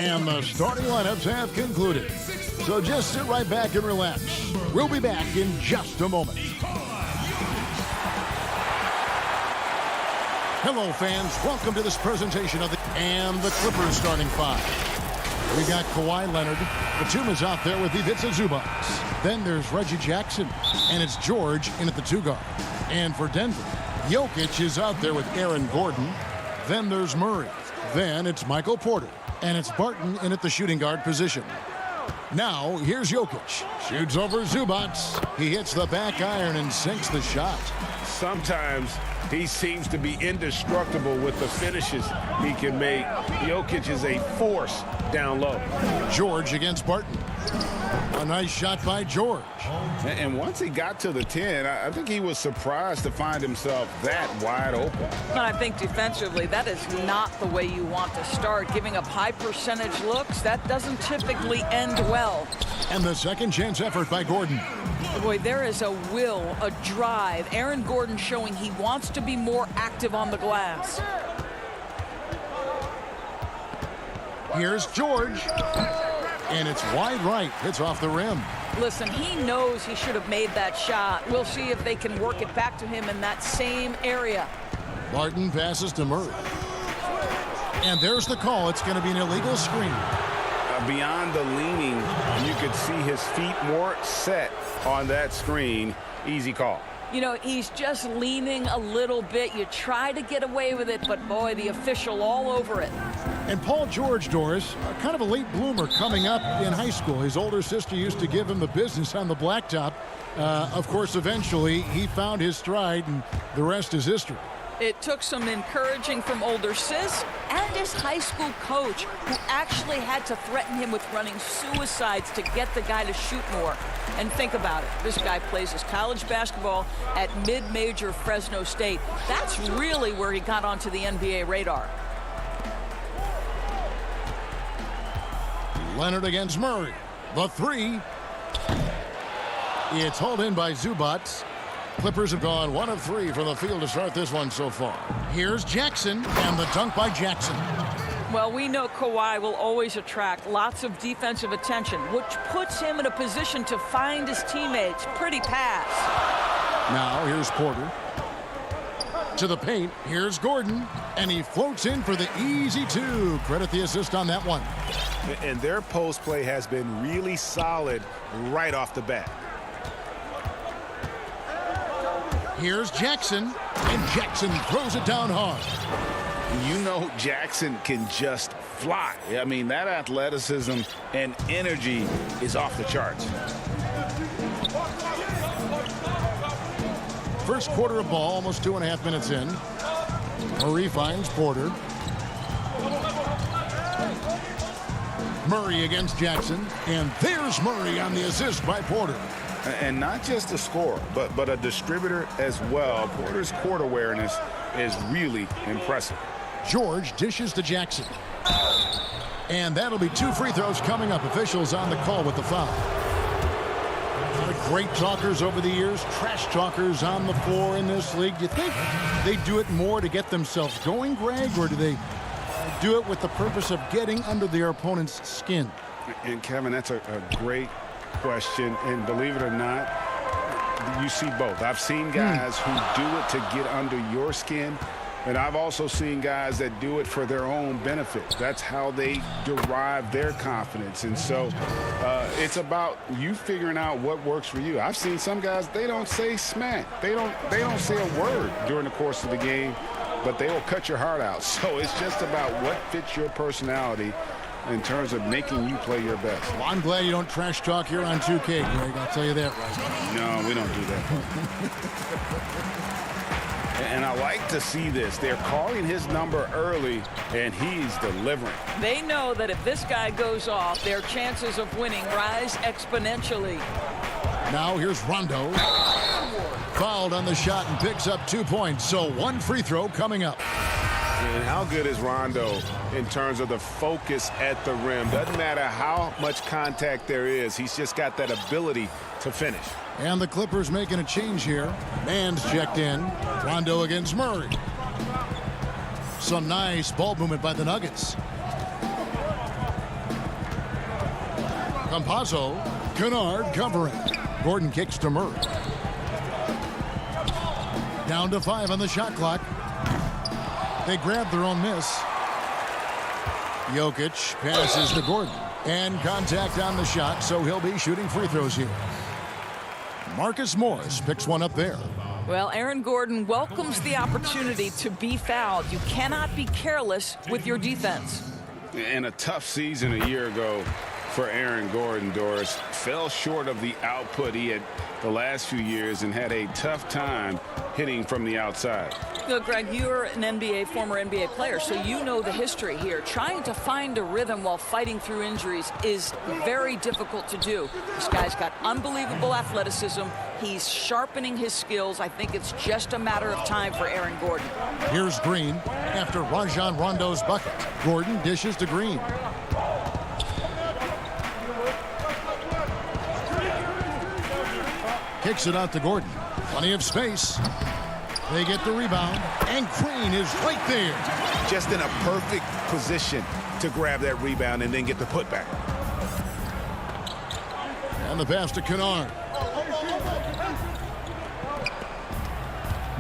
And the starting lineups have concluded. So just sit right back and relax. We'll be back in just a moment. Hello, fans. Welcome to this presentation of the Clippers starting five. We got Kawhi Leonard. Batum is out there with Ivica Zubac. Then there's Reggie Jackson. And it's George in at the two guard. And for Denver, Jokic is out there with Aaron Gordon. Then there's Murray. Then it's Michael Porter. And it's Barton in at the shooting guard position. Now, here's Jokic. Shoots over Zubac. He hits the back iron and sinks the shot. Sometimes he seems to be indestructible with the finishes he can make. Jokic is a force down low. George against Barton. A nice shot by George. And once he got to the 10, I think he was surprised to find himself that wide open. I think defensively, that is not the way you want to start. Giving up high percentage looks, that doesn't typically end well. And the second chance effort by Gordon. Boy, there is a will, a drive. Aaron Gordon showing he wants to be more active on the glass. Here's George. And it's wide right. Hits off the rim. Listen, he knows he should have made that shot. We'll see if they can work it back to him in that same area. Barton passes to Murray. And there's the call. It's going to be an illegal screen. Beyond the leaning, you could see his feet more set on that screen. Easy call. You know, he's just leaning a little bit. You try to get away with it, but boy, the official all over it. And Paul George, Doris, kind of a late bloomer coming up in high school. His older sister used to give him the business on the blacktop. Of course, eventually, he found his stride, and the rest is history. It took some encouraging from older sis and his high school coach, who actually had to threaten him with running suicides to get the guy to shoot more. And think about it. This guy plays his college basketball at mid-major Fresno State. That's really where he got onto the NBA radar. Leonard against Murray. The three. It's hauled in by Zubac. Clippers have gone 1 of 3 from the field to start this one so far. Here's Jackson, and the dunk by Jackson. Well, we know Kawhi will always attract lots of defensive attention, which puts him in a position to find his teammates. Pretty pass. Now here's Porter. To the paint, here's Gordon, and he floats in for the easy two. Credit the assist on that one. And their post play has been really solid right off the bat. Here's Jackson, and Jackson throws it down hard. You know Jackson can just fly. I mean, that athleticism and energy is off the charts. First quarter of ball, almost 2.5 minutes in. Murray finds Porter. Murray against Jackson, and there's Murray on the assist by Porter. And not just a scorer, but a distributor as well. Porter's court awareness is really impressive. George dishes to Jackson. And that'll be 2 free throws coming up. Officials on the call with the foul. Great talkers over the years, trash talkers on the floor in this league. Do you think they do it more to get themselves going, Greg, or do they do it with the purpose of getting under their opponent's skin? And Kevin, that's a great question, and believe it or not, you see both. I've seen guys who do it to get under your skin, and I've also seen guys that do it for their own benefit. That's how they derive their confidence. And so it's about you figuring out what works for you. I've seen some guys, they don't say smack. They don't say a word during the course of the game, but they will cut your heart out. So it's just about what fits your personality in terms of making you play your best. Well, I'm glad you don't trash talk here on 2K, Greg. I'll tell you that right now. No, we don't do that. And I like to see this. They're calling his number early, and he's delivering. They know that if this guy goes off, their chances of winning rise exponentially. Now here's Rondo. Fouled on the shot and picks up 2 points. So 1 free throw coming up. And how good is Rondo in terms of the focus at the rim? Doesn't matter how much contact there is. He's just got that ability to finish. And the Clippers making a change here. Man's checked in. Rondo against Murray. Some nice ball movement by the Nuggets. Campazzo. Kennard covering. Gordon kicks to Murray. Down to 5 on the shot clock. They grab their own miss. Jokic passes to Gordon. And contact on the shot, so he'll be shooting free throws here. Marcus Morris picks one up there. Well, Aaron Gordon welcomes the opportunity to be fouled. You cannot be careless with your defense. And a tough season a year ago for Aaron Gordon, Doris. Fell short of the output he had the last few years and had a tough time hitting from the outside. Look, Greg, you're an former NBA player, so you know the history here. Trying to find a rhythm while fighting through injuries is very difficult to do. This guy's got unbelievable athleticism. He's sharpening his skills. I think it's just a matter of time for Aaron Gordon. Here's Green after Rajon Rondo's bucket. Gordon dishes to Green. Kicks it out to Gordon. Plenty of space. They get the rebound, and Green is right there. Just in a perfect position to grab that rebound and then get the putback. And the pass to Kennard.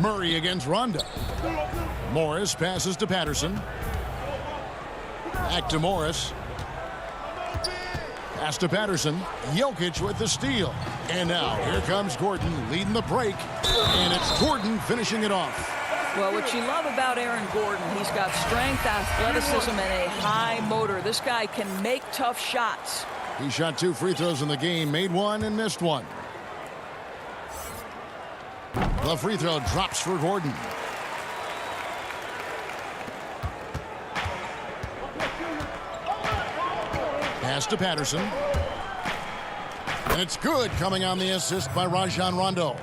Murray against Rondo. Morris passes to Patterson. Back to Morris. Pass to Patterson. Jokic with the steal. And now here comes Gordon leading the break. And it's Gordon finishing it off. Well, what you love about Aaron Gordon, he's got strength, athleticism, and a high motor. This guy can make tough shots. He shot 2 free throws in the game, made 1 and missed 1. The free throw drops for Gordon. Pass to Patterson. And it's good, coming on the assist by Rajon Rondo.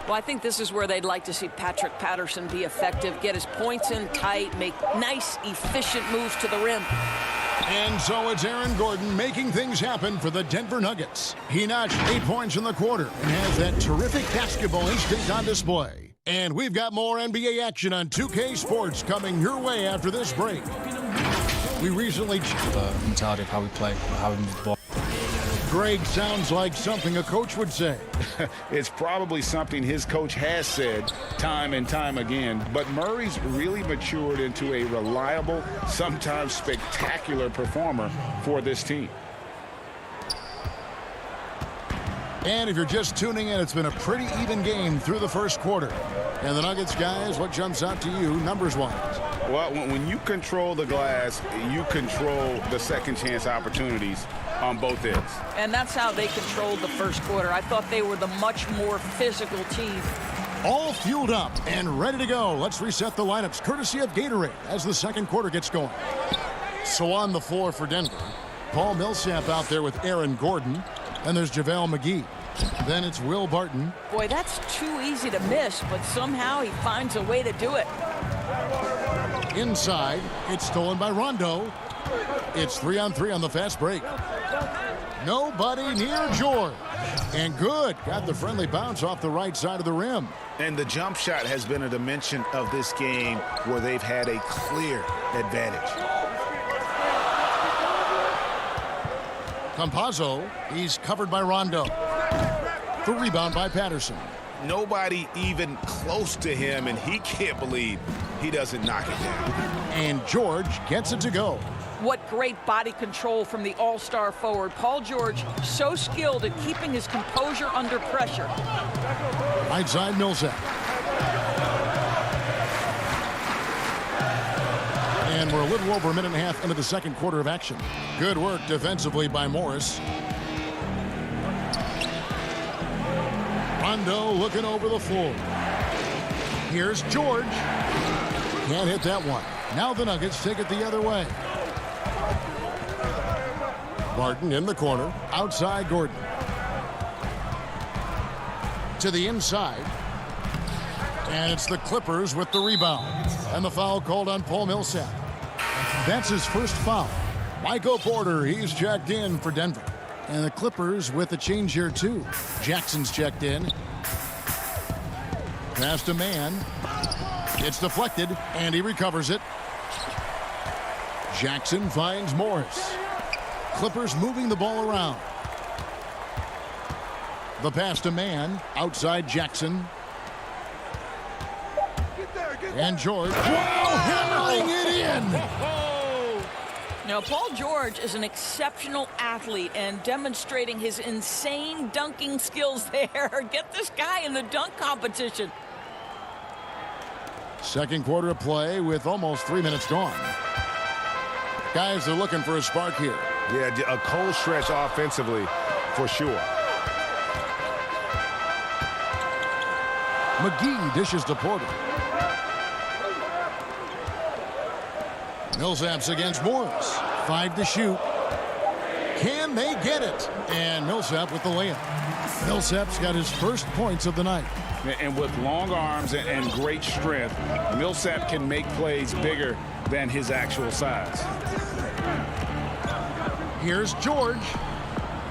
Well, I think this is where they'd like to see Patrick Patterson be effective, get his points in tight, make nice, efficient moves to the rim. And so it's Aaron Gordon making things happen for the Denver Nuggets. He notched 8 points in the quarter and has that terrific basketball instinct on display. And we've got more NBA action on 2K Sports coming your way after this break. We recently... The mentality of how we play, how we move the ball. Greg, sounds like something a coach would say. It's probably something his coach has said time and time again, but Murray's really matured into a reliable, sometimes spectacular performer for this team. And if you're just tuning in, it's been a pretty even game through the first quarter. And the Nuggets, guys, what jumps out to you numbers-wise? Well, when you control the glass, you control the second chance opportunities on both ends. And that's how they controlled the first quarter. I thought they were the much more physical team. All fueled up and ready to go. Let's reset the lineups, courtesy of Gatorade, as the second quarter gets going. So on the floor for Denver, Paul Millsap out there with Aaron Gordon, and there's JaVale McGee. Then it's Will Barton. Boy, that's too easy to miss, but somehow he finds a way to do it. Inside, it's stolen by Rondo. It's 3-on-3 on the fast break. Nobody near George. And good. Got the friendly bounce off the right side of the rim. And the jump shot has been a dimension of this game where they've had a clear advantage. Campazzo, he's covered by Rondo. The rebound by Patterson. Nobody even close to him, and he can't believe he doesn't knock it down. And George gets it to go. What great body control from the all-star forward. Paul George, so skilled at keeping his composure under pressure. Right side, Millsap. And we're a little over a minute and a half into the second quarter of action. Good work defensively by Morris. Rondo looking over the floor. Here's George. Can't hit that one. Now the Nuggets take it the other way. Barton in the corner. Outside Gordon. To the inside. And it's the Clippers with the rebound. And the foul called on Paul Millsap. That's his first foul. Michael Porter, he's checked in for Denver. And the Clippers with a change here too. Jackson's checked in. Pass to man. It's deflected, and he recovers it. Jackson finds Morris. Clippers moving the ball around. The pass to man. Outside Jackson. And George. Wow, hammering it in. Now, Paul George is an exceptional athlete and demonstrating his insane dunking skills there. Get this guy in the dunk competition. Second quarter of play with almost 3 minutes gone. Guys are looking for a spark here. Yeah, a cold stretch offensively for sure. McGee dishes to Porter. Millsap's against Morris. 5 to shoot. Can they get it? And Millsap with the layup. Millsap's got his first points of the night. And with long arms and great strength, Millsap can make plays bigger than his actual size. Here's George.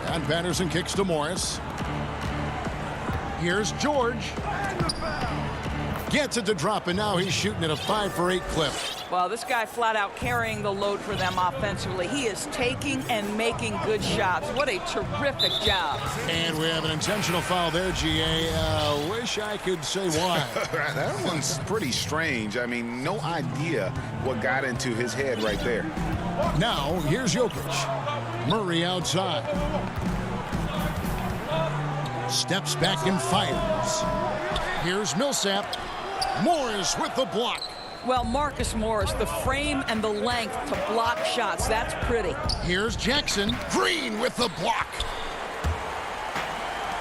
And Patterson kicks to Morris. Here's George. Gets it to drop, and now he's shooting at a 5 for 8 clip. Well, this guy flat out carrying the load for them offensively. He is taking and making good shots. What a terrific job. And we have an intentional foul there, GA. Wish I could say why. That one's pretty strange. I mean, no idea what got into his head right there. Now, here's Jokic. Murray outside. Steps back and fires. Here's Millsap. Morris with the block. Well, Marcus Morris, the frame and the length to block shots. That's pretty. Here's Jackson. Green with the block.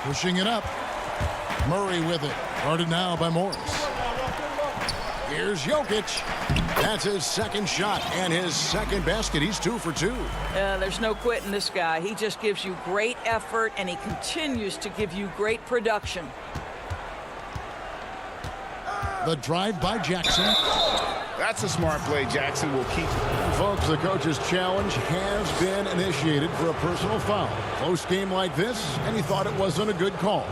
Pushing it up. Murray with it. Guarded now by Morris. Here's Jokic. That's his second shot and his second basket. He's 2 for 2. There's no quitting this guy. He just gives you great effort, and he continues to give you great production. The drive by Jackson. That's a smart play. Jackson will keep. Folks, the coach's challenge has been initiated for a personal foul. Close game like this, and he thought it wasn't a good call.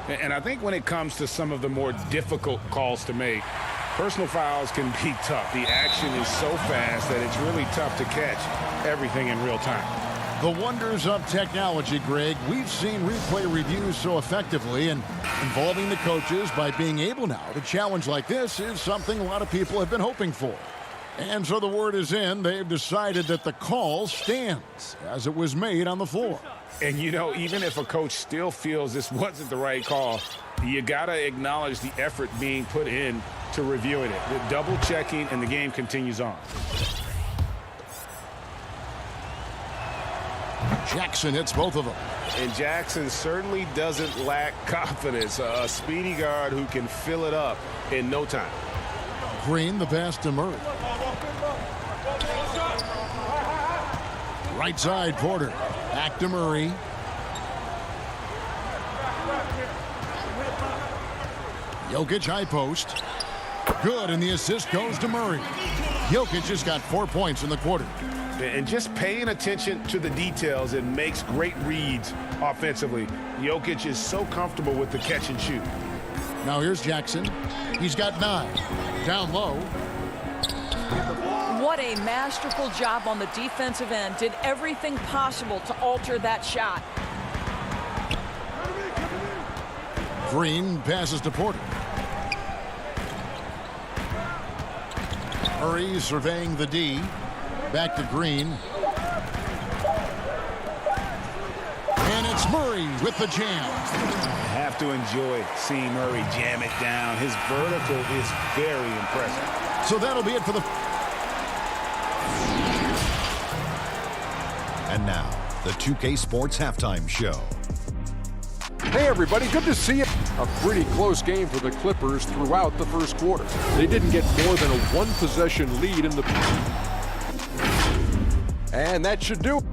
And I think when it comes to some of the more difficult calls to make, personal fouls can be tough. The action is so fast that it's really tough to catch everything in real time. The wonders of technology, Greg. We've seen replay reviews so effectively, and involving the coaches by being able now to challenge like this is something a lot of people have been hoping for. And so the word is in. They've decided that the call stands as it was made on the floor. And, you know, even if a coach still feels this wasn't the right call, you got to acknowledge the effort being put in to reviewing it. The double checking, and the game continues on. Jackson hits both of them. And Jackson certainly doesn't lack confidence. A speedy guard who can fill it up in no time. Green, the pass to Murray. Right side, Porter. Back to Murray. Jokic high post. Good, and the assist goes to Murray. Jokic just got 4 points in the quarter. And just paying attention to the details, it makes great reads offensively. Jokic is so comfortable with the catch and shoot. Now here's Jackson. He's got 9. Down low. What a masterful job on the defensive end. Did everything possible to alter that shot. Green passes to Porter. Murray surveying the D. Back to Green. And it's Murray with the jam. I have to enjoy seeing Murray jam it down. His vertical is very impressive. So that'll be it for the... And now, the 2K Sports Halftime Show. Hey everybody, good to see you. A pretty close game for the Clippers throughout the first quarter. They didn't get more than a one-possession lead in the... And that should do it.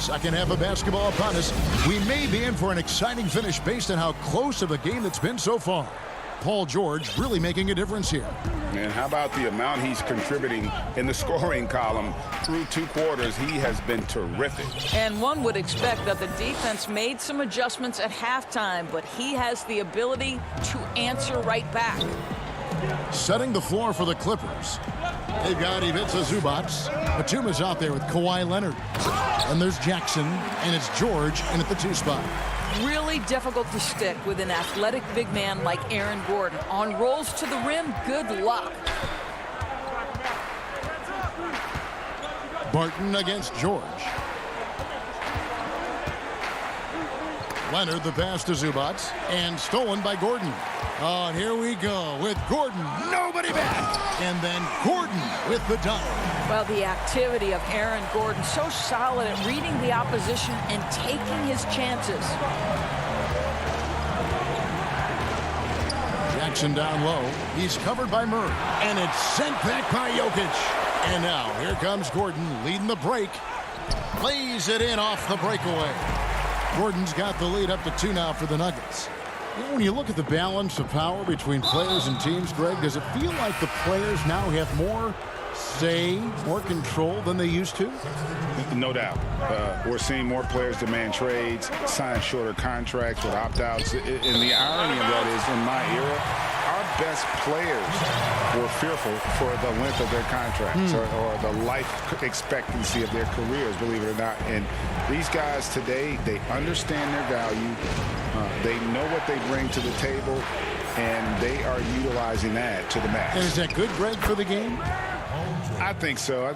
Second half of basketball upon us. We may be in for an exciting finish based on how close of a game it's been so far. Paul George really making a difference here. And how about the amount he's contributing in the scoring column through 2 quarters? He has been terrific. And one would expect that the defense made some adjustments at halftime, but he has the ability to answer right back. Setting the floor for the Clippers. They've got Ivica Zubac. Batum is out there with Kawhi Leonard. And there's Jackson, and it's George in at the 2 spot. Really difficult to stick with an athletic big man like Aaron Gordon. On rolls to the rim, good luck. Barton against George. Leonard, the pass to Zubac, and stolen by Gordon. Oh, and here we go with Gordon. Nobody back. And then Gordon with the dunk. Well, the activity of Aaron Gordon, so solid at reading the opposition and taking his chances. Jackson down low. He's covered by Murray. And it's sent back by Jokic. And now here comes Gordon leading the break. Lays it in off the breakaway. Gordon's got the lead up to 2 now for the Nuggets. You know, when you look at the balance of power between players and teams, Greg, does it feel like the players now have more say, more control than they used to? No doubt. We're seeing more players demand trades, sign shorter contracts with opt-outs. And the irony of that is, in my era, our best players were fearful for the length of their contracts or the life expectancy of their careers, believe it or not. And these guys today, they understand their value. They know what they bring to the table, and they are utilizing that to the max. And is that good, Greg, for the game? I think so.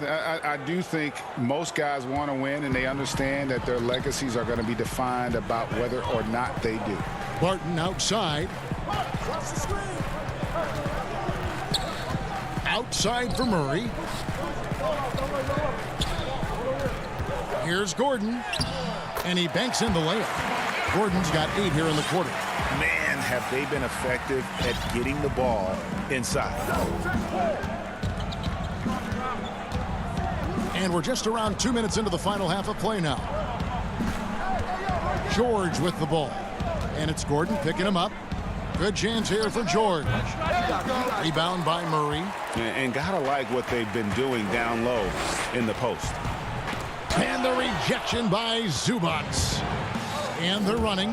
I do think most guys want to win, and they understand that their legacies are going to be defined about whether or not they do. Barton outside. Outside for Murray. Here's Gordon. And he banks in the layup. Gordon's got 8 here in the quarter. Man, have they been effective at getting the ball inside. And we're just around 2 minutes into the final half of play now. George with the ball. And it's Gordon picking him up. Good chance here for George. Rebound by Murray. And gotta like what they've been doing down low in the post. And the rejection by Zubac. And they're running.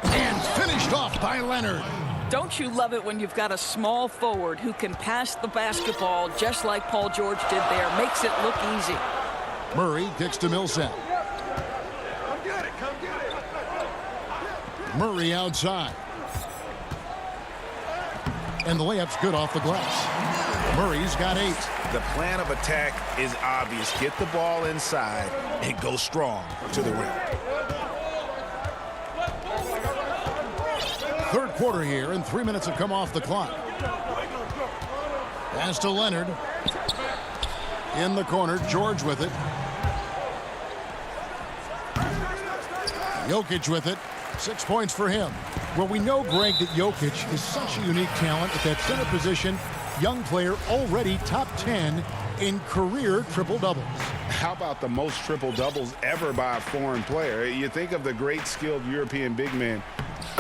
And finished off by Leonard. Don't you love it when you've got a small forward who can pass the basketball just like Paul George did there? Makes it look easy. Murray kicks to Millsap. Murray outside. And the layup's good off the glass. Murray's got 8. The plan of attack is obvious. Get the ball inside and go strong to the rim. Third quarter here, and 3 minutes have come off the clock. Pass to Leonard. In the corner, George with it. Jokic with it. 6 points for him. Well, we know, Greg, that Jokic is such a unique talent at that center position. Young player, already top 10 in career triple-doubles. How about the most triple-doubles ever by a foreign player? You think of the great skilled European big men.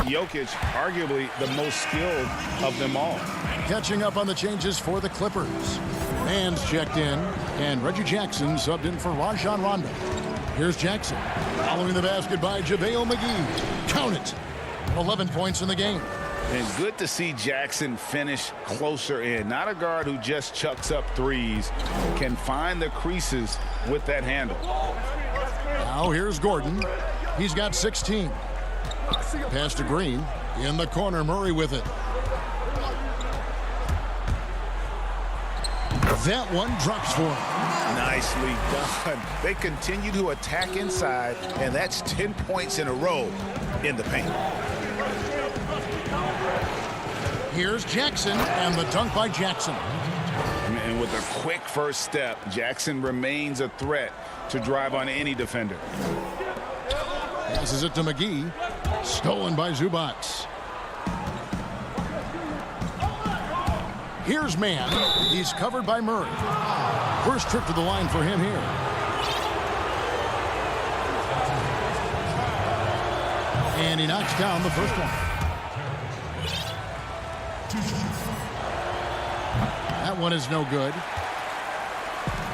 Jokic, arguably the most skilled of them all. Catching up on the changes for the Clippers. Man's checked in, and Reggie Jackson subbed in for Rajon Rondo. Here's Jackson. Following the basket by JaVale McGee. Count it. 11 points in the game. And good to see Jackson finish closer in. Not a guard who just chucks up threes. Can find the creases with that handle. Now here's Gordon. He's got 16. Pass to Green. In the corner, Murray with it. That one drops for him. Nicely done. They continue to attack inside, and that's 10 points in a row in the paint. Here's Jackson, and the dunk by Jackson. And with a quick first step, Jackson remains a threat to drive on any defender. Passes it to McGee. Stolen by Zubac. Here's Mann. He's covered by Murray. First trip to the line for him here. And he knocks down the first one. That one is no good.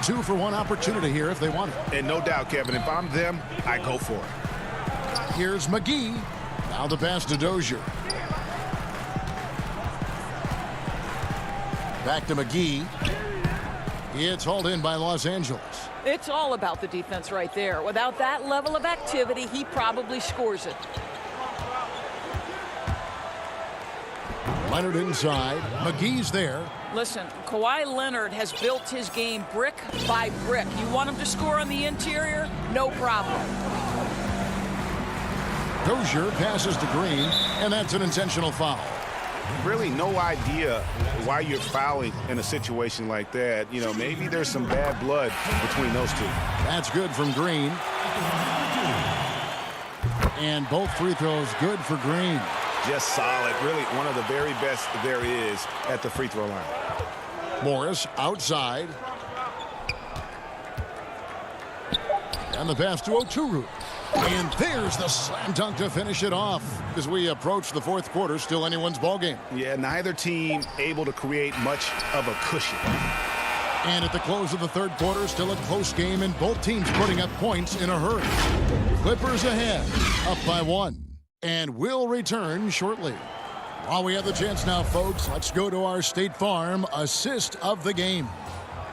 2 for 1 opportunity here if they want it. And no doubt, Kevin, if I'm them, I go for it. Here's McGee. Now the pass to Dozier. Back to McGee. It's hauled in by Los Angeles. It's all about the defense right there. Without that level of activity, he probably scores it. Leonard inside. McGee's there. Listen, Kawhi Leonard has built his game brick by brick. You want him to score on the interior? No problem. Dozier passes to Green, and that's an intentional foul. Really no idea why you're fouling in a situation like that. You know, maybe there's some bad blood between those two. That's good from Green. And both free throws good for Green. Just solid. Really one of the very best there is at the free throw line. Morris outside. And the pass to Oturu. And there's the slam dunk to finish it off. As we approach the fourth quarter, still anyone's ball game. Yeah, neither team able to create much of a cushion. And at the close of the third quarter, still a close game, and both teams putting up points in a hurry. Clippers ahead, up by 1. And we'll return shortly. While we have the chance now, folks, let's go to our State Farm assist of the game.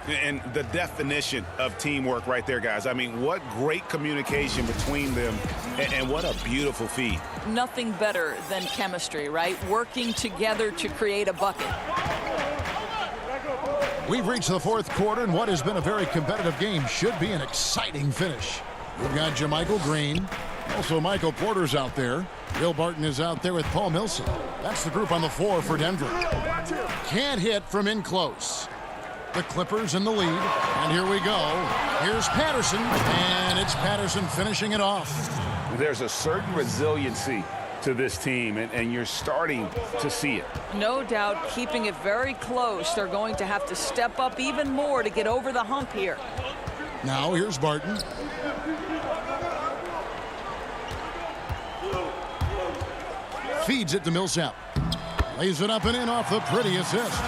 And the definition of teamwork right there, guys. I mean, what great communication between them, and what a beautiful feed. Nothing better than chemistry, right? Working together to create a bucket. We've reached the fourth quarter, and what has been a very competitive game should be an exciting finish. We've got JaMychal Green. Also, Michael Porter's out there. Bill Barton is out there with Paul Millsap. That's the group on the floor for Denver. Can't hit from in close. The Clippers in the lead, and here we go. Here's Patterson, and it's Patterson finishing it off. There's a certain resiliency to this team, and you're starting to see it. No doubt, keeping it very close. They're going to have to step up even more to get over the hump here. Now here's Barton. Feeds it to Millsap. Lays it up and in off the pretty assist.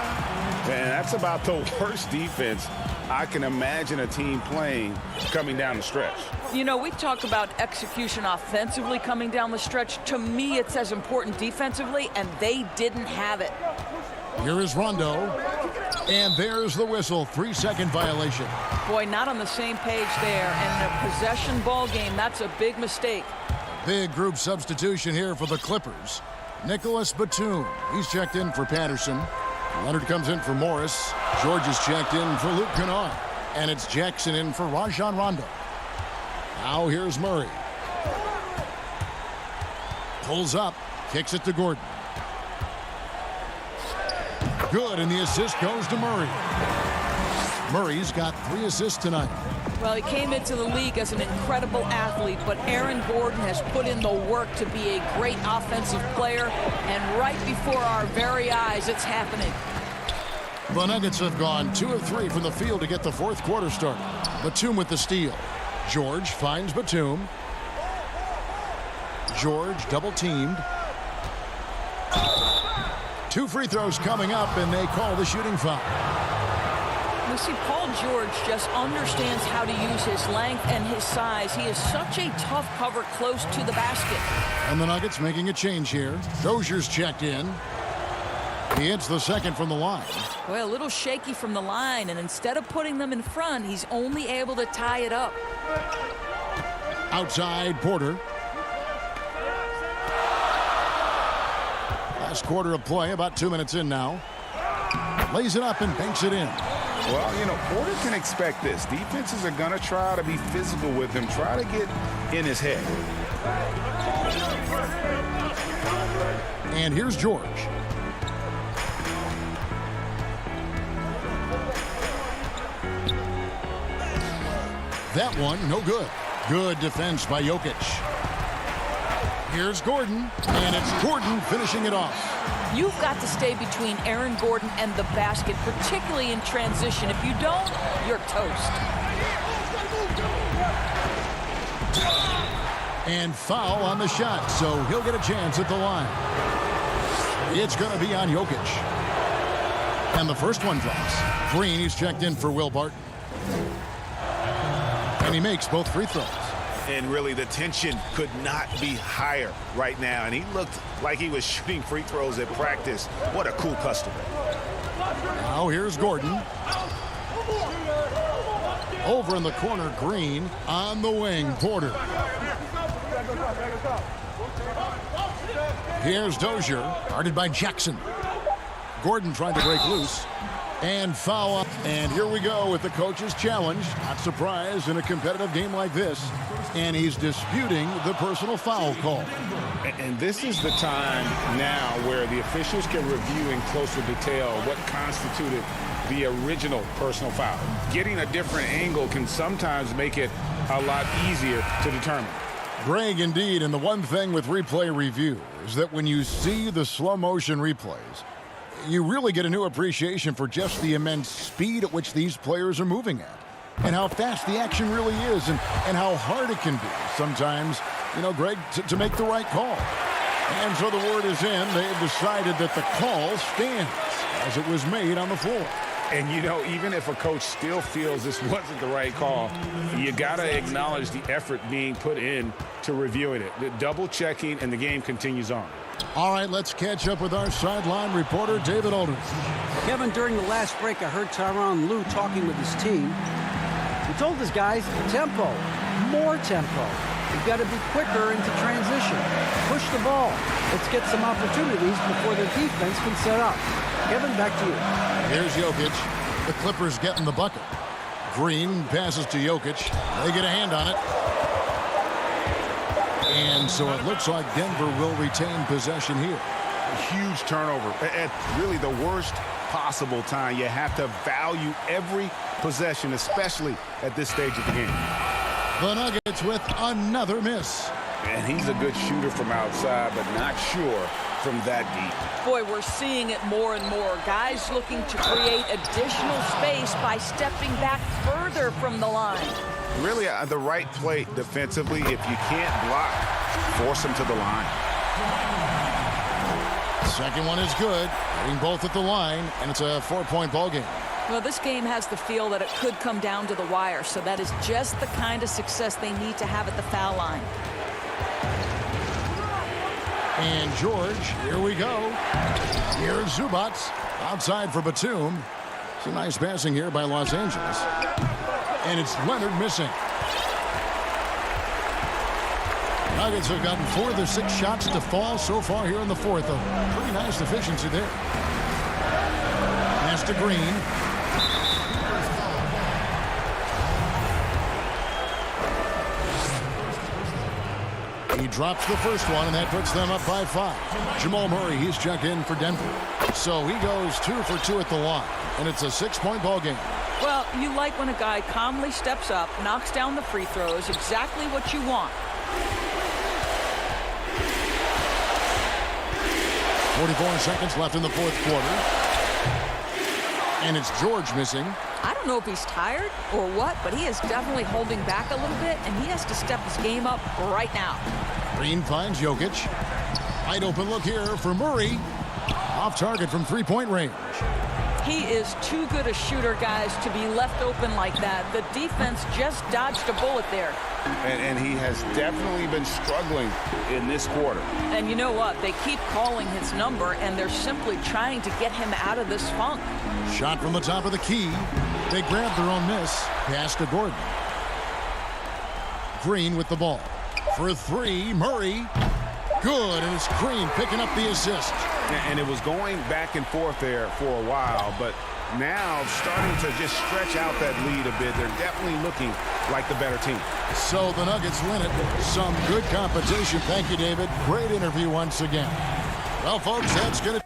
And that's about the worst defense I can imagine a team playing coming down the stretch. You know, we talk about execution offensively coming down the stretch. To me, it's as important defensively, and they didn't have it. Here is Rondo. And there's the whistle. 3-second violation. Boy, not on the same page there. And in a possession ball game, that's a big mistake. Big group substitution here for the Clippers. Nicholas Batum. He's checked in for Patterson. Leonard comes in for Morris. George is checked in for Luke Kennard. And it's Jackson in for Rajon Rondo. Now here's Murray. Pulls up. Kicks it to Gordon. Good, and the assist goes to Murray. Murray's got 3 assists tonight. Well, he came into the league as an incredible athlete, but Aaron Gordon has put in the work to be a great offensive player, and right before our very eyes, it's happening. The Nuggets have gone 2 of 3 from the field to get the fourth quarter started. Batum with the steal. George finds Batum. George double-teamed. 2 free throws coming up, and they call the shooting foul. You see, Paul George just understands how to use his length and his size. He is such a tough cover close to the basket. And the Nuggets making a change here. Dozier's checked in. He hits the second from the line. Well, a little shaky from the line, and instead of putting them in front, he's only able to tie it up. Outside, Porter. Last quarter of play, about 2 minutes in now. Lays it up and banks it in. Well, you know, Porter can expect this. Defenses are going to try to be physical with him, try to get in his head. And here's George. That one, no good. Good defense by Jokic. Here's Gordon, and it's Gordon finishing it off. You've got to stay between Aaron Gordon and the basket, particularly in transition. If you don't, you're toast. And foul on the shot, so he'll get a chance at the line. It's going to be on Jokic. And the first one drops. Green, he's checked in for Will Barton. And he makes both free throws. And really, the tension could not be higher right now. And he looked like he was shooting free throws at practice. What a cool customer. Now here's Gordon. Over in the corner, Green. On the wing, Porter. Here's Dozier, guarded by Jackson. Gordon trying to break loose. And foul up. And here we go with the coach's challenge. Not surprised in a competitive game like this. And he's disputing the personal foul call. And this is the time now where the officials can review in closer detail what constituted the original personal foul. Getting a different angle can sometimes make it a lot easier to determine. Greg, indeed, and the one thing with replay review is that when you see the slow motion replays, you really get a new appreciation for just the immense speed at which these players are moving at and how fast the action really is and how hard it can be sometimes, you know, Greg, to make the right call. And so the word is in. They've decided that the call stands as it was made on the floor. And, you know, even if a coach still feels this wasn't the right call, you got to acknowledge the effort being put in to reviewing it. The double checking, and the game continues on. All right, let's catch up with our sideline reporter, David Aldridge. Kevin, during the last break, I heard Tyronn Lue talking with his team. He told his guys, tempo, more tempo. You've got to be quicker into transition. Push the ball. Let's get some opportunities before their defense can set up. Kevin, back to you. Here's Jokic. The Clippers getting the bucket. Green passes to Jokic. They get a hand on it. And so it looks like Denver will retain possession here. A huge turnover at really the worst possible time. You have to value every possession, especially at this stage of the game. The Nuggets with another miss. And he's a good shooter from outside, but not sure from that deep. Boy, we're seeing it more and more. Guys looking to create additional space by stepping back further from the line. Really, the right play defensively. If you can't block, force them to the line. Second one is good. Getting both at the line, and it's a 4-point ball game. Well, this game has the feel that it could come down to the wire, so that is just the kind of success they need to have at the foul line. And George, here we go. Here's Zubac outside for Batum. Some nice passing here by Los Angeles. And it's Leonard missing. Nuggets have gotten 4 of their 6 shots to fall so far here in the fourth. A pretty nice efficiency there. Pass to Green. He drops the first one, and that puts them up by 5. Jamal Murray, he's checked in for Denver. So he goes 2 for 2 at the line, and it's a 6-point ball game. Well, you like when a guy calmly steps up, knocks down the free throws, exactly what you want. 44 seconds left in the fourth quarter. And it's George missing. I don't know if he's tired or what, but he is definitely holding back a little bit, and he has to step his game up right now. Green finds Jokic. Wide open look here for Murray. Off target from 3-point range. He is too good a shooter, guys, to be left open like that. The defense just dodged a bullet there. And he has definitely been struggling in this quarter. And you know what? They keep calling his number, and they're simply trying to get him out of this funk. Shot from the top of the key. They grab their own miss. Pass to Gordon. Green with the ball. For 3, Murray. Good, and it's Green picking up the assist. And it was going back and forth there for a while, but now starting to just stretch out that lead a bit. They're definitely looking like the better team. So the Nuggets win it. Some good competition. Thank you, David. Great interview once again. Well, folks, that's going to...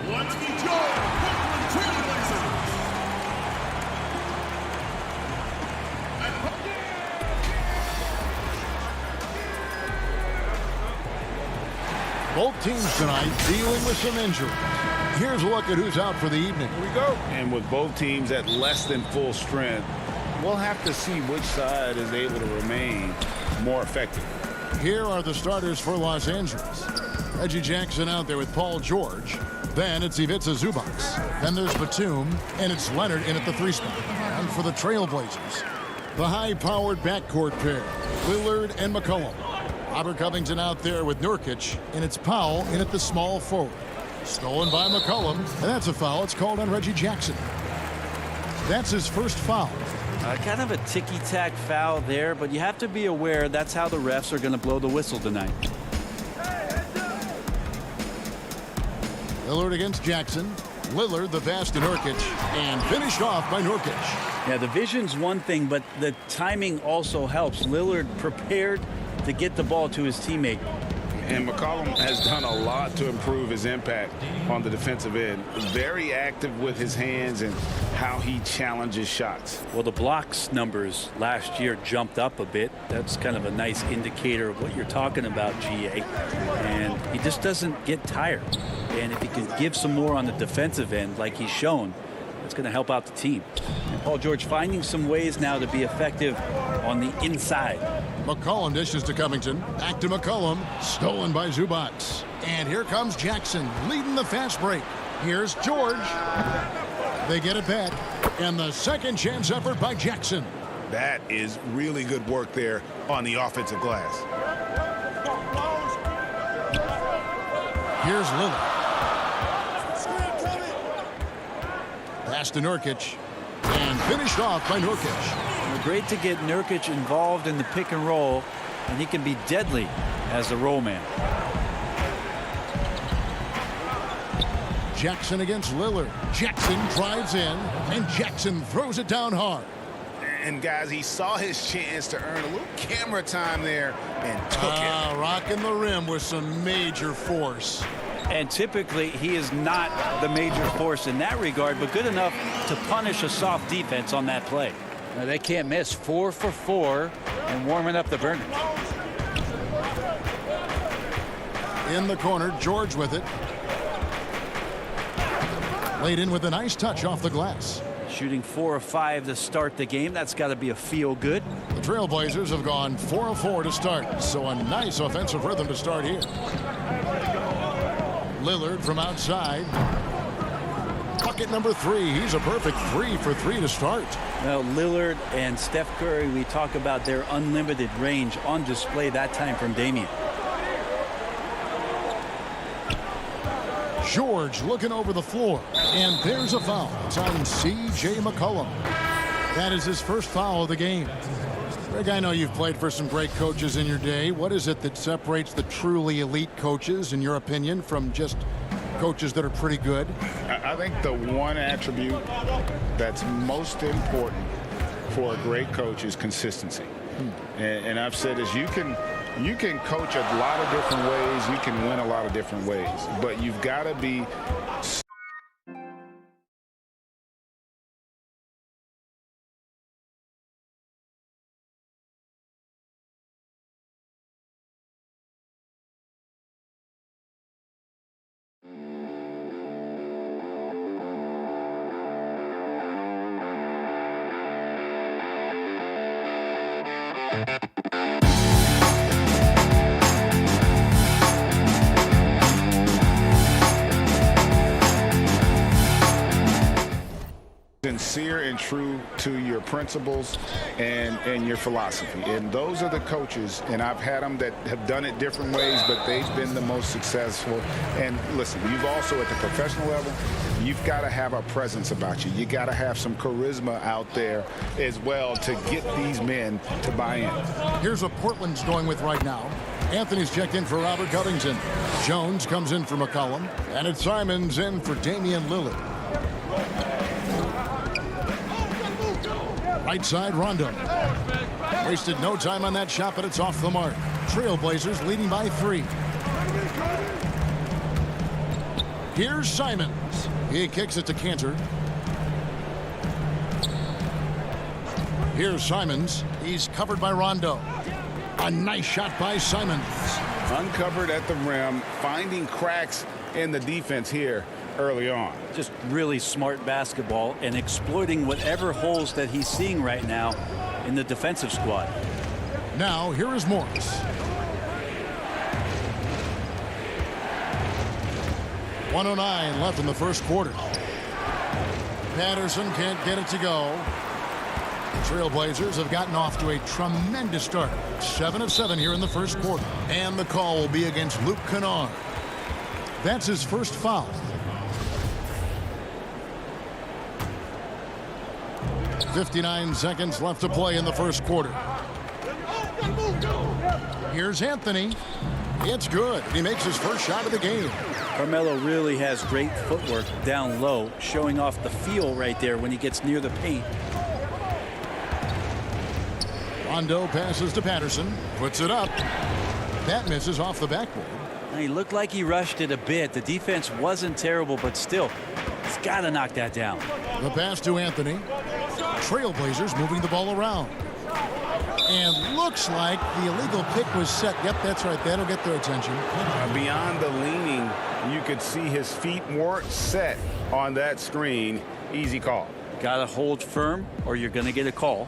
Let's meet your Portland Trail Blazers. Both teams tonight dealing with some injuries. Here's a look at who's out for the evening. Here we go. And with both teams at less than full strength, we'll have to see which side is able to remain more effective. Here are the starters for Los Angeles. Reggie Jackson out there with Paul George. Then it's Ivica Zubac. Then there's Batum, and it's Leonard in at the 3 spot. And for the Trailblazers, the high-powered backcourt pair, Lillard and McCollum. Robert Covington out there with Nurkic, and it's Powell in at the small forward. Stolen by McCollum, and that's a foul. It's called on Reggie Jackson. That's his first foul. Kind of a ticky-tack foul there, but you have to be aware that's how the refs are going to blow the whistle tonight. Lillard against Jackson. Lillard the pass to Nurkic, and finished off by Nurkic. Yeah, the vision's one thing, but the timing also helps. Lillard prepared to get the ball to his teammate. And McCollum has done a lot to improve his impact on the defensive end. Very active with his hands and how he challenges shots. Well, the blocks numbers last year jumped up a bit. That's kind of a nice indicator of what you're talking about, GA. And he just doesn't get tired. And if he can give some more on the defensive end like he's shown, it's going to help out the team. And Paul George finding some ways now to be effective on the inside. McCollum dishes to Covington. Back to McCollum. Stolen by Zubac. And here comes Jackson leading the fast break. Here's George. They get it back. And the second chance effort by Jackson. That is really good work there on the offensive glass. Here's Lillard. Pass to Nurkic. And finished off by Nurkic. Great to get Nurkic involved in the pick and roll, and he can be deadly as a roll man. Jackson against Lillard. Jackson drives in, and Jackson throws it down hard. And guys, he saw his chance to earn a little camera time there and took it. Rocking the rim with some major force. And typically he is not the major force in that regard, but good enough to punish a soft defense on that play. Now they can't miss. 4 for 4 and warming up the burners. In the corner, George with it. Laid in with a nice touch off the glass. Shooting 4 of 5 to start the game. That's got to be a feel good. The Trailblazers have gone 4 of 4 to start, so a nice offensive rhythm to start here. Lillard from outside. Bucket number 3. He's a perfect 3 for 3 to start. Well, Lillard and Steph Curry, we talk about their unlimited range on display that time from Damian. George looking over the floor. And there's a foul. It's on C.J. McCollum. That is his first foul of the game. Greg, I know you've played for some great coaches in your day. What is it that separates the truly elite coaches, in your opinion, from just coaches that are pretty good? I think the one attribute that's most important for a great coach is consistency. And I've said this, you can coach a lot of different ways, you can win a lot of different ways, but you've got to be sincere and true to your principles and your philosophy. And those are the coaches, and I've had them that have done it different ways, but they've been the most successful. And listen, you've also at the professional level, you've got to have a presence about you. You got to have some charisma out there as well to get these men to buy in. Here's what Portland's going with right now. Anthony's checked in for Robert Covington. Jones comes in for McCollum. And it's Simons in for Damian Lillard. Right side, Rondo. Wasted no time on that shot, but it's off the mark. Trailblazers leading by 3. Here's Simons. He kicks it to Cantor. Here's Simons. He's covered by Rondo. A nice shot by Simons. Uncovered at the rim, finding cracks in the defense here early on. Just really smart basketball and exploiting whatever holes that he's seeing right now in the defensive squad. Now, here is Morris. .109 left in the first quarter. Patterson can't get it to go. Trailblazers have gotten off to a tremendous start. 7 of 7 here in the first quarter. And the call will be against Luke Kennard. That's his first foul. 59 seconds left to play in the first quarter. Here's Anthony. It's good. He makes his first shot of the game. Carmelo really has great footwork down low, showing off the feel right there when he gets near the paint. Rondo passes to Patterson. Puts it up. That misses off the backboard. He looked like he rushed it a bit. The defense wasn't terrible, but still, he's got to knock that down. The pass to Anthony. Trailblazers moving the ball around. And looks like the illegal pick was set. Yep, that's right. That'll get their attention. Beyond the leaning, you could see his feet weren't set on that screen. Easy call. Got to hold firm or you're going to get a call.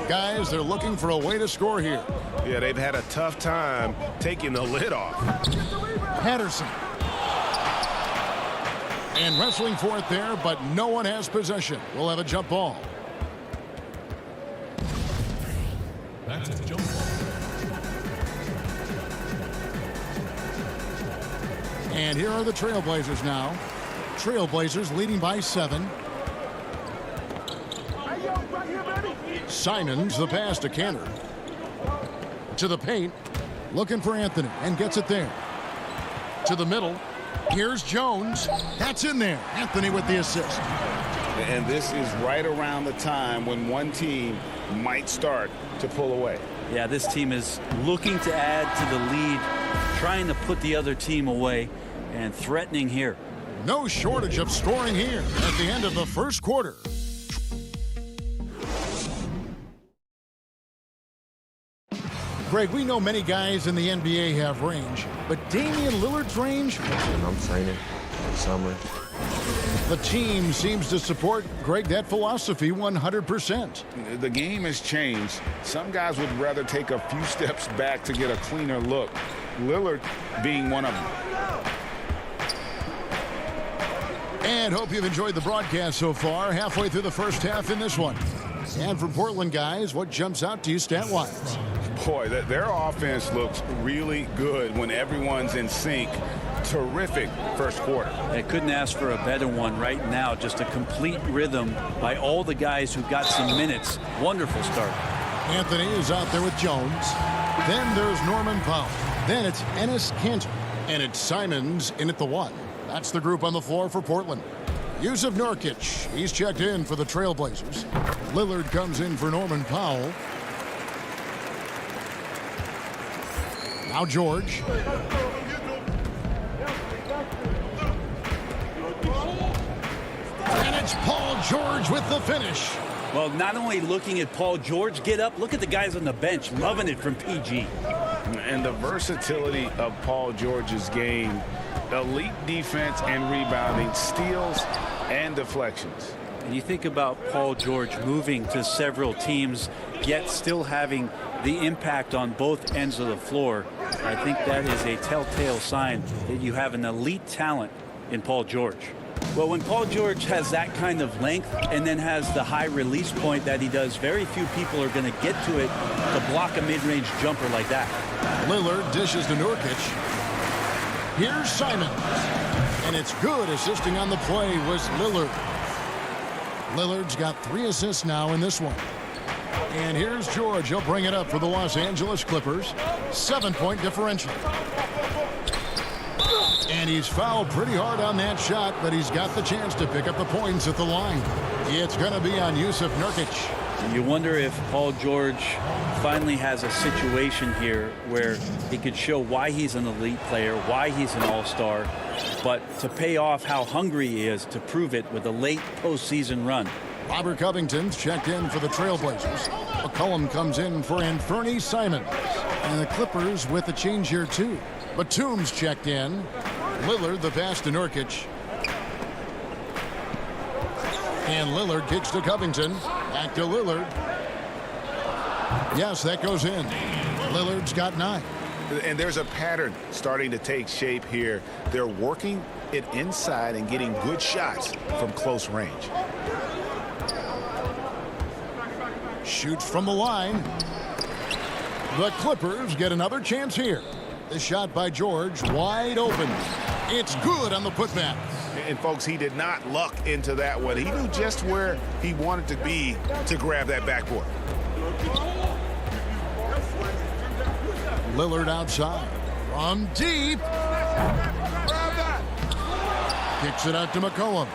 Guys, they're looking for a way to score here. Yeah, they've had a tough time taking the lid off. Patterson. And wrestling for it there, but no one has possession. We'll have a jump ball. That's a jump ball. And here are the Trailblazers now. Trailblazers leading by 7. Simons, the pass to Cantor. To the paint. Looking for Anthony and gets it there. To the middle. Here's Jones. That's in there. Anthony with the assist. And this is right around the time when one team might start to pull away. Yeah, this team is looking to add to the lead, trying to put the other team away, and threatening here. No shortage of scoring here at the end of the first quarter. Greg, we know many guys in the NBA have range, but Damian Lillard's range? And I'm training summer. The team seems to support, Greg, that philosophy 100%. The game has changed. Some guys would rather take a few steps back to get a cleaner look. Lillard being one of them. And hope you've enjoyed the broadcast so far. Halfway through the first half in this one. And for Portland, guys, what jumps out to you stat-wise? Boy, their offense looks really good when everyone's in sync. Terrific first quarter. I couldn't ask for a better one right now. Just a complete rhythm by all the guys who got some minutes. Wonderful start. Anthony is out there with Jones. Then there's Norman Powell. Then it's Enes Kanter. And it's Simons in at the 1. That's the group on the floor for Portland. Yusuf Nurkic, he's checked in for the Trailblazers. Lillard comes in for Norman Powell. Now George. And it's Paul George with the finish. Well, not only looking at Paul George get up, look at the guys on the bench loving it from PG. And the versatility of Paul George's game, elite defense and rebounding, steals and deflections. And you think about Paul George moving to several teams, yet still having the impact on both ends of the floor. I think that is a telltale sign that you have an elite talent in Paul George. Well, when Paul George has that kind of length and then has the high release point that he does, very few people are going to get to it to block a mid-range jumper like that. Lillard dishes to Nurkic. Here's Simons. And it's good. Assisting on the play was Lillard. Lillard's got 3 assists now in this one. And here's George. He'll bring it up for the Los Angeles Clippers. 7-point differential. And he's fouled pretty hard on that shot, but he's got the chance to pick up the points at the line. It's going to be on Yusuf Nurkic. You wonder if Paul George finally has a situation here where he could show why he's an elite player, why he's an all-star, but to pay off how hungry he is to prove it with a late postseason run. Robert Covington's checked in for the Trailblazers. McCollum comes in for Anthony Simons. And the Clippers with a change here, too. Batum's checked in. Lillard, the pass to Nurkic. And Lillard kicks to Covington. Back to Lillard. Yes, that goes in. Lillard's got 9. And there's a pattern starting to take shape here. They're working it inside and getting good shots from close range. Shoots from the line. The Clippers get another chance here. The shot by George, wide open. It's good on the putback. And folks, he did not luck into that one. He knew just where he wanted to be to grab that backboard. Lillard outside. From deep. Kicks it out to McCollum.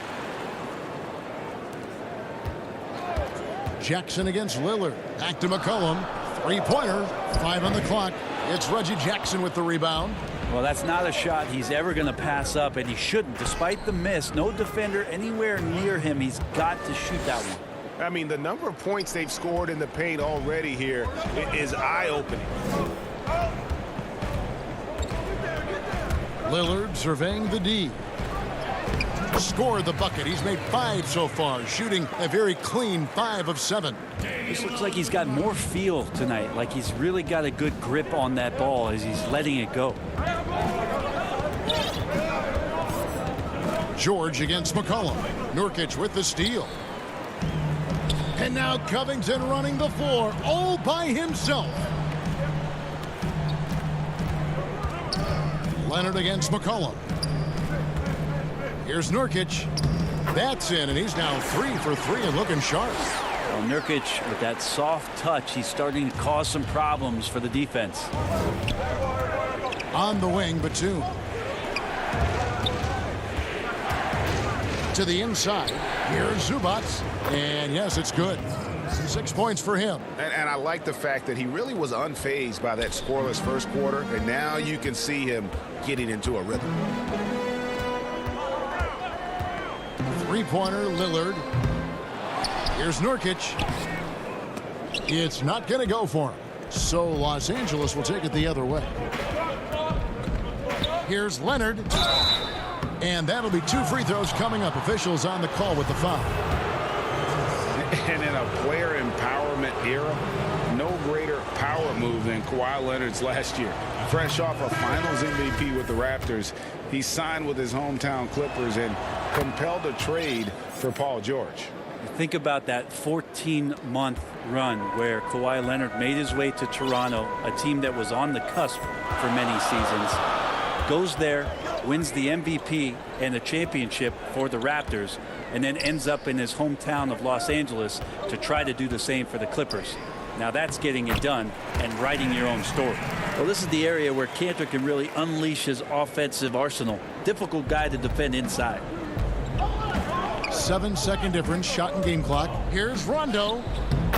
Jackson against Lillard. Back to McCollum. 3-pointer. 5 on the clock. It's Reggie Jackson with the rebound. Well, that's not a shot he's ever going to pass up, and he shouldn't. Despite the miss, no defender anywhere near him. He's got to shoot that one. I mean, the number of points they've scored in the paint already here is eye-opening. Lillard surveying the D. Scored the bucket. He's made 5 so far, shooting a very clean 5 of 7. This looks like he's got more feel tonight, like he's really got a good grip on that ball as he's letting it go. George against McCollum. Nurkic with the steal. And now Covington running the floor all by himself. Leonard against McCollum. Here's Nurkic. That's in, and he's now 3 for 3 and looking sharp. Well, Nurkic, with that soft touch, he's starting to cause some problems for the defense. On the wing, Batum. To the inside. Here's Zubats. And yes, it's good. 6 points for him. And I like the fact that he really was unfazed by that scoreless first quarter. And now you can see him getting into a rhythm. 3-pointer, Lillard. Here's Nurkic. It's not going to go for him. So Los Angeles will take it the other way. Here's Leonard. And that'll be 2 free throws coming up. Officials on the call with the foul. And in a player empowerment era, no greater power move than Kawhi Leonard's last year. Fresh off a Finals MVP with the Raptors, he signed with his hometown Clippers, and compelled a trade for Paul George. Think about that 14-month run where Kawhi Leonard made his way to Toronto, a team that was on the cusp for many seasons, goes there, wins the MVP and a championship for the Raptors, and then ends up in his hometown of Los Angeles to try to do the same for the Clippers. Now that's getting it done and writing your own story. Well, this is the area where Cantor can really unleash his offensive arsenal. Difficult guy to defend inside. 7-second difference, shot and game clock. Here's Rondo.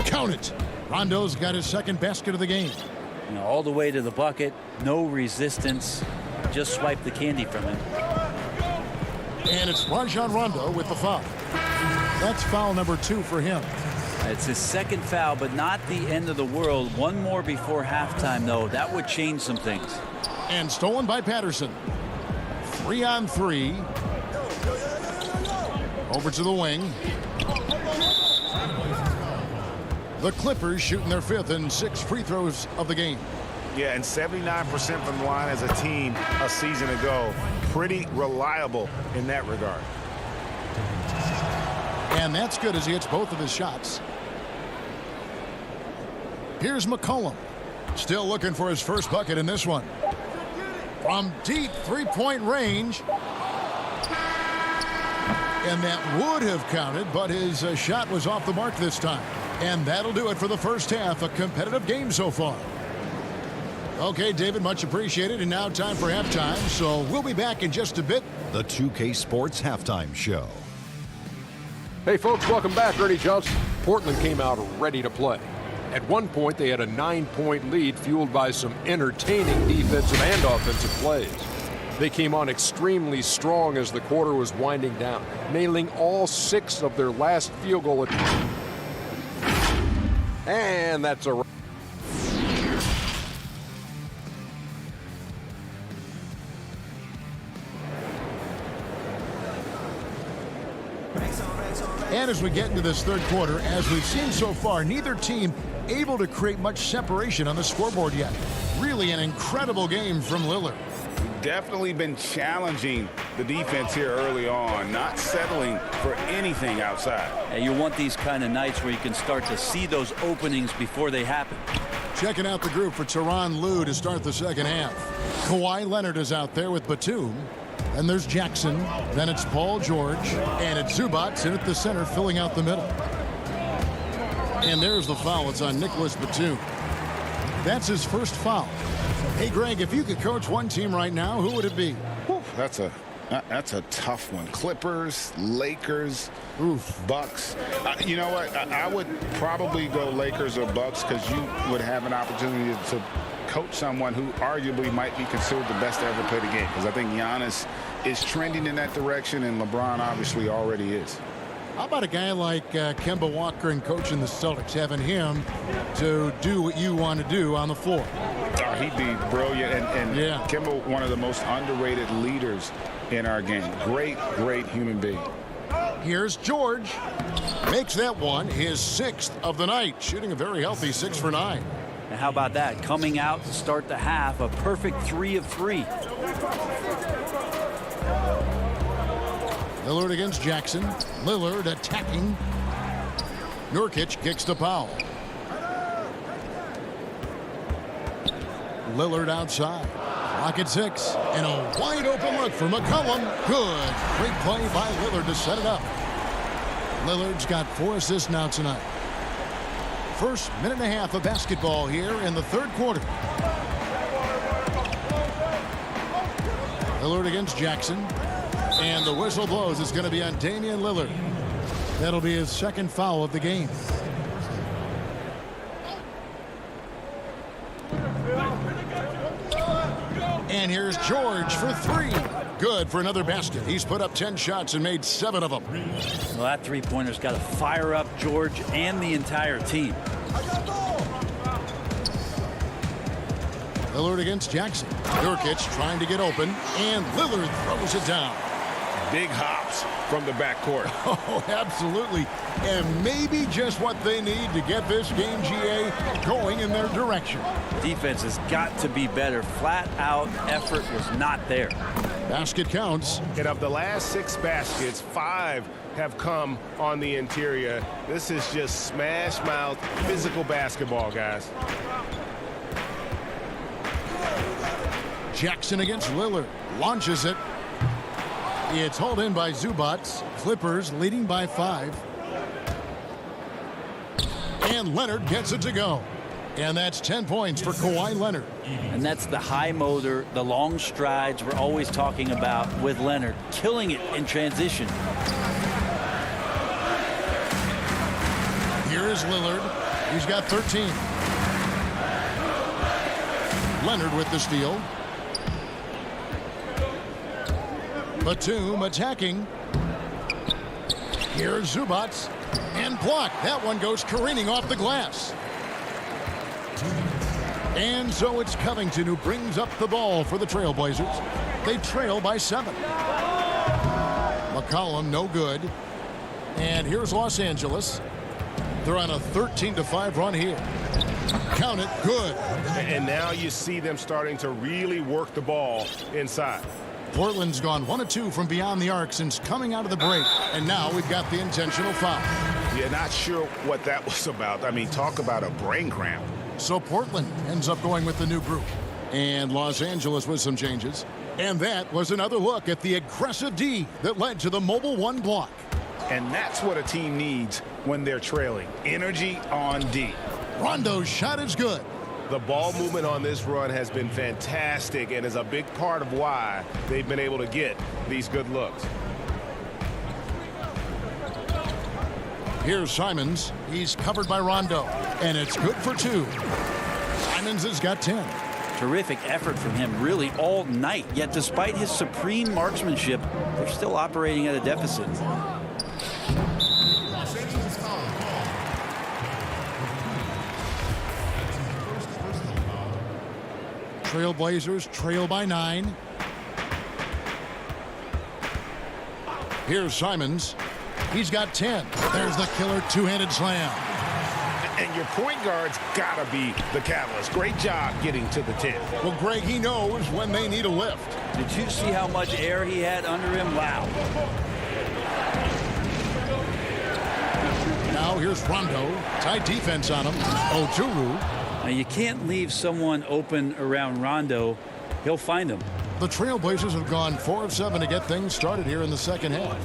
Count it. Rondo's got his second basket of the game. You know, all the way to the bucket, no resistance, just swipe the candy from him. And it's Rajon Rondo with the foul. That's foul number 2 for him. It's his second foul, but not the end of the world. One more before halftime, though. That would change some things. And stolen by Patterson. 3-on-3. Over to the wing. The Clippers shooting their 5th and 6th free throws of the game. Yeah, and 79% from the line as a team a season ago. Pretty reliable in that regard. And that's good as he hits both of his shots. Here's McCollum. Still looking for his first bucket in this one. From deep three-point range. And that would have counted, but his shot was off the mark this time. And that'll do it for the first half. A competitive game so far. Okay, David, much appreciated. And now time for halftime. So we'll be back in just a bit. The 2K Sports Halftime Show. Hey, folks, welcome back. Ernie Johnson. Portland came out ready to play. At one point, they had a 9-point lead fueled by some entertaining defensive and offensive plays. They came on extremely strong as the quarter was winding down, nailing all 6 of their last field goal attempts. And that's a... And as we get into this third quarter, as we've seen so far, neither team able to create much separation on the scoreboard yet. Really an incredible game from Lillard. Definitely been challenging the defense here early on, not settling for anything outside. And you want these kind of nights where you can start to see those openings before they happen. Checking out the group for Tyronn Lue to start the second half. Kawhi Leonard is out there with Batum. And there's Jackson. Then it's Paul George. And it's Zubac in at the center, filling out the middle. And there's the foul. It's on Nicholas Batum. That's his first foul. Hey, Greg, if you could coach one team right now, who would it be? Whew, that's a tough one. Clippers, Lakers, Bucks. You know what? I would probably go Lakers or Bucks because you would have an opportunity to coach someone who arguably might be considered the best to ever play the game, because I think Giannis is trending in that direction and LeBron obviously already is. How about a guy like Kemba Walker and coaching the Celtics, having him to do what you want to do on the floor? Oh, he'd be brilliant, and yeah. Kemba, one of the most underrated leaders in our game. Great human being. Here's George. Makes that one his 6th of the night, shooting a very healthy 6 for 9. And how about that? Coming out to start the half, a perfect 3 of 3. Lillard against Jackson. Lillard attacking. Nurkic kicks to Powell. Lillard outside. Clock at 6. And a wide open look for McCollum. Good. Great play by Lillard to set it up. Lillard's got 4 assists now tonight. First minute and a half of basketball here in the third quarter. Lillard against Jackson. And the whistle blows. It's going to be on Damian Lillard. That'll be his second foul of the game. And here's George for 3. Good for another basket. He's put up 10 shots and made 7 of them. Well, that three-pointer's got to fire up George and the entire team. Lillard against Jackson. Nurkic trying to get open, and Lillard throws it down. big hops from the backcourt. Oh, absolutely. And maybe just what they need to get this game, GA, going in their direction. Defense has got to be better. Flat out effort was not there. Basket counts. And of the last 6 baskets, 5 have come on the interior. This is just smash mouth physical basketball, guys. Jackson against Lillard. Launches it. It's hauled in by Zubats. Clippers leading by 5. And Leonard gets it to go. And that's 10 points for Kawhi Leonard. And that's the high motor, the long strides we're always talking about with Leonard. Killing it in transition. Here is Lillard. He's got 13. Leonard with the steal. Batum attacking. Here's Zubats. And blocked. That one goes careening off the glass. And so it's Covington who brings up the ball for the Trailblazers. They trail by 7. McCollum no good. And here's Los Angeles. They're on a 13-5 run here. Count it, good. And now you see them starting to really work the ball inside. Portland's gone 1 of 2 from beyond the arc since coming out of the break. And now we've got the intentional foul. Yeah, not sure what that was about. I mean, talk about a brain cramp. So Portland ends up going with the new group. And Los Angeles with some changes. And that was another look at the aggressive D that led to the mobile 1 block. And that's what a team needs when they're trailing. Energy on D. Rondo's shot is good. The ball movement on this run has been fantastic and is a big part of why they've been able to get these good looks. Here's Simons. He's covered by Rondo. And it's good for 2. Simons has got 10. Terrific effort from him really all night. Yet despite his supreme marksmanship, they're still operating at a deficit. Trailblazers trail by 9. Here's Simons. He's got 10. There's the killer 2-handed slam. And your point guard's got to be the catalyst. Great job getting to the 10. Well, Greg, he knows when they need a lift. Did you see how much air he had under him? Wow. Now here's Rondo. Tight defense on him. Oturu. Now you can't leave someone open around Rondo. He'll find them. The Trailblazers have gone 4 of 7 to get things started here in the second half.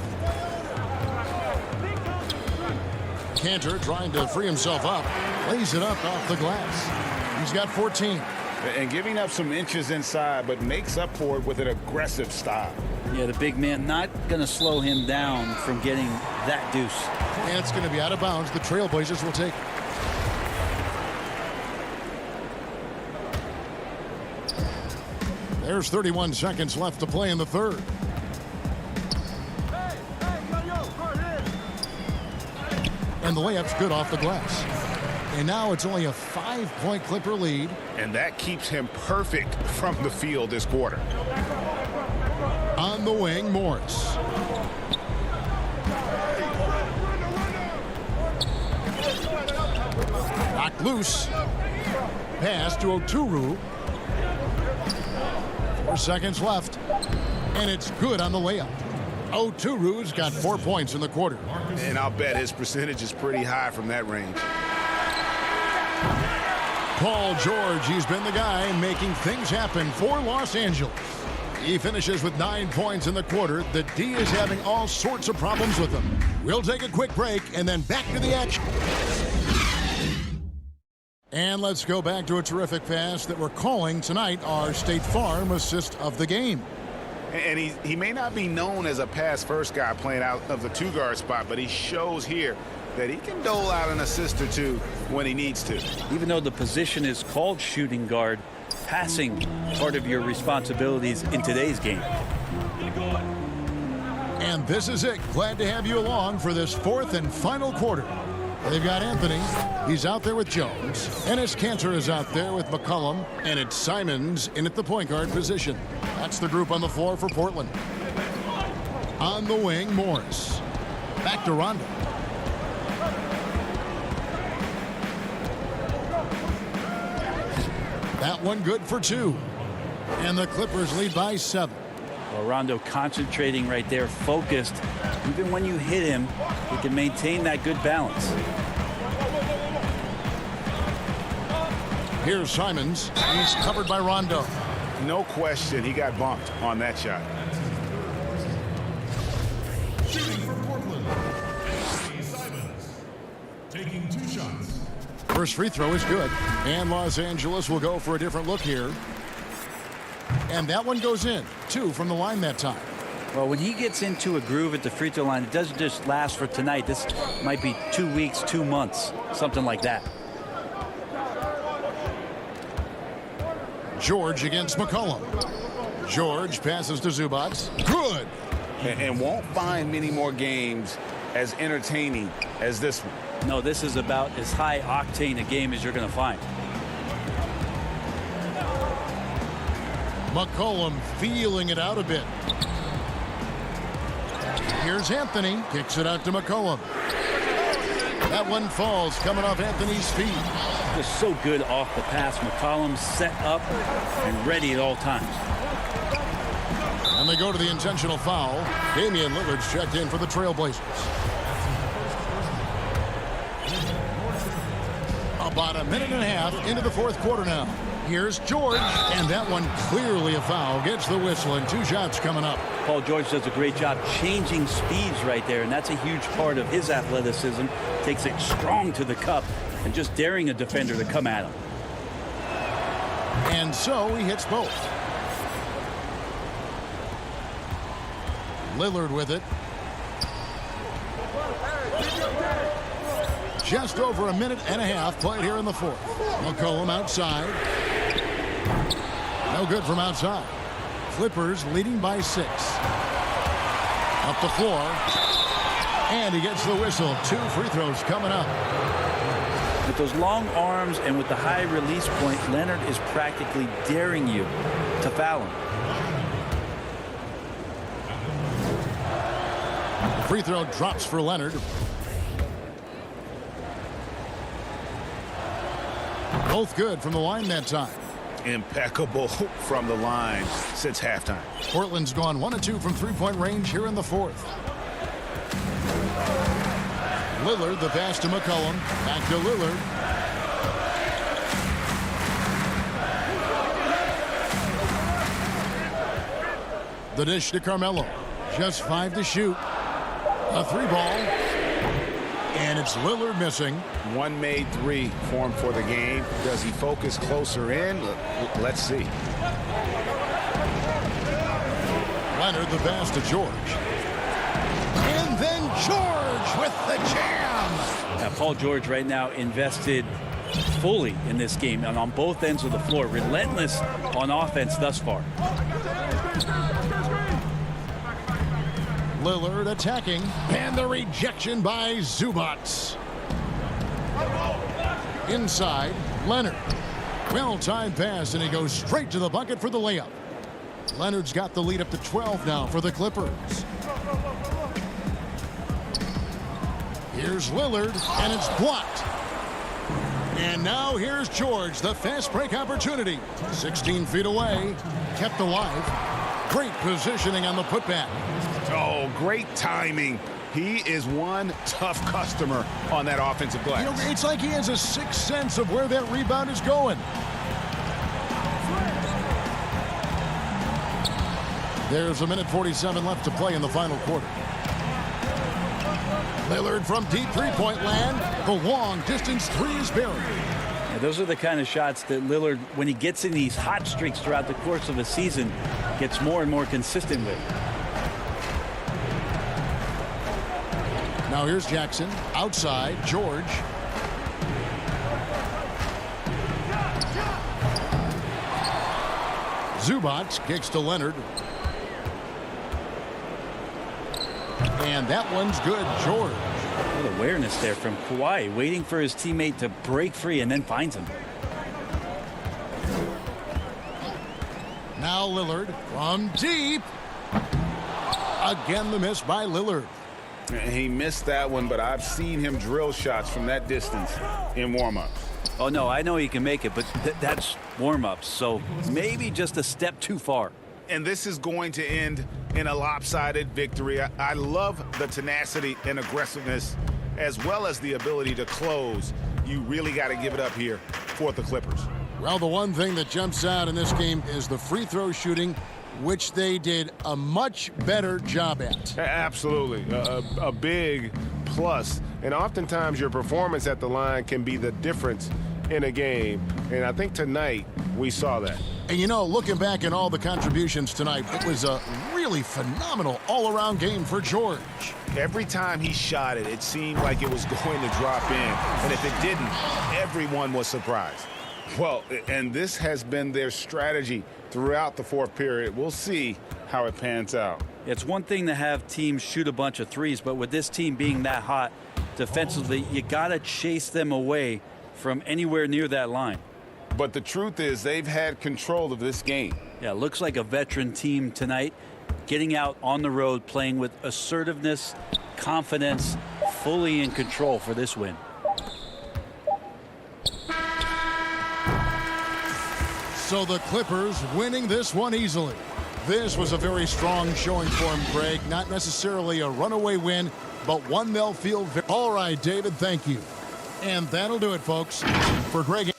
Cantor trying to free himself up. Lays it up off the glass. He's got 14. And giving up some inches inside, but makes up for it with an aggressive style. Yeah, the big man not going to slow him down from getting that deuce. And it's going to be out of bounds. The Trailblazers will take it. There's 31 seconds left to play in the third. And the layup's good off the glass. And now it's only a 5-point Clipper lead. And that keeps him perfect from the field this quarter. On the wing, Morris. Knocked loose. Pass to Oturu. 4 seconds left. And it's good on the layup. Oturu's got 4 points in the quarter. And I'll bet his percentage is pretty high from that range. Paul George, he's been the guy making things happen for Los Angeles. He finishes with 9 points in the quarter. The D is having all sorts of problems with him. We'll take a quick break and then back to the action. And let's go back to a terrific pass that we're calling tonight our State Farm assist of the game. And he may not be known as a pass-first guy playing out of the 2-guard spot, but he shows here that he can dole out an assist or two when he needs to. Even though the position is called shooting guard, passing part of your responsibilities in today's game. And this is it. Glad to have you along for this 4th and final quarter. They've got Anthony. He's out there with Jones. Enes Kanter is out there with McCollum. And it's Simons in at the point guard position. That's the group on the floor for Portland. On the wing, Morris. Back to Rondo. That one good for 2. And the Clippers lead by 7. Well, Rondo concentrating right there, focused. Even when you hit him, he can maintain that good balance. Here's Simons. He's covered by Rondo. No question, he got bumped on that shot. Shooting for Portland, Simons. Taking 2 shots. First free throw is good. And Los Angeles will go for a different look here. And that one goes in. 2 from the line that time. Well, when he gets into a groove at the free throw line, it doesn't just last for tonight. This might be 2 weeks, 2 months, something like that. George against McCollum. George passes to Zubac. Good. And won't find many more games as entertaining as this one. No, this is about as high octane a game as you're going to find. McCollum feeling it out a bit. Here's Anthony. Kicks it out to McCollum. That one falls coming off Anthony's feet. Just so good off the pass. McCollum set up and ready at all times. And they go to the intentional foul. Damian Lillard's checked in for the Trailblazers. About a minute and a half into the fourth quarter now. Here's George, and that one clearly a foul. Gets the whistle, and 2 shots coming up. Paul George does a great job changing speeds right there, and that's a huge part of his athleticism. Takes it strong to the cup and just daring a defender to come at him. And so he hits both. Lillard with it. Just over a minute and a half played here in the fourth. McCollum outside. No good from outside. Clippers leading by 6. Up the floor. And he gets the whistle. 2 free throws coming up. With those long arms and with the high release point, Leonard is practically daring you to foul him. Free throw drops for Leonard. Both good from the line that time. Impeccable from the line since halftime. Portland's gone 1 of 2 from three-point range here in the fourth. Lillard, the pass to McCollum. Back to Lillard. The dish to Carmelo. Just 5 to shoot. A 3-ball. And it's Lillard missing. 1 made 3 for him for the game. Does he focus closer in? Let's see. Leonard, the pass to George. And then George with the jam. Paul George right now invested fully in this game and on both ends of the floor. Relentless on offense thus far. Lillard attacking, and the rejection by Zubac. Inside, Leonard. Well-timed pass, and he goes straight to the bucket for the layup. Leonard's got the lead up to 12 now for the Clippers. Here's Lillard, and it's blocked. And now here's George, the fast break opportunity. 16 feet away, kept alive. Great positioning on the putback. Oh, great timing. He is one tough customer on that offensive glass. You know, it's like he has a sixth sense of where that rebound is going. There's a minute 47 left to play in the final quarter. Lillard from deep three-point land. The long-distance 3 is buried. Yeah, those are the kind of shots that Lillard, when he gets in these hot streaks throughout the course of a season, gets more and more consistent with. Now here's Jackson. Outside, George. Zubac kicks to Leonard. And that one's good, George. Good awareness there from Kawhi, waiting for his teammate to break free and then finds him. Now Lillard from deep. Again, the miss by Lillard. He missed that one, but I've seen him drill shots from that distance in warm-ups. Oh, no, I know he can make it, but that's warm-ups, so maybe just a step too far. And this is going to end in a lopsided victory. I love the tenacity and aggressiveness as well as the ability to close. You really got to give it up here for the Clippers. Well, the one thing that jumps out in this game is the free throw shooting, which they did a much better job at. Absolutely. A big plus. And oftentimes your performance at the line can be the difference in a game. And I think tonight we saw that. And you know, looking back at all the contributions tonight, it was a really phenomenal all-around game for George. Every time he shot it, it seemed like it was going to drop in. And if it didn't, everyone was surprised. Well, and this has been their strategy throughout the fourth period. We'll see how it pans out. It's one thing to have teams shoot a bunch of threes, but with this team being that hot defensively, you got to chase them away from anywhere near that line. But the truth is they've had control of this game. Yeah, looks like a veteran team tonight, getting out on the road, playing with assertiveness, confidence, fully in control for this win. So the Clippers winning this one easily. This was a very strong showing for him, Greg. Not necessarily a runaway win, but one they'll feel. All right, David, thank you. And that'll do it, folks. For Greg.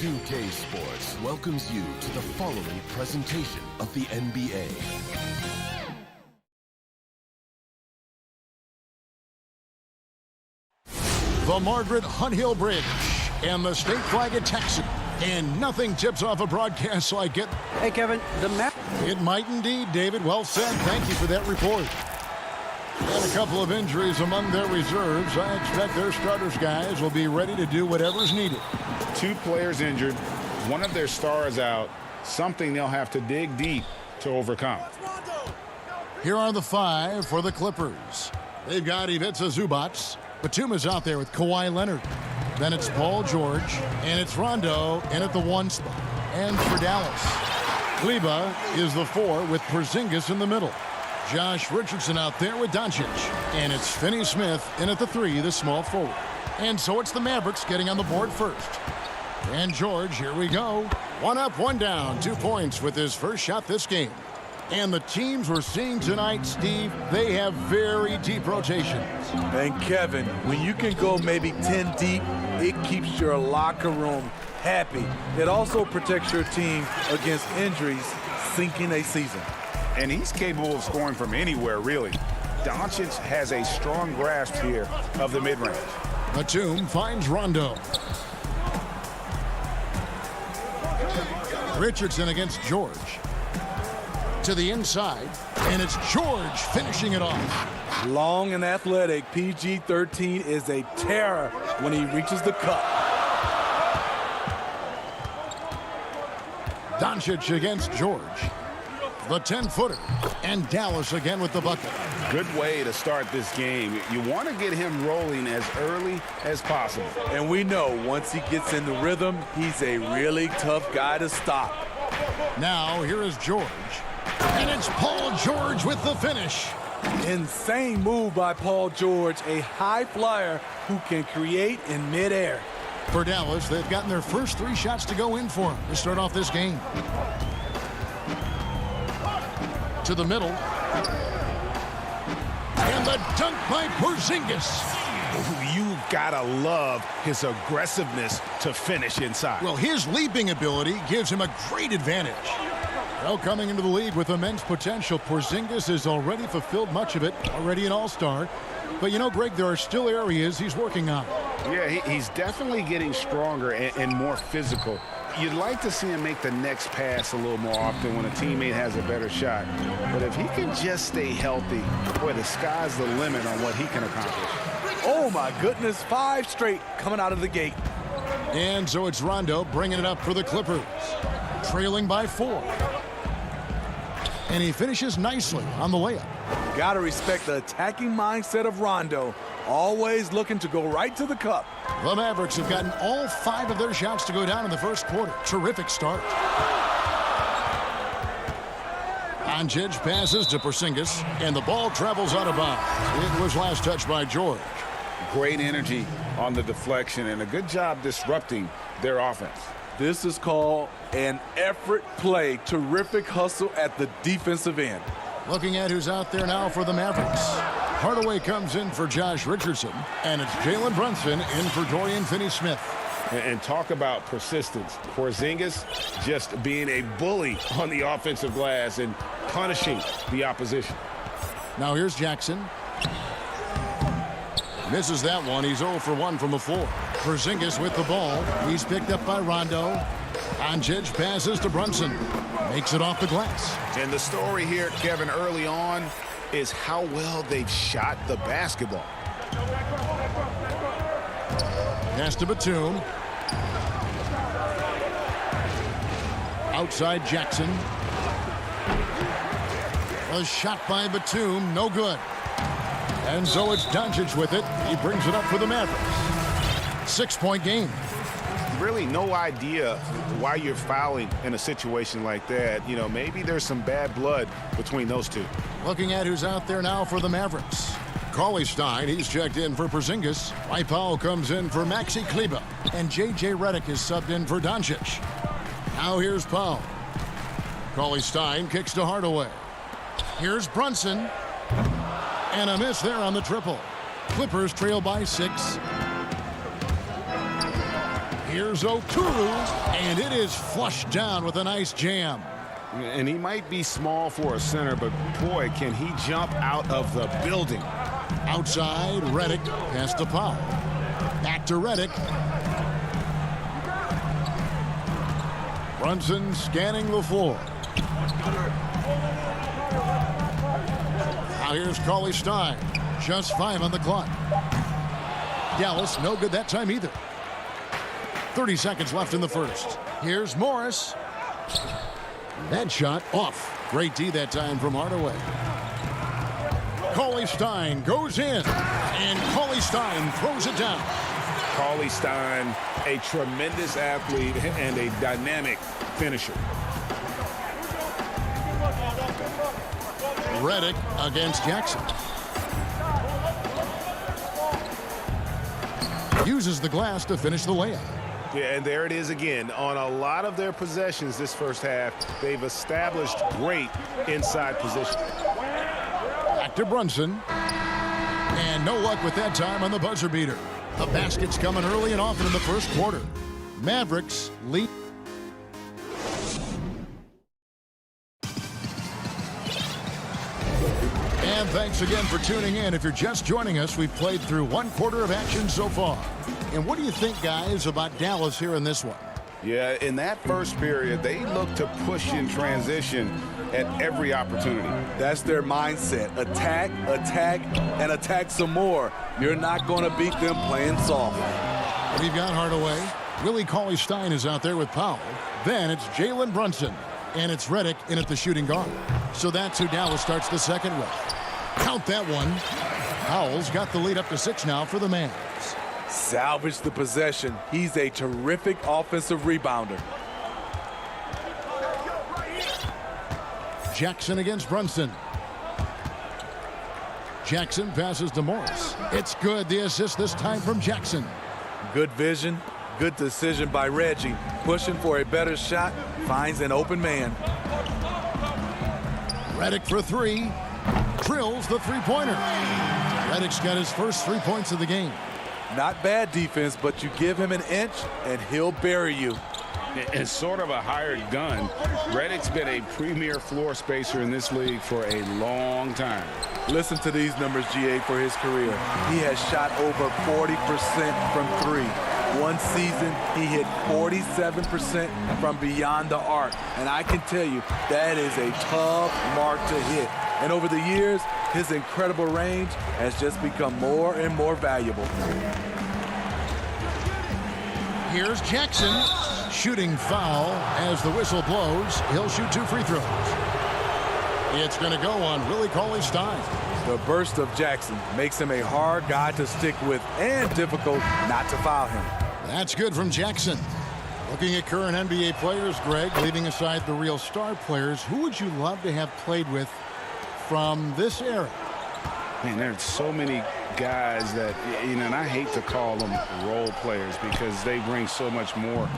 2K Sports welcomes you to the following presentation of the NBA. The Margaret Hunt Hill Bridge and the state flag at Texas. And nothing tips off a broadcast like it. Hey, Kevin, the map. It might indeed, David. Well said. Thank you for that report. And a couple of injuries among their reserves. I expect their starters guys will be ready to do whatever's needed. 2 players injured, one of their stars out, something they'll have to dig deep to overcome. Here are the 5 for the Clippers. They've got Ivica Zubac. Batum's out there with Kawhi Leonard. Then it's Paul George, and it's Rondo in at the 1 spot. And for Dallas, Kleba is the 4 with Porzingis in the middle. Josh Richardson out there with Doncic. And it's Finney Smith in at the 3, the small forward. And so it's the Mavericks getting on the board first. And George, here we go. 1 up, 1 down, 2 points with his first shot this game. And the teams we're seeing tonight, Steve, they have very deep rotations. And Kevin, when you can go maybe 10 deep, it keeps your locker room happy. It also protects your team against injuries sinking a season. And he's capable of scoring from anywhere, really. Doncic has a strong grasp here of the mid-range. Batum finds Rondo. Richardson against George. To the inside, and it's George finishing it off. Long and athletic, PG-13 is a terror when he reaches the cup. Doncic against George. The 10-footer, and Dallas again with the bucket. Good way to start this game. You want to get him rolling as early as possible. And we know once he gets in the rhythm, he's a really tough guy to stop. Now here is George. And it's Paul George with the finish. Insane move by Paul George, a high flyer who can create in midair. For Dallas, they've gotten their first 3 shots to go in for him to start off this game. To the middle. And the dunk by Porzingis. You've got to love his aggressiveness to finish inside. Well, his leaping ability gives him a great advantage. Well, coming into the league with immense potential, Porzingis has already fulfilled much of it, already an all-star. But, you know, Greg, there are still areas he's working on. Yeah, he's definitely getting stronger and more physical You'd like to see him make the next pass a little more often when a teammate has a better shot. But if he can just stay healthy, boy, the sky's the limit on what he can accomplish. Oh, my goodness. 5 straight coming out of the gate. And so it's Rondo bringing it up for the Clippers, trailing by 4. And he finishes nicely on the layup. Got to respect the attacking mindset of Rondo. Always looking to go right to the cup. The Mavericks have gotten all 5 of their shots to go down in the first quarter. Terrific start. Doncic passes to Porzingis, and the ball travels out of bounds. It was last touched by George. Great energy on the deflection and a good job disrupting their offense. This is called an effort play. Terrific hustle at the defensive end. Looking at who's out there now for the Mavericks. Hardaway comes in for Josh Richardson, and it's Jalen Brunson in for Dorian Finney-Smith. And talk about persistence. Porzingis just being a bully on the offensive glass and punishing the opposition. Now here's Jackson. Misses that one. He's 0 for 1 from the floor. Porzingis with the ball. He's picked up by Rondo. Doncic passes to Brunson. Makes it off the glass. And the story here, Kevin, early on is how well they've shot the basketball. Pass to Batum. Outside Jackson. A shot by Batum. No good. And so it's Doncic with it. He brings it up for the Mavericks. 6-point game. Really no idea why you're fouling in a situation like that. You know, maybe there's some bad blood between those two. Looking at who's out there now for the Mavericks. Cauley-Stein, he's checked in for Porzingis. Dwight Powell comes in for Maxi Kleber. And J.J. Redick is subbed in for Doncic. Now here's Powell. Cauley-Stein kicks to Hardaway. Here's Brunson. And a miss there on the triple. Clippers trail by 6. Here's Okuru, and it is flushed down with a nice jam. And he might be small for a center, but boy, can he jump out of the building. Outside, Redick, pass to Powell. Back to Redick. Brunson scanning the floor. Now here's Cauley-Stein. Just 5 on the clock. Dallas, no good that time either. 30 seconds left in the first. Here's Morris. That shot off. Great D that time from Hardaway. Cauley-Stein goes in. And Cauley-Stein throws it down. Cauley-Stein, a tremendous athlete and a dynamic finisher. Redick against Jackson. Uses the glass to finish the layup. Yeah, and there it is again. On a lot of their possessions this first half, they've established great inside position. Back to Brunson. And no luck with that time on the buzzer beater. The basket's coming early and often in the first quarter. Mavericks lead. And thanks again for tuning in. If you're just joining us, we've played through 1 quarter of action so far. And what do you think, guys, about Dallas here in this one? Yeah, in that first period, they looked to push in transition at every opportunity. That's their mindset. Attack, attack, and attack some more. You're not going to beat them playing soft. We've got Hardaway. Willie Cauley-Stein is out there with Powell. Then it's Jalen Brunson. And it's Redick in at the shooting guard. So that's who Dallas starts the second with. Count that one. Powell's got the lead up to 6 now for the Mavs. Salvage the possession. He's a terrific offensive rebounder. Jackson against Brunson. Jackson passes to Morris. It's good. The assist this time from Jackson. Good vision. Good decision by Reggie. Pushing for a better shot. Finds an open man. Redick for 3. Drills the three-pointer. Redick's got his first 3 points of the game. Not bad defense, but you give him an inch and he'll bury you. It's sort of a hired gun. Redick's been a premier floor spacer in this league for a long time. Listen to these numbers, GA, for his career. He has shot over 40% from 3. One season, he hit 47% from beyond the arc. And I can tell you, that is a tough mark to hit. And over the years, his incredible range has just become more and more valuable. Here's Jackson. Shooting foul as the whistle blows. He'll shoot 2 free throws. It's going to go on Willie Cauley-Stein. The burst of Jackson makes him a hard guy to stick with and difficult not to foul him. That's good from Jackson. Looking at current NBA players, Greg, leaving aside the real star players, who would you love to have played with from this era? Man, there's so many guys that, you know, and I hate to call them role players because they bring so much more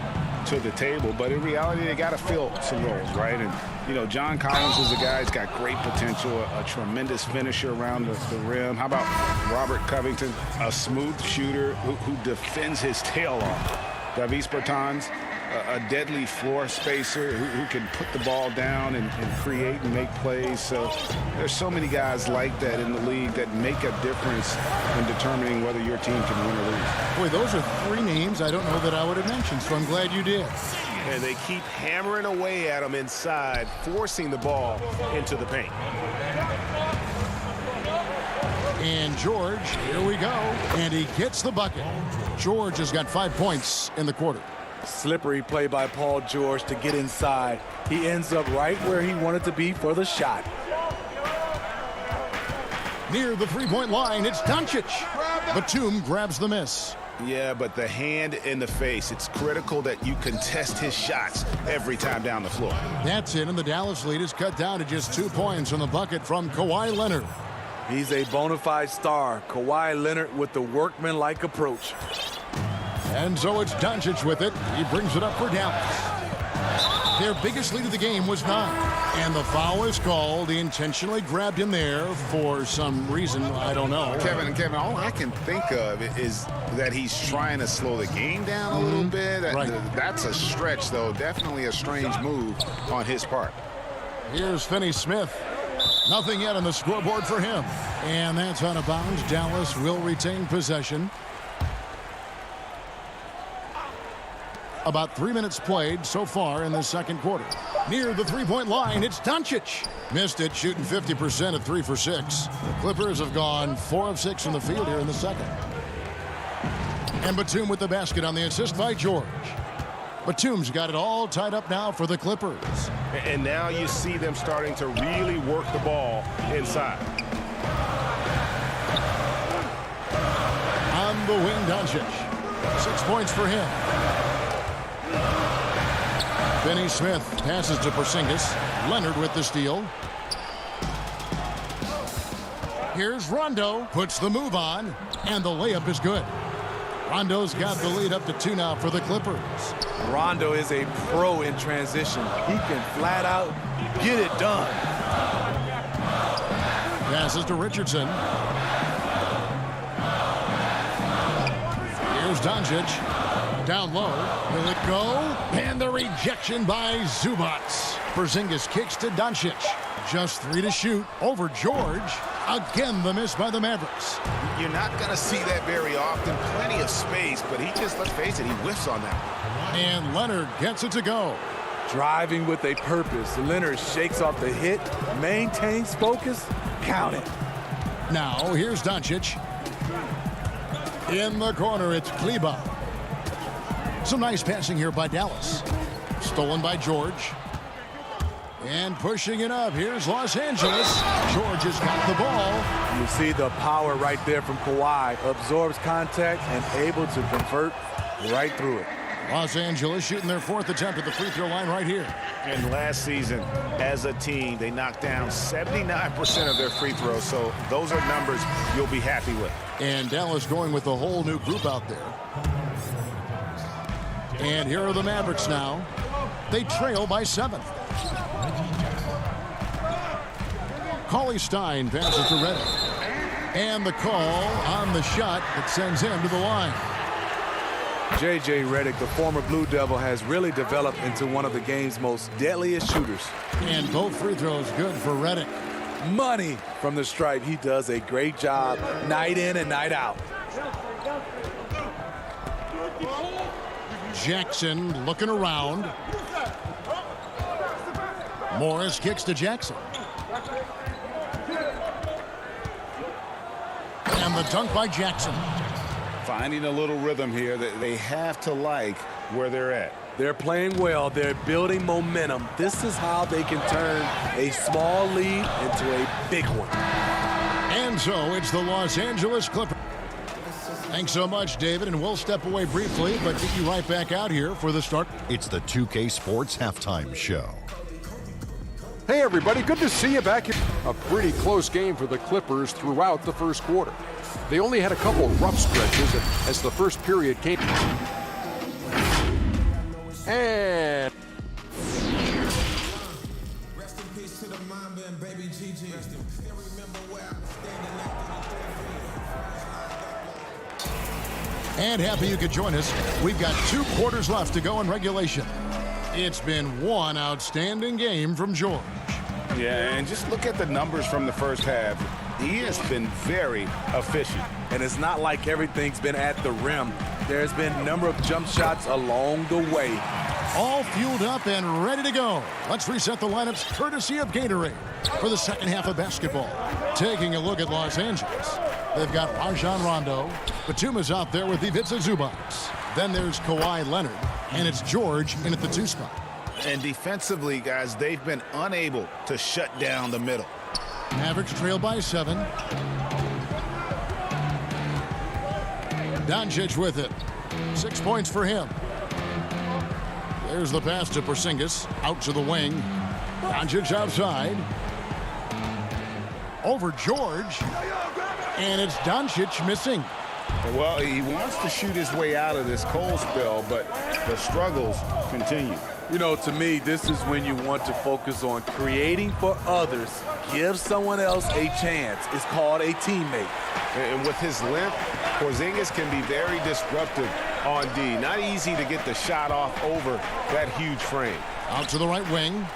to the table, but in reality, they got to fill some roles, right? And, you know, John Collins is a guy who's got great potential, a tremendous finisher around the rim. How about Robert Covington, a smooth shooter who defends his tail off? Davis Bertans, a deadly floor spacer who can put the ball down and create and make plays. So there's so many guys like that in the league that make a difference in determining whether your team can win or lose. Boy, those are 3 names I don't know that I would have mentioned, so I'm glad you did. And they keep hammering away at him inside, forcing the ball into the paint. And George, here we go. And he gets the bucket. George has got 5 points in the quarter. Slippery play by Paul George to get inside. He ends up right where he wanted to be for the shot. Near the 3-point line, it's Doncic. Batum grabs the miss. Yeah, but the hand in the face, it's critical that you contest his shots every time down the floor. That's it, and the Dallas lead is cut down to just 2 points on the bucket from Kawhi Leonard. He's a bona fide star. Kawhi Leonard with the workman-like approach. And so it's Doncic with it. He brings it up for Dallas. Their biggest lead of the game was 9. And the foul is called. He intentionally grabbed him there for some reason. I don't know. Kevin, all I can think of is that he's trying to slow the game down a little bit. Right. That's a stretch, though. Definitely a strange move on his part. Here's Finney-Smith. Nothing yet on the scoreboard for him. And that's out of bounds. Dallas will retain possession. About 3 minutes played so far in the second quarter. Near the 3-point line, it's Doncic. Missed it, shooting 50% at 3 for 6. The Clippers have gone 4 of 6 from the field here in the second. And Batum with the basket on the assist by George. Batum's got it all tied up now for the Clippers. And now you see them starting to really work the ball inside. On the wing, Doncic. 6 points for him. Finney-Smith passes to Porzingis. Leonard with the steal. Here's Rondo. Puts the move on. And the layup is good. Rondo's got the lead up to 2 now for the Clippers. Rondo is a pro in transition. He can flat out get it done. Passes to Richardson. Here's Doncic. Down low. Will it go? And the rejection by Zubac. Porzingis kicks to Doncic. Just 3 to shoot over George. Again, the miss by the Mavericks. You're not going to see that very often. Plenty of space, but he just, let's face it, he whiffs on that. And Leonard gets it to go. Driving with a purpose. Leonard shakes off the hit, maintains focus, count it. Now, here's Doncic. In the corner, it's Kleber. Some nice passing here by Dallas. Stolen by George. And pushing it up. Here's Los Angeles. George has got the ball. You see the power right there from Kawhi. Absorbs contact and able to convert right through it. Los Angeles shooting their 4th attempt at the free throw line right here. And last season, as a team, they knocked down 79% of their free throws. So those are numbers you'll be happy with. And Dallas going with a whole new group out there. And here are the Mavericks now. They trail by 7. Cauley-Stein passes to Redick. And the call on the shot that sends him to the line. J.J. Redick, the former Blue Devil, has really developed into one of the game's most deadliest shooters. And both free throws good for Redick. Money from the stripe. He does a great job night in and night out. Jackson looking around. Morris kicks to Jackson. And the dunk by Jackson. Finding a little rhythm here that they have to like where they're at. They're playing well. They're building momentum. This is how they can turn a small lead into a big one. And so it's the Los Angeles Clippers. Thanks so much, David, and we'll step away briefly, but get you right back out here for the start. It's the 2K Sports Halftime Show. Hey, everybody. Good to see you back here. A pretty close game for the Clippers throughout the first quarter. They only had a couple rough stretches as the first period came. And Rest in peace to the Mamba and baby Gigi. Still remember where I was standing And happy you could join us. We've got 2 quarters left to go in regulation. It's been one outstanding game from George. Yeah, and just look at the numbers from the first half. He has been very efficient. And it's not like everything's been at the rim. There's been a number of jump shots along the way. All fueled up and ready to go. Let's reset the lineups courtesy of Gatorade for the second half of basketball. Taking a look at Los Angeles. They've got Rajon Rondo. Batum's out there with Ivica Zubac. Then there's Kawhi Leonard. And it's George in at the 2 spot. And defensively, guys, they've been unable to shut down the middle. Mavericks trail by 7. Doncic with it. 6 points for him. There's the pass to Porzingis. Out to the wing. Doncic outside. Over George. And it's Doncic missing. Well, he wants to shoot his way out of this cold spell, but the struggles continue. You know, to me, this is when you want to focus on creating for others. Give someone else a chance. It's called a teammate. And with his length, Porzingis can be very disruptive on D. Not easy to get the shot off over that huge frame. Out to the right wing.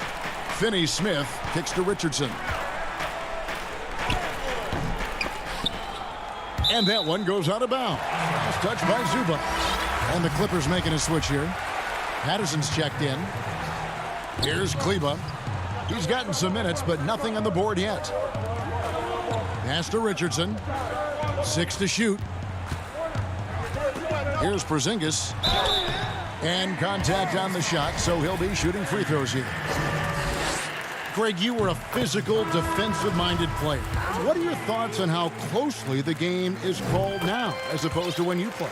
Finney-Smith kicks to Richardson. And that one goes out of bounds. Last touch by Zubac. And the Clippers making a switch here. Patterson's checked in. Here's Kleba. He's gotten some minutes, but nothing on the board yet. Pass to Richardson. 6 to shoot. Here's Porzingis. And contact on the shot, so he'll be shooting free throws here. Greg, you were a physical, defensive-minded player. What are your thoughts on how closely the game is called now as opposed to when you played?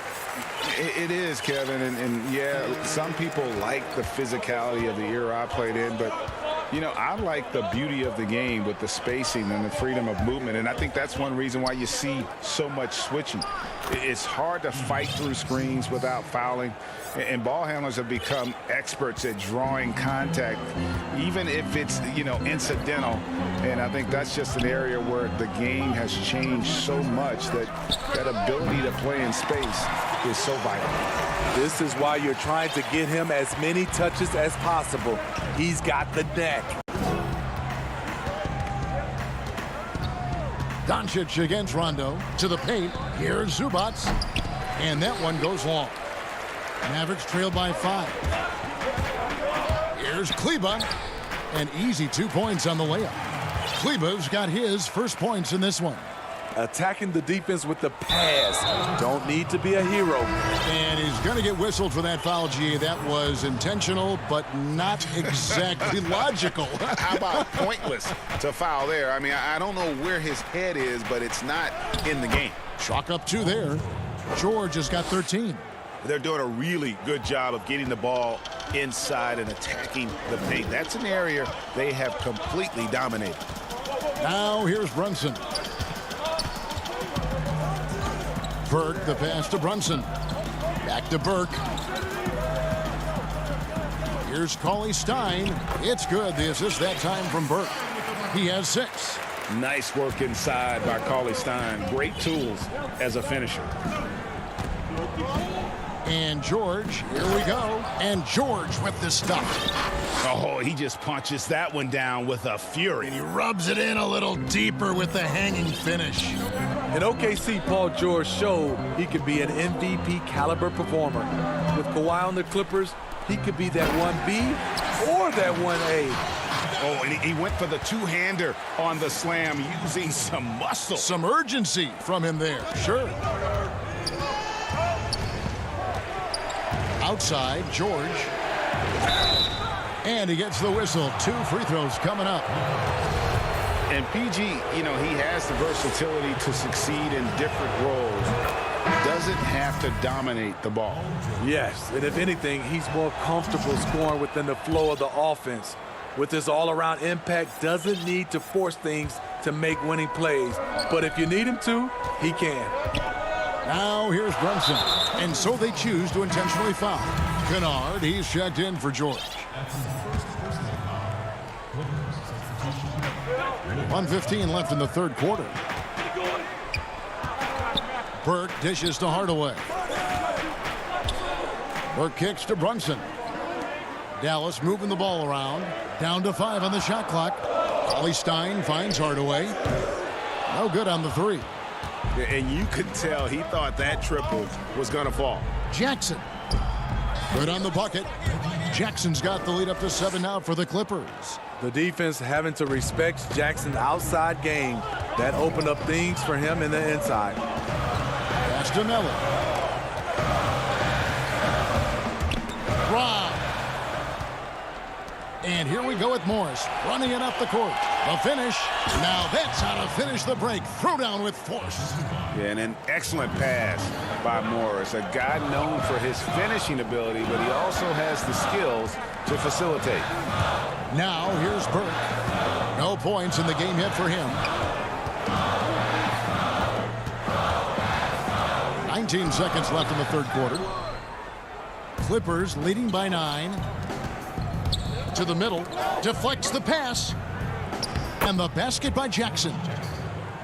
It is, Kevin, and yeah, some people like the physicality of the era I played in, but you know, I like the beauty of the game with the spacing and the freedom of movement, and I think that's one reason why you see so much switching. It's hard to fight through screens without fouling, and ball handlers have become experts at drawing contact, even if it's, you know, incidental, and I think that's just an area where the game has changed so much that that ability to play in space is so vital. This is why you're trying to get him as many touches as possible. He's got the neck. Doncic against Rondo. To the paint. Here's Zubac. And that one goes long. Mavericks trail by 5. Here's Kleba. An easy 2 points on the layup. Kleba's got his first points in this one. Attacking the defense with the pass. Don't need to be a hero. And he's going to get whistled for that foul, G. That was intentional, but not exactly logical. How about pointless to foul there? I mean, I don't know where his head is, but it's not in the game. Chalk up 2 there. George has got 13. They're doing a really good job of getting the ball inside and attacking the paint. That's an area they have completely dominated. Now here's Brunson. Burke, the pass to Brunson. Back to Burke. Here's Cauley-Stein. It's good. The assist that time from Burke. He has 6. Nice work inside by Cauley-Stein. Great tools as a finisher. And George, here we go. And George with the stuff. Oh, he just punches that one down with a fury. And he rubs it in a little deeper with the hanging finish. In OKC, Paul George showed he could be an MVP caliber performer. With Kawhi on the Clippers, he could be that 1B or that 1A. Oh, and he went for the two-hander on the slam using some muscle. Some urgency from him there, sure. Outside, George. And he gets the whistle. 2 free throws coming up. And PG, you know, he has the versatility to succeed in different roles. Doesn't have to dominate the ball. Yes, and if anything, he's more comfortable scoring within the flow of the offense. With his all-around impact, doesn't need to force things to make winning plays. But if you need him to, he can. Now here's Brunson. And so they choose to intentionally foul. Kennard, he's checked in for George. 1:15 left in the third quarter. Burke dishes to Hardaway. Burke kicks to Brunson. Dallas moving the ball around. Down to 5 on the shot clock. Ollie Stein finds Hardaway. No good on the 3. And you could tell he thought that triple was going to fall. Jackson. Good on the bucket. Jackson's got the lead up to 7 now for the Clippers. The defense having to respect Jackson's outside game. That opened up things for him in the inside. Pass to Miller. Rob. And here we go with Morris running it up the court. The finish. Now that's how to finish the break. Throw down with force. Yeah, and an excellent pass by Morris. A guy known for his finishing ability, but he also has the skills to facilitate. Now here's Burke. No points in the game yet for him. 19 seconds left in the third quarter. Clippers leading by 9. To the middle. Deflects the pass. And the basket by Jackson.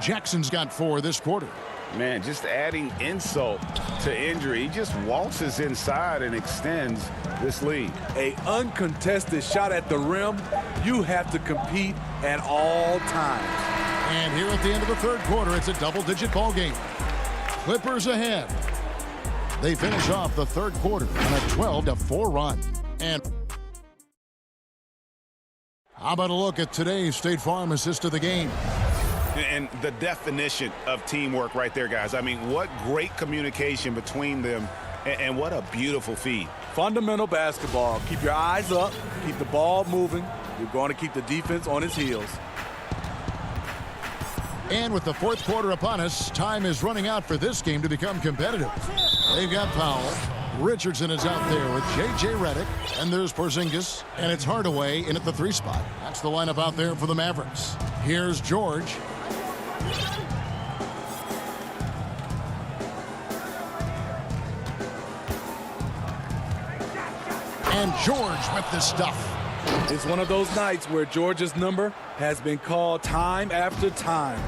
Jackson's got 4 this quarter. Man, just adding insult to injury. He just waltzes inside and extends this lead. A uncontested shot at the rim. You have to compete at all times. And here at the end of the third quarter, it's a double-digit ball game. Clippers ahead. They finish off the third quarter on a 12-4 run. And how about a look at today's State Farm assist of the game? And the definition of teamwork right there, guys. I mean, what great communication between them, and what a beautiful feed. Fundamental basketball. Keep your eyes up. Keep the ball moving. You're going to keep the defense on its heels. And with the fourth quarter upon us, time is running out for this game to become competitive. They've got Powell. Richardson is out there with J.J. Redick. And there's Porzingis. And it's Hardaway in at the 3 spot. That's the lineup out there for the Mavericks. Here's George. And George with the stuff. It's one of those nights where George's number has been called time after time.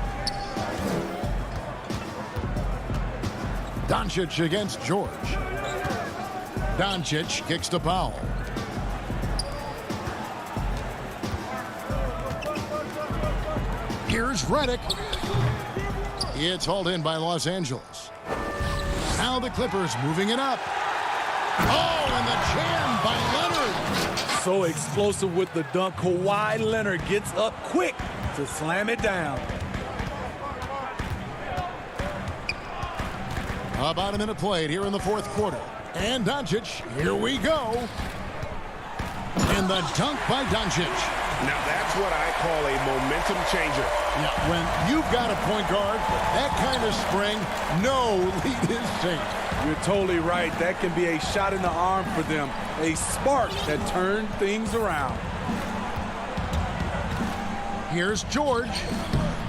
Doncic against George. Doncic kicks to Powell. Here's Redick. It's hauled in by Los Angeles. Now the Clippers moving it up. Oh, and the jam by Leonard. So explosive with the dunk. Kawhi Leonard gets up quick to slam it down. About a minute played here in the fourth quarter. And Doncic, here we go. And the dunk by Doncic. Now that's what I call a momentum changer. Yeah, when you've got a point guard, that kind of spring, no lead is safe. You're totally right. That can be a shot in the arm for them. A spark that turned things around. Here's George.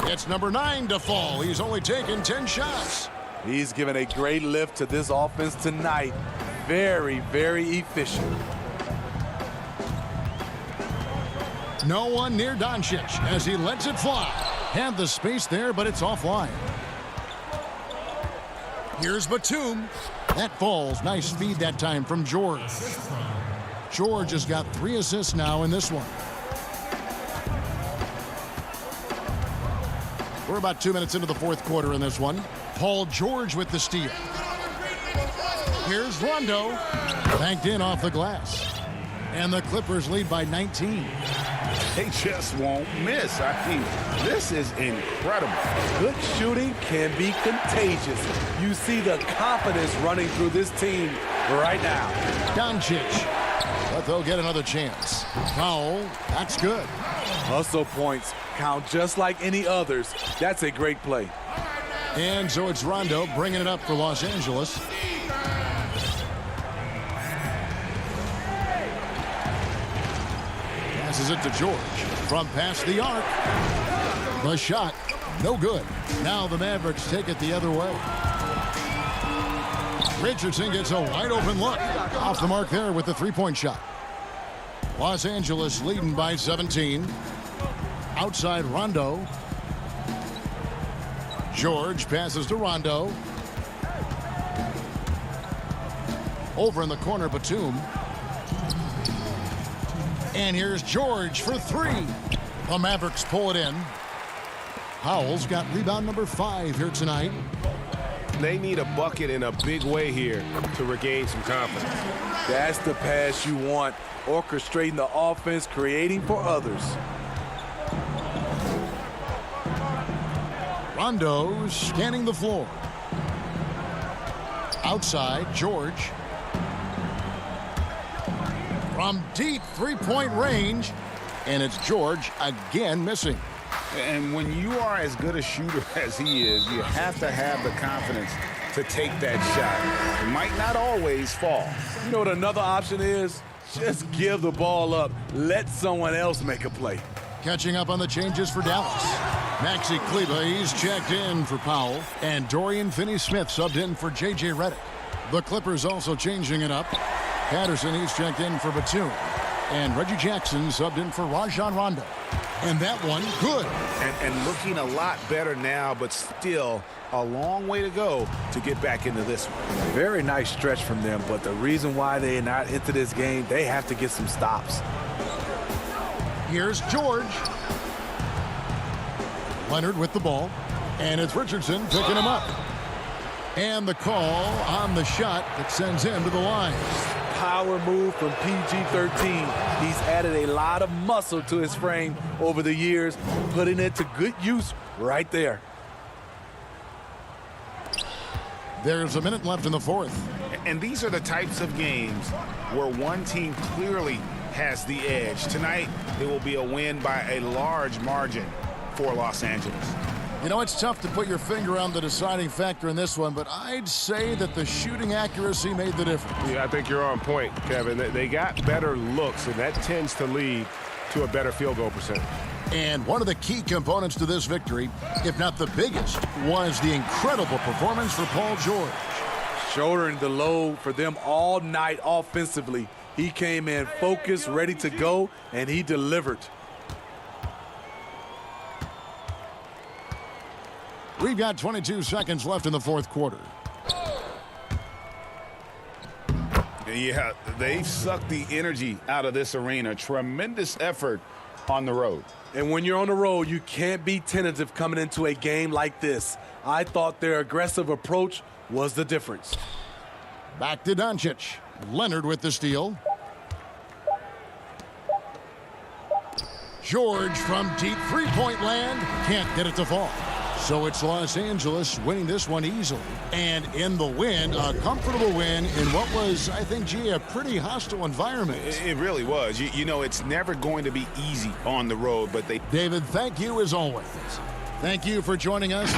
It's number 9 to fall. He's only taken 10 shots. He's given a great lift to this offense tonight. Very, very efficient. No one near Doncic as he lets it fly. Had the space there, but it's offline. Here's Batum. That falls. Nice feed that time from George. George has got 3 assists now in this one. We're about 2 minutes into the fourth quarter in this one. Paul George with the steal. Here's Rondo. Banked in off the glass. And the Clippers lead by 19. They just won't miss. I mean, this is incredible. Good shooting can be contagious. You see the confidence running through this team right now. Doncic. But they'll get another chance. Foul. That's good. Hustle points count just like any others. That's a great play. And so it's Rondo bringing it up for Los Angeles. Passes it to George from past the arc. The shot, no good. Now the Mavericks take it the other way. Richardson gets a wide open look. Off the mark there with the three-point shot. Los Angeles leading by 17. Outside Rondo. George passes to Rondo. Over in the corner, Batum. And here's George for 3. The Mavericks pull it in. Powell's got rebound number 5 here tonight. They need a bucket in a big way here to regain some confidence. That's the pass you want. Orchestrating the offense, creating for others. Rondo scanning the floor. Outside, George. From deep three-point range. And it's George again missing. And when you are as good a shooter as he is, you have to have the confidence to take that shot. It might not always fall. You know what another option is? Just give the ball up. Let someone else make a play. Catching up on the changes for Dallas. Maxi Kleber, he's checked in for Powell. And Dorian Finney-Smith subbed in for J.J. Redick. The Clippers also changing it up. Patterson, he's checked in for Batum. And Reggie Jackson subbed in for Rajon Rondo. And that one, good. And looking a lot better now, but still a long way to go to get back into this one. Very nice stretch from them, but the reason why they are not into this game, they have to get some stops. Here's George. Leonard with the ball. And it's Richardson picking him up. And the call on the shot that sends him to the line. Power move from PG-13. He's added a lot of muscle to his frame over the years, putting it to good use right there. There's a minute left in the fourth. And these are the types of games where one team clearly has the edge. Tonight, it will be a win by a large margin for Los Angeles. You know, it's tough to put your finger on the deciding factor in this one, but I'd say that the shooting accuracy made the difference. Yeah, I think you're on point, Kevin. They got better looks, and that tends to lead to a better field goal percentage. And one of the key components to this victory, if not the biggest, was the incredible performance for Paul George. Shouldering the load for them all night offensively. He came in focused, ready to go, and he delivered. We've got 22 seconds left in the fourth quarter. Yeah, they've sucked the energy out of this arena. Tremendous effort on the road. And when you're on the road, you can't be tentative coming into a game like this. I thought their aggressive approach was the difference. Back to Doncic. Leonard with the steal. George from deep three-point land can't get it to fall. So it's Los Angeles winning this one easily. And in the win, a comfortable win in what was, I think, G, a pretty hostile environment. It really was. You know, it's never going to be easy on the road, but they... David, thank you as always. Thank you for joining us.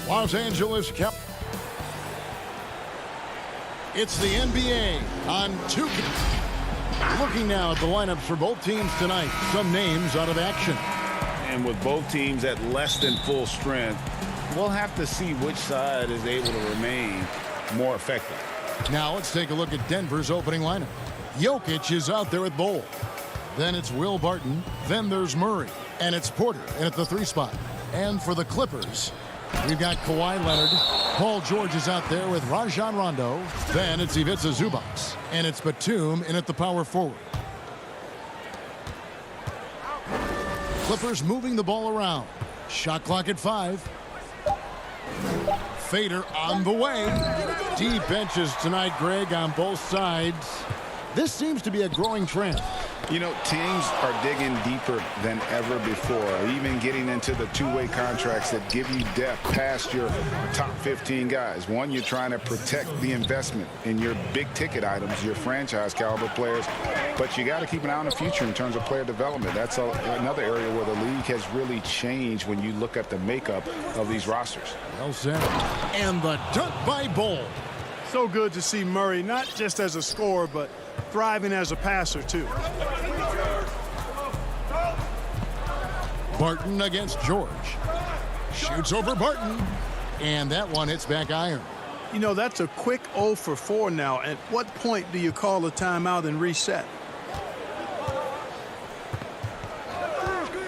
Los Angeles Cap. It's the NBA on 2K. Looking now at the lineups for both teams tonight. Some names out of action. And with both teams at less than full strength, we'll have to see which side is able to remain more effective. Now let's take a look at Denver's opening lineup. Jokic is out there with Bol. Then it's Will Barton. Then there's Murray. And it's Porter in at the 3 spot. And for the Clippers, we've got Kawhi Leonard. Paul George is out there with Rajon Rondo. Then it's Ivica Zubac. And it's Batum in at the power forward. Clippers moving the ball around. Shot clock at 5. Fader on the way. Deep benches tonight, Greg, on both sides. This seems to be a growing trend. You know, teams are digging deeper than ever before, even getting into the two-way contracts that give you depth past your top 15 guys. One, you're trying to protect the investment in your big-ticket items, your franchise-caliber players, but you got to keep an eye on the future in terms of player development. That's another area where the league has really changed when you look at the makeup of these rosters. Well said. And the dunk by Bol. So good to see Murray, not just as a scorer, but thriving as a passer, too. Barton against George. Shoots over Barton. And that one hits back iron. You know, that's a quick 0 for 4 now. At what point do you call a timeout and reset?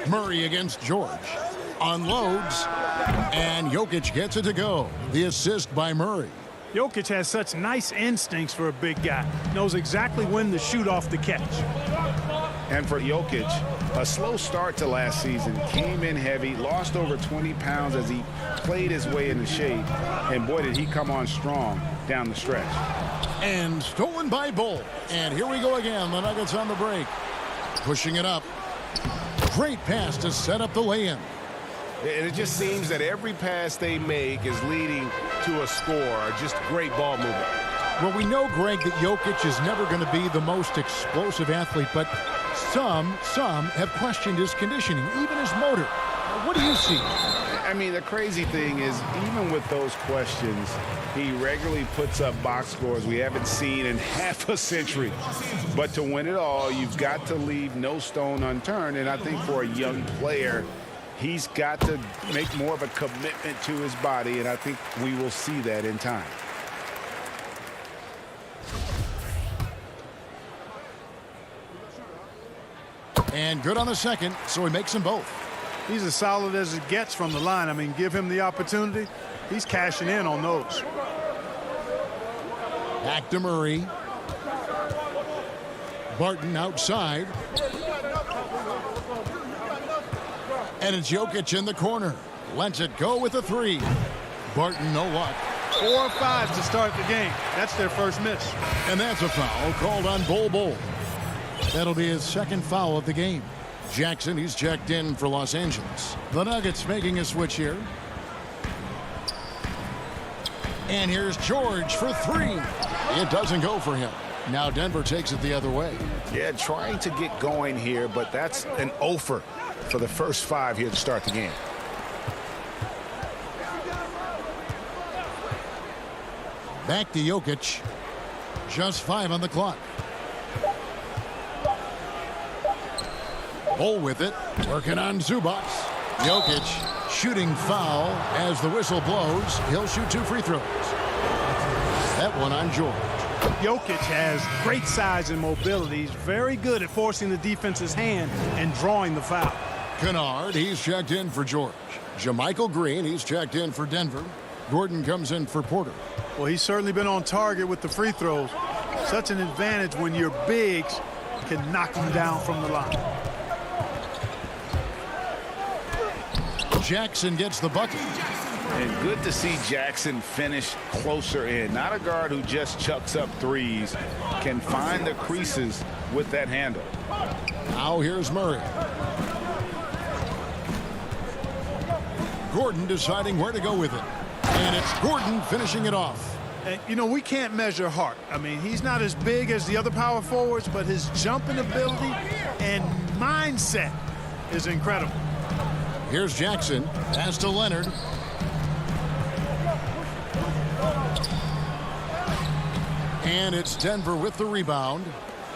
Murray against George. Unloads. And Jokic gets it to go. The assist by Murray. Jokic has such nice instincts for a big guy. Knows exactly when to shoot off the catch. And for Jokic, a slow start to last season, came in heavy, lost over 20 pounds as he played his way into shape. And boy, did he come on strong down the stretch. And stolen by Bol. And here we go again. The Nuggets on the break. Pushing it up. Great pass to set up the lay-in. And it just seems that every pass they make is leading to a score. Just great ball movement. Well, we know, Greg, that Jokic is never going to be the most explosive athlete, but some have questioned his conditioning, even his motor. What do you see? I mean, the crazy thing is, even with those questions, he regularly puts up box scores we haven't seen in half a century. But to win it all, you've got to leave no stone unturned. And I think for a young player, he's got to make more of a commitment to his body, and I think we will see that in time. And good on the second, so he makes them both. He's as solid as it gets from the line. I mean, give him the opportunity. He's cashing in on those. Back to Murray. Barton outside. And it's Jokic in the corner. Lets it go with a 3. Barton, no luck. 4 or 5 to start the game. That's their first miss. And that's a foul called on Bol. That'll be his second foul of the game. Jackson, he's checked in for Los Angeles. The Nuggets making a switch here. And here's George for 3. It doesn't go for him. Now Denver takes it the other way. Yeah, trying to get going here, but that's an offer for the first 5 here to start the game. Back to Jokic. Just 5 on the clock. Bol with it. Working on Zubac. Jokic shooting foul as the whistle blows. He'll shoot 2 free throws. That one on George. Jokic has great size and mobility. He's very good at forcing the defense's hand and drawing the foul. Kennard, he's checked in for George. JaMychal Green, he's checked in for Denver. Gordon comes in for Porter. Well, he's certainly been on target with the free throws. Such an advantage when your bigs can knock them down from the line. Jackson gets the bucket. And good to see Jackson finish closer in. Not a guard who just chucks up threes. Can find the creases with that handle. Now here's Murray. Gordon deciding where to go with it. And it's Gordon finishing it off. And, you know, we can't measure heart. I mean, he's not as big as the other power forwards, but his jumping ability and mindset is incredible. Here's Jackson. Pass to Leonard. And it's Denver with the rebound.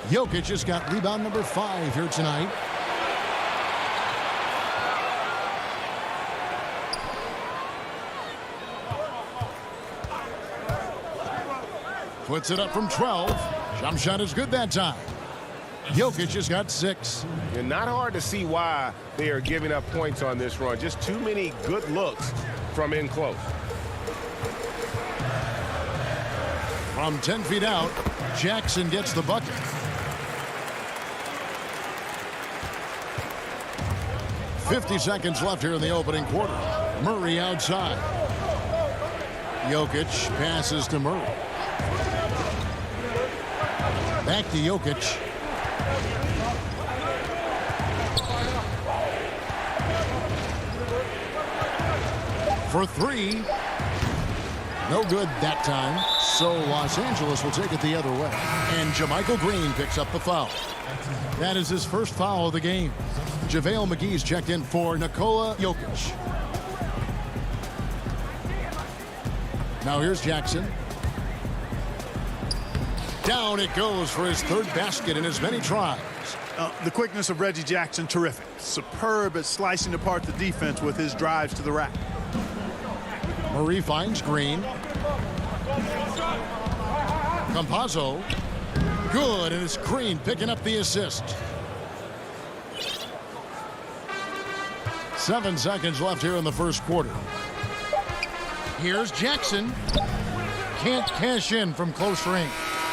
Jokic has got rebound number 5 here tonight. Puts it up from 12. Jump shot is good that time. Jokic has got 6. And not hard to see why they are giving up points on this run. Just too many good looks from in close. From 10 feet out, Jackson gets the bucket. .50 seconds left here in the opening quarter. Murray outside. Jokic passes to Murray. Back to Jokic. For 3. No good that time. So Los Angeles will take it the other way. And JaMychal Green picks up the foul. That is his first foul of the game. JaVale McGee's checked in for Nikola Jokic. Now here's Jackson. Down it goes for his 3rd basket in as many tries. The quickness of Reggie Jackson, terrific. Superb at slicing apart the defense with his drives to the rack. Murray finds Green. Campazzo. Good, and it's Green picking up the assist. 7 seconds left here in the first quarter. Here's Jackson. Can't cash in from close range.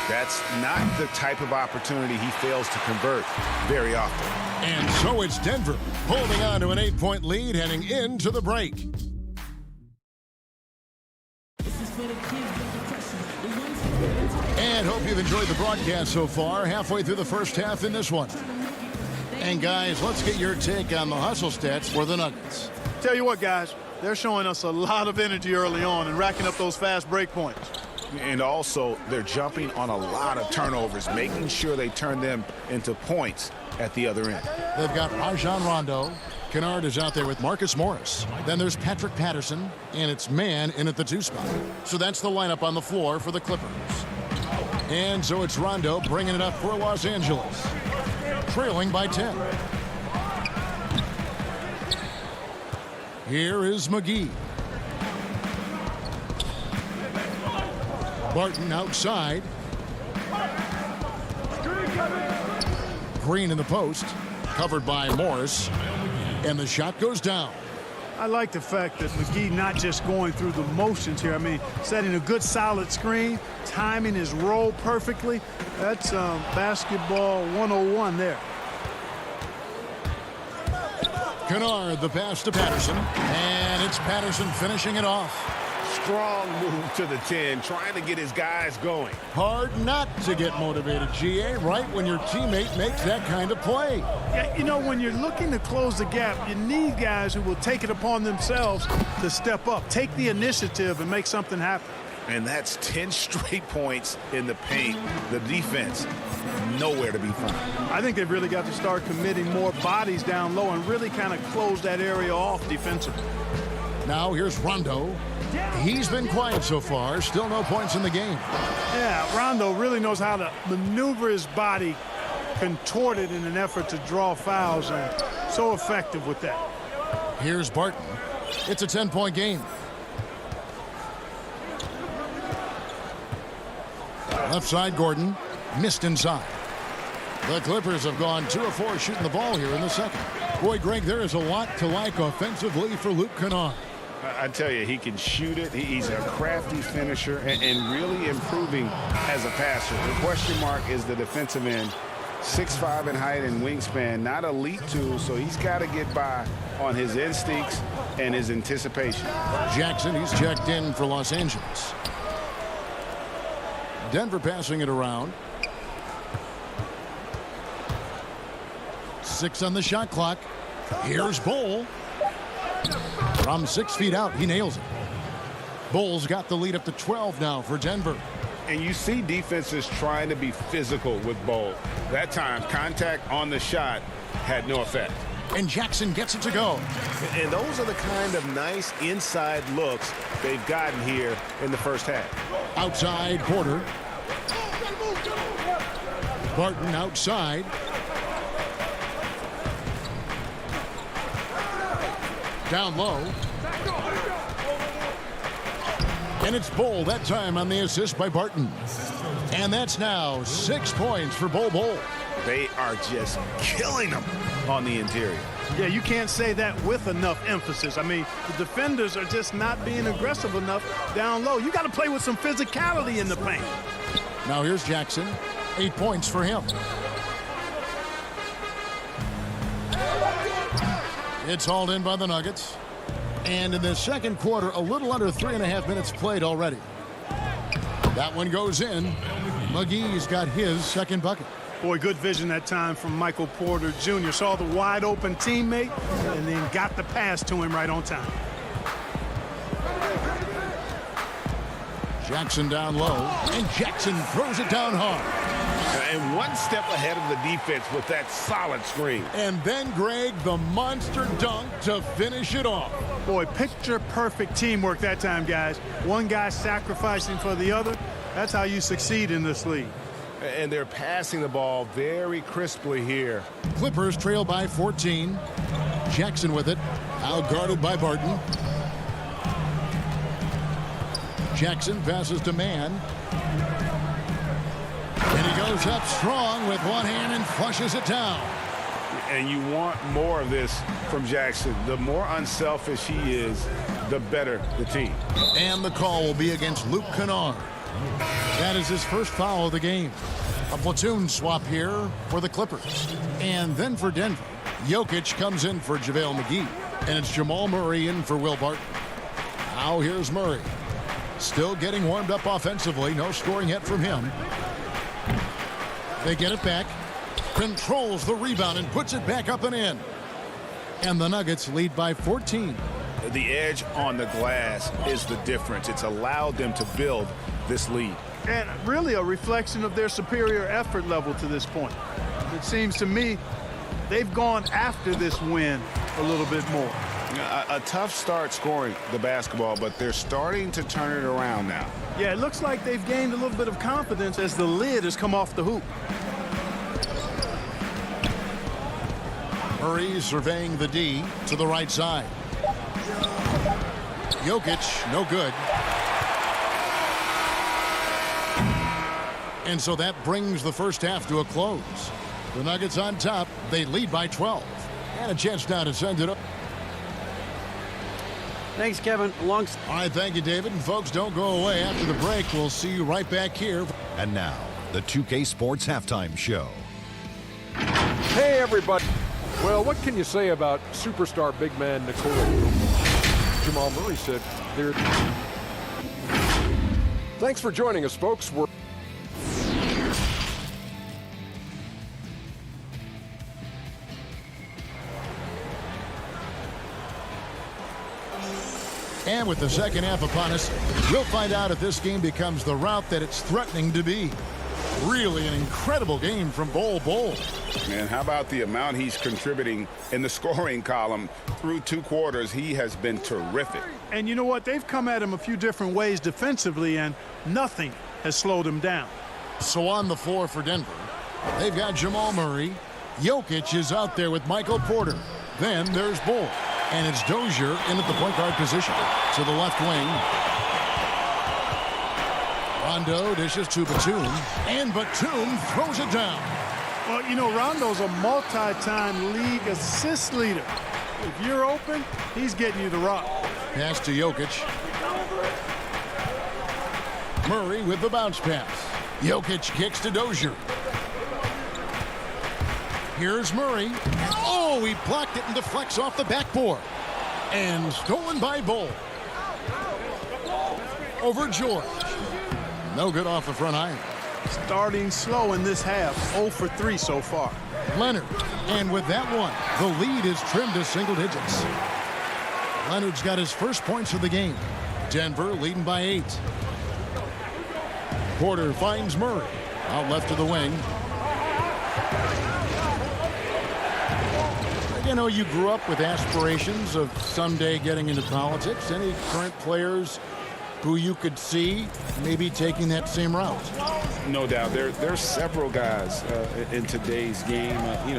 That's not the type of opportunity he fails to convert very often. And so it's Denver holding on to an 8-point lead heading into the break. And hope you've enjoyed the broadcast so far. Halfway through the first half in this one. And guys, let's get your take on the hustle stats for the Nuggets. Tell you what, guys, they're showing us a lot of energy early on and racking up those fast break points. And also, they're jumping on a lot of turnovers, making sure they turn them into points at the other end. They've got Rajon Rondo. Kennard is out there with Marcus Morris. Then there's Patrick Patterson, and it's Man in at the 2 spot. So that's the lineup on the floor for the Clippers. And so it's Rondo bringing it up for Los Angeles, trailing by 10. Here is McGee. Barton outside. Green in the post, covered by Morris, and the shot goes down. I like the fact that McGee not just going through the motions here. I mean, setting a good solid screen, timing his roll perfectly. That's basketball 101 there. Kennard, the pass to Patterson, and it's Patterson finishing it off. Strong move to the 10, trying to get his guys going. Hard not to get motivated, GA, right when your teammate makes that kind of play. Yeah, you know, when you're looking to close the gap, you need guys who will take it upon themselves to step up, take the initiative, and make something happen. And that's 10 straight points in the paint. The defense, nowhere to be found. I think they've really got to start committing more bodies down low and really kind of close that area off defensively. Now here's Rondo. He's been quiet so far. Still no points in the game. Yeah, Rondo really knows how to maneuver his body, contort it in an effort to draw fouls, and so effective with that. Here's Barton. It's a 10-point game. Left side, Gordon. Missed inside. The Clippers have gone 2 of 4 shooting the ball here in the second. Boy, Greg, there is a lot to like offensively for Luke Kennard. I tell you, he can shoot it. He's a crafty finisher and really improving as a passer. The question mark is the defensive end. 6'5" in height and wingspan, not elite tool, so he's got to get by on his instincts and his anticipation. Jackson, he's checked in for Los Angeles. Denver passing it around. 6 on the shot clock. Here's Bull. From 6 feet out, he nails it. Bull's got the lead up to 12 now for Denver. And you see defenses trying to be physical with Bull. That time, contact on the shot had no effect. And Jackson gets it to go. And those are the kind of nice inside looks they've gotten here in the first half. Outside Porter. Barton outside. Down low. And it's Bull that time on the assist by Barton. And that's now 6 points for Bull. They are just killing them on the interior. Yeah, you can't say that with enough emphasis. I mean, the defenders are just not being aggressive enough down low. You got to play with some physicality in the paint. Now here's Jackson. 8 points for him. It's hauled in by the Nuggets. And in the second quarter, a little under 3.5 minutes played already. That one goes in. McGee's got his second bucket. Boy, good vision that time from Michael Porter Jr. Saw the wide open teammate and then got the pass to him right on time. Jackson down low, and Jackson throws it down hard. And one step ahead of the defense with that solid screen. And then, Greg, the monster dunk to finish it off. Boy, picture-perfect teamwork that time, guys. One guy sacrificing for the other. That's how you succeed in this league. And they're passing the ball very crisply here. Clippers trail by 14. Jackson with it, out guarded by Barton. Jackson passes to Mann. And he goes up strong with one hand and flushes it down. And you want more of this from Jackson. The more unselfish he is, the better the team. And the call will be against Luke Kennard. That is his first foul of the game. A platoon swap here for the Clippers. And then for Denver, Jokic comes in for JaVale McGee. And it's Jamal Murray in for Will Barton. Now here's Murray. Still getting warmed up offensively. No scoring yet from him. They get it back. Controls the rebound and puts it back up and in. And the Nuggets lead by 14. The edge on the glass is the difference. It's allowed them to build this lead. And really a reflection of their superior effort level to this point. It seems to me they've gone after this win a little bit more. A tough start scoring the basketball, but they're starting to turn it around now. Yeah, it looks like they've gained a little bit of confidence as the lid has come off the hoop. Murray surveying the D to the right side. Jokic, no good. And so that brings the first half to a close. The Nuggets on top. They lead by 12. And a chance now to send it up. Thanks, Kevin. All right, thank you, David. And folks, don't go away. After the break, we'll see you right back here. And now, the 2K Sports Halftime Show. Hey, everybody. Well, what can you say about superstar big man Nikola Jokic? Jamal Murray said there. Thanks for joining us, folks. We're And with the second half upon us, we'll find out if this game becomes the route that it's threatening to be. Really an incredible game from Bull. Man, how about the amount he's contributing in the scoring column through 2 quarters? He has been terrific. And you know what? They've come at him a few different ways defensively, and nothing has slowed him down. So on the floor for Denver, they've got Jamal Murray. Jokic is out there with Michael Porter. Then there's Bull. And it's Dozier in at the point guard position. To the left wing. Rondo dishes to Batum. And Batum throws it down. Well, you know, Rondo's a multi-time league assist leader. If you're open, he's getting you the rock. Pass to Jokic. Murray with the bounce pass. Jokic kicks to Dozier. Here's Murray. Oh, he blocked it and deflects off the backboard. And stolen by Bull. Over George. No good off the front iron. Starting slow in this half. 0 for 3 so far. Leonard. And with that one, the lead is trimmed to single digits. Leonard's got his first points of the game. Denver leading by 8. Porter finds Murray. Out left to the wing. You know, you grew up with aspirations of someday getting into politics. Any current players who you could see maybe taking that same route? No doubt. There's several guys in today's game.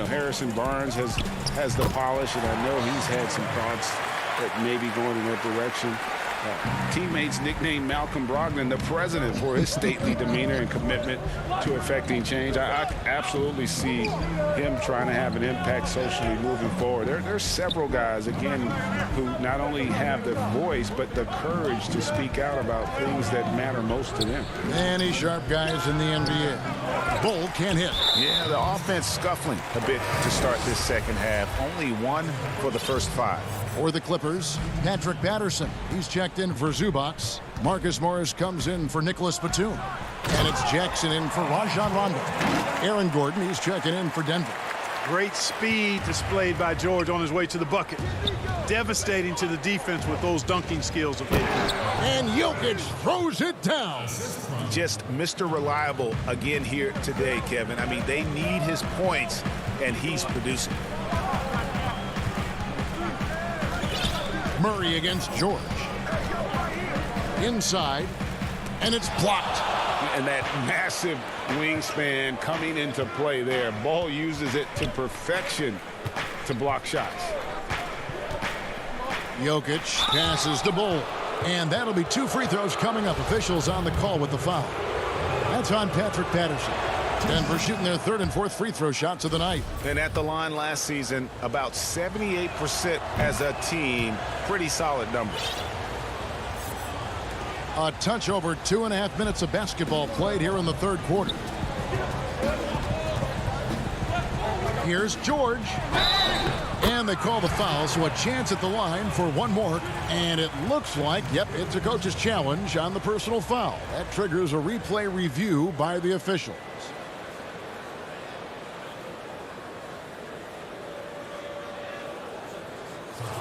Harrison Barnes has the polish, and I know he's had some thoughts that maybe going in that direction. Teammates nicknamed Malcolm Brogdon the president for his stately demeanor and commitment to effecting change. I absolutely see him trying to have an impact socially moving forward. There's several guys, again, who not only have the voice but the courage to speak out about things that matter most to them. Many sharp guys in the NBA. Bull can't hit. Yeah, the offense scuffling a bit to start this second half. Only one for the first 5. For the Clippers, Patrick Patterson. He's checked in for Zubac. Marcus Morris comes in for Nicholas Batum. And it's Jackson in for Rajon Rondo. Aaron Gordon, he's checking in for Denver. Great speed displayed by George on his way to the bucket. Devastating to the defense with those dunking skills of his. And Jokic throws it down. Just Mr. Reliable again here today, Kevin. I mean, they need his points, and he's producing. Murray against George. Inside, and it's blocked. And that massive wingspan coming into play there. Ball uses it to perfection to block shots. Jokic passes to Bull. And that'll be 2 free throws coming up. Officials on the call with the foul. That's on Patrick Patterson. Denver shooting their 3rd and 4th free throw shots of the night. And at the line last season, about 78% as a team. Pretty solid numbers. A touch over 2.5 minutes of basketball played here in the 3rd quarter. Here's George. And they call the foul, so a chance at the line for one more. And it looks like, yep, it's a coach's challenge on the personal foul. That triggers a replay review by the officials.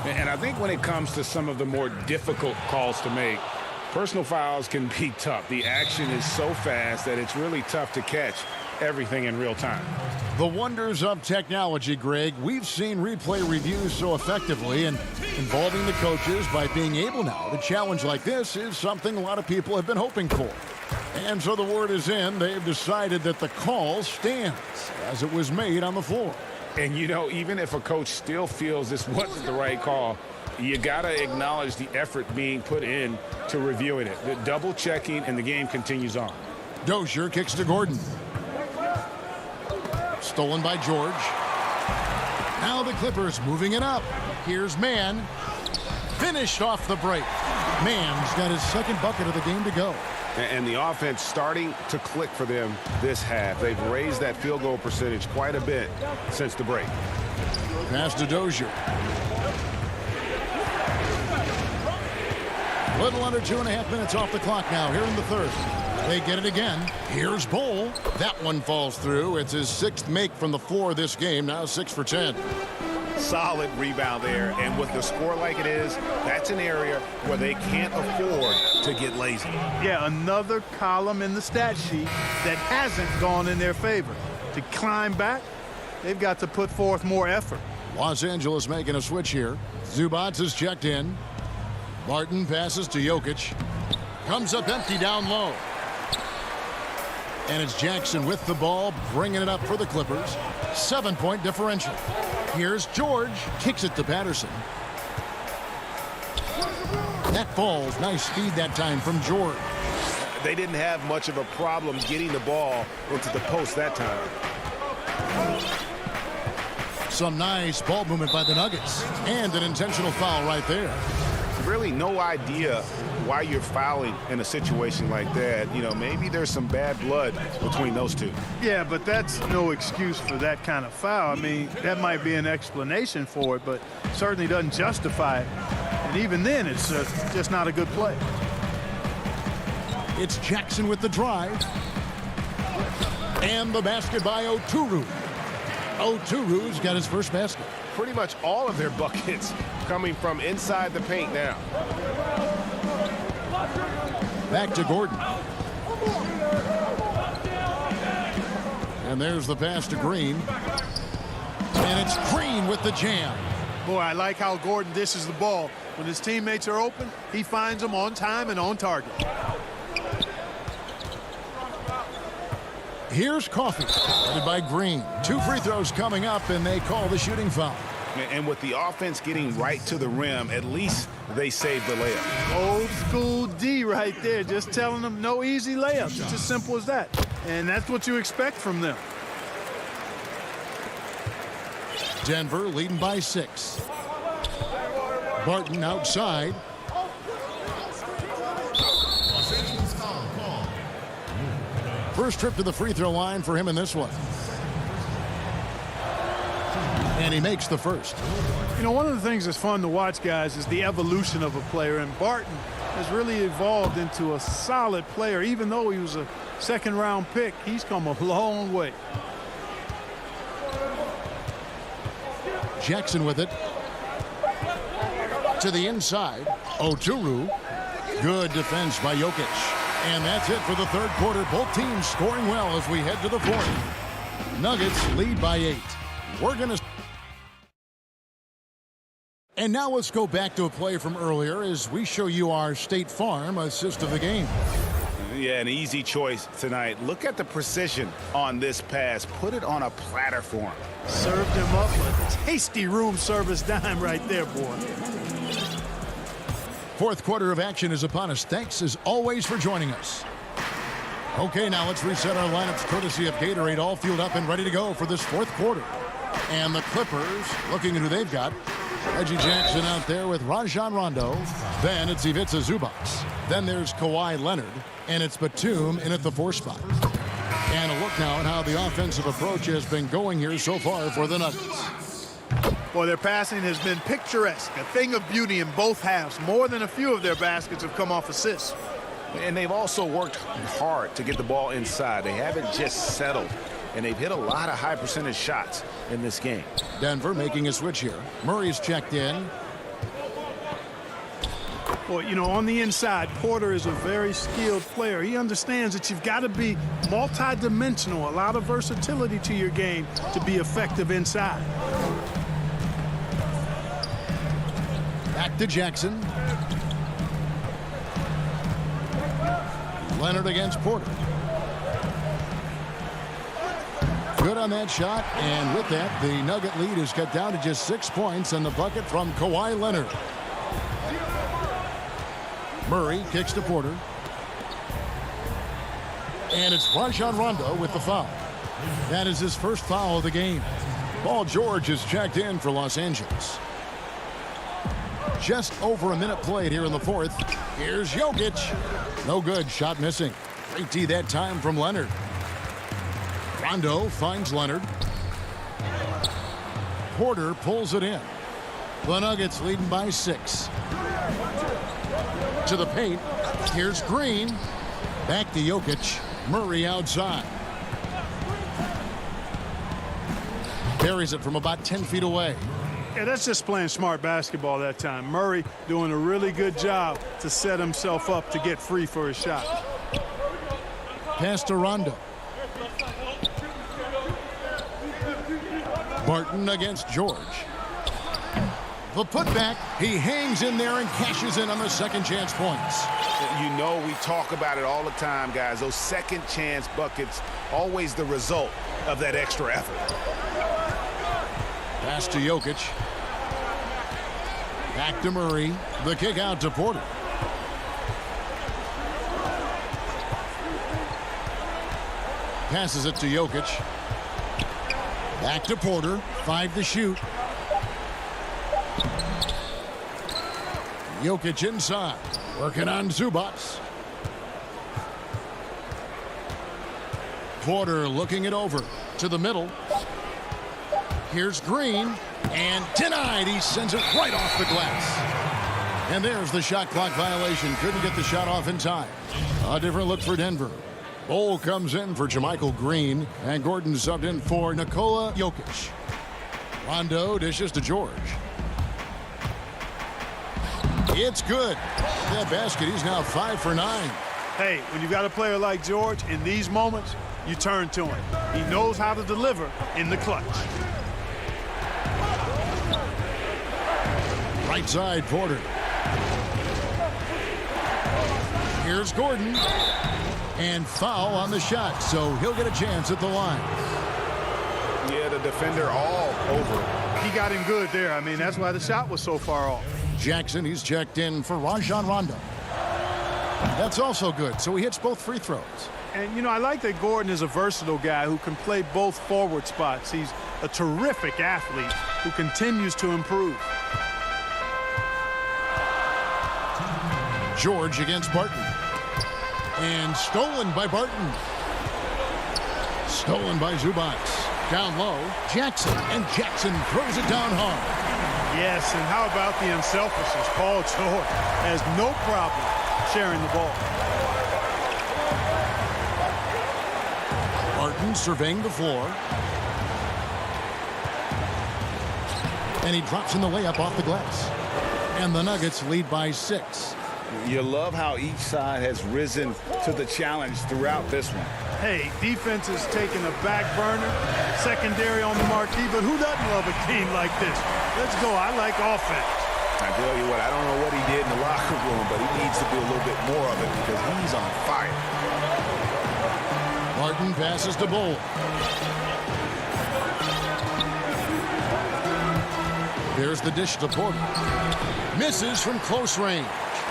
And I think when it comes to some of the more difficult calls to make, personal fouls can be tough. The action is so fast that it's really tough to catch everything in real time. The wonders of technology, Greg. We've seen replay reviews so effectively, and involving the coaches by being able now to challenge like this is something a lot of people have been hoping for. And so the word is in. They've decided that the call stands as it was made on the floor. And, even if a coach still feels this wasn't the right call, you got to acknowledge the effort being put in to reviewing it. The double checking, and the game continues on. Dozier kicks to Gordon. Stolen by George. Now the Clippers moving it up. Here's Mann. Finished off the break. Mann's got his 2nd bucket of the game to go. And the offense starting to click for them this half. They've raised that field goal percentage quite a bit since the break. Pass to Dozier. Little under 2.5 minutes off the clock now here in the 3rd. They get it again. Here's Bull. That one falls through. It's his 6th make from the floor this game. Now 6 for 10. Solid rebound there, and with the score like it is, that's an area where they can't afford to get lazy. Yeah, another column in the stat sheet that hasn't gone in their favor. To climb back, they've got to put forth more effort. Los Angeles making a switch here. Zubac is checked in. Martin passes to Jokic. Comes up empty down low. And it's Jackson with the ball, bringing it up for the Clippers. 7-point differential. Here's George. Kicks it to Patterson. That falls. Nice speed that time from George. They didn't have much of a problem getting the ball into the post that time. Some nice ball movement by the Nuggets. And an intentional foul right there. Really no idea why you're fouling in a situation like that. Maybe there's some bad blood between those two. Yeah, but that's no excuse for that kind of foul. I mean, that might be an explanation for it, but certainly doesn't justify it. And even then, it's just not a good play. It's Jackson with the drive. And the basket by Oturu. Oturu's got his first basket. Pretty much all of their buckets coming from inside the paint now. Back to Gordon. And there's the pass to Green. And it's Green with the jam. Boy, I like how Gordon dishes the ball. When his teammates are open, he finds them on time and on target. Here's Coffee, led by Green. 2 free throws coming up, and they call the shooting foul. And with the offense getting right to the rim, at least they saved the layup. Old school D right there, just telling them no easy layups. It's as simple as that. And that's what you expect from them. Denver leading by 6. Barton outside. First trip to the free throw line for him in this one. And he makes the first. You know, one of the things that's fun to watch, guys, is the evolution of a player. And Barton has really evolved into a solid player. Even though he was a second-round pick, he's come a long way. Jackson with it. To the inside. Oturu. Good defense by Jokic. And that's it for the third quarter. Both teams scoring well as we head to the fourth. Nuggets lead by 8. We're going to... And now let's go back to a play from earlier as we show you our State Farm assist of the game. Yeah, an easy choice tonight. Look at the precision on this pass. Put it on a platter for him. Served him up a tasty room service dime right there, boy. Fourth quarter of action is upon us. Thanks, as always, for joining us. Okay, now let's reset our lineups courtesy of Gatorade, all fueled up and ready to go for this fourth quarter. And the Clippers, looking at who they've got. Reggie Jackson out there with Rajon Rondo. Then it's Ivica Zubac. Then there's Kawhi Leonard. And it's Batum in at the 4 spot. And a look now at how the offensive approach has been going here so far for the Nuggets. Boy, their passing has been picturesque, a thing of beauty in both halves. More than a few of their baskets have come off assists. And they've also worked hard to get the ball inside. They haven't just settled. And they've hit a lot of high percentage shots in this game. Denver making a switch here. Murray's checked in. Well, you know, on the inside, Porter is a very skilled player. He understands that you've got to be multi-dimensional, a lot of versatility to your game to be effective inside. Back to Jackson. Leonard against Porter. Good on that shot, and with that, the Nugget lead is cut down to just 6 points, and the bucket from Kawhi Leonard. Murray kicks to Porter. And it's Rajon Rondo with the foul. That is his first foul of the game. Paul George is checked in for Los Angeles. Just over a minute played here in the fourth. Here's Jokic. No good, shot missing. Great D that time from Leonard. Rondo finds Leonard. Porter pulls it in. The Nuggets leading by 6. To the paint. Here's Green. Back to Jokic. Murray outside. Carries it from about 10 feet away. Yeah, that's just playing smart basketball that time. Murray doing a really good job to set himself up to get free for his shot. Pass to Rondo. Barton against George. The putback, he hangs in there and cashes in on the second chance points. You know, we talk about it all the time, guys. Those second chance buckets, always the result of that extra effort. Pass to Jokic. Back to Murray. The kick out to Porter. Passes it to Jokic. Back to Porter. 5 to shoot. Jokic inside. Working on Zubac. Porter looking it over to the middle. Here's Green. And denied. He sends it right off the glass. And there's the shot clock violation. Couldn't get the shot off in time. A different look for Denver. Bol comes in for Jermichael Green. And Gordon subbed in for Nikola Jokic. Rondo dishes to George. It's good. That basket, he's now 5 for 9. Hey, when you've got a player like George, in these moments, you turn to him. He knows how to deliver in the clutch. Right side, Porter. Here's Gordon. And foul on the shot, so he'll get a chance at the line. Yeah, the defender all over. He got him good there. I mean, that's why the shot was so far off. Jackson, he's checked in for Rajon Rondo. That's also good, so he hits both free throws. And, you know, I like that Gordon is a versatile guy who can play both forward spots. He's a terrific athlete who continues to improve. George against Barton. And stolen by Barton. Stolen by Zubac. Down low, Jackson. And Jackson throws it down hard. Yes, and how about the unselfishness? Paul George has no problem sharing the ball. Barton surveying the floor. And he drops in the layup off the glass. And the Nuggets lead by 6. You love how each side has risen to the challenge throughout this one. Hey, defense is taking a back burner, secondary on the marquee, but who doesn't love a game like this? Let's go. I like offense. I tell you what, I don't know what he did in the locker room, but he needs to do a little bit more of it because he's on fire. Martin passes to Bull. There's the dish to Porter. Misses from close range.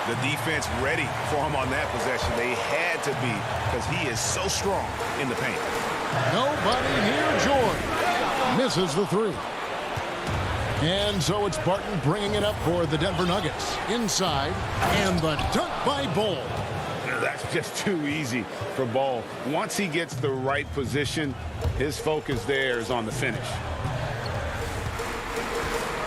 The defense ready for him on that possession. They had to be because he is so strong in the paint. Nobody near George. Misses the 3. And so it's Barton bringing it up for the Denver Nuggets. Inside, and the dunk by Bull. That's just too easy for Ball. Once he gets the right position, his focus there is on the finish.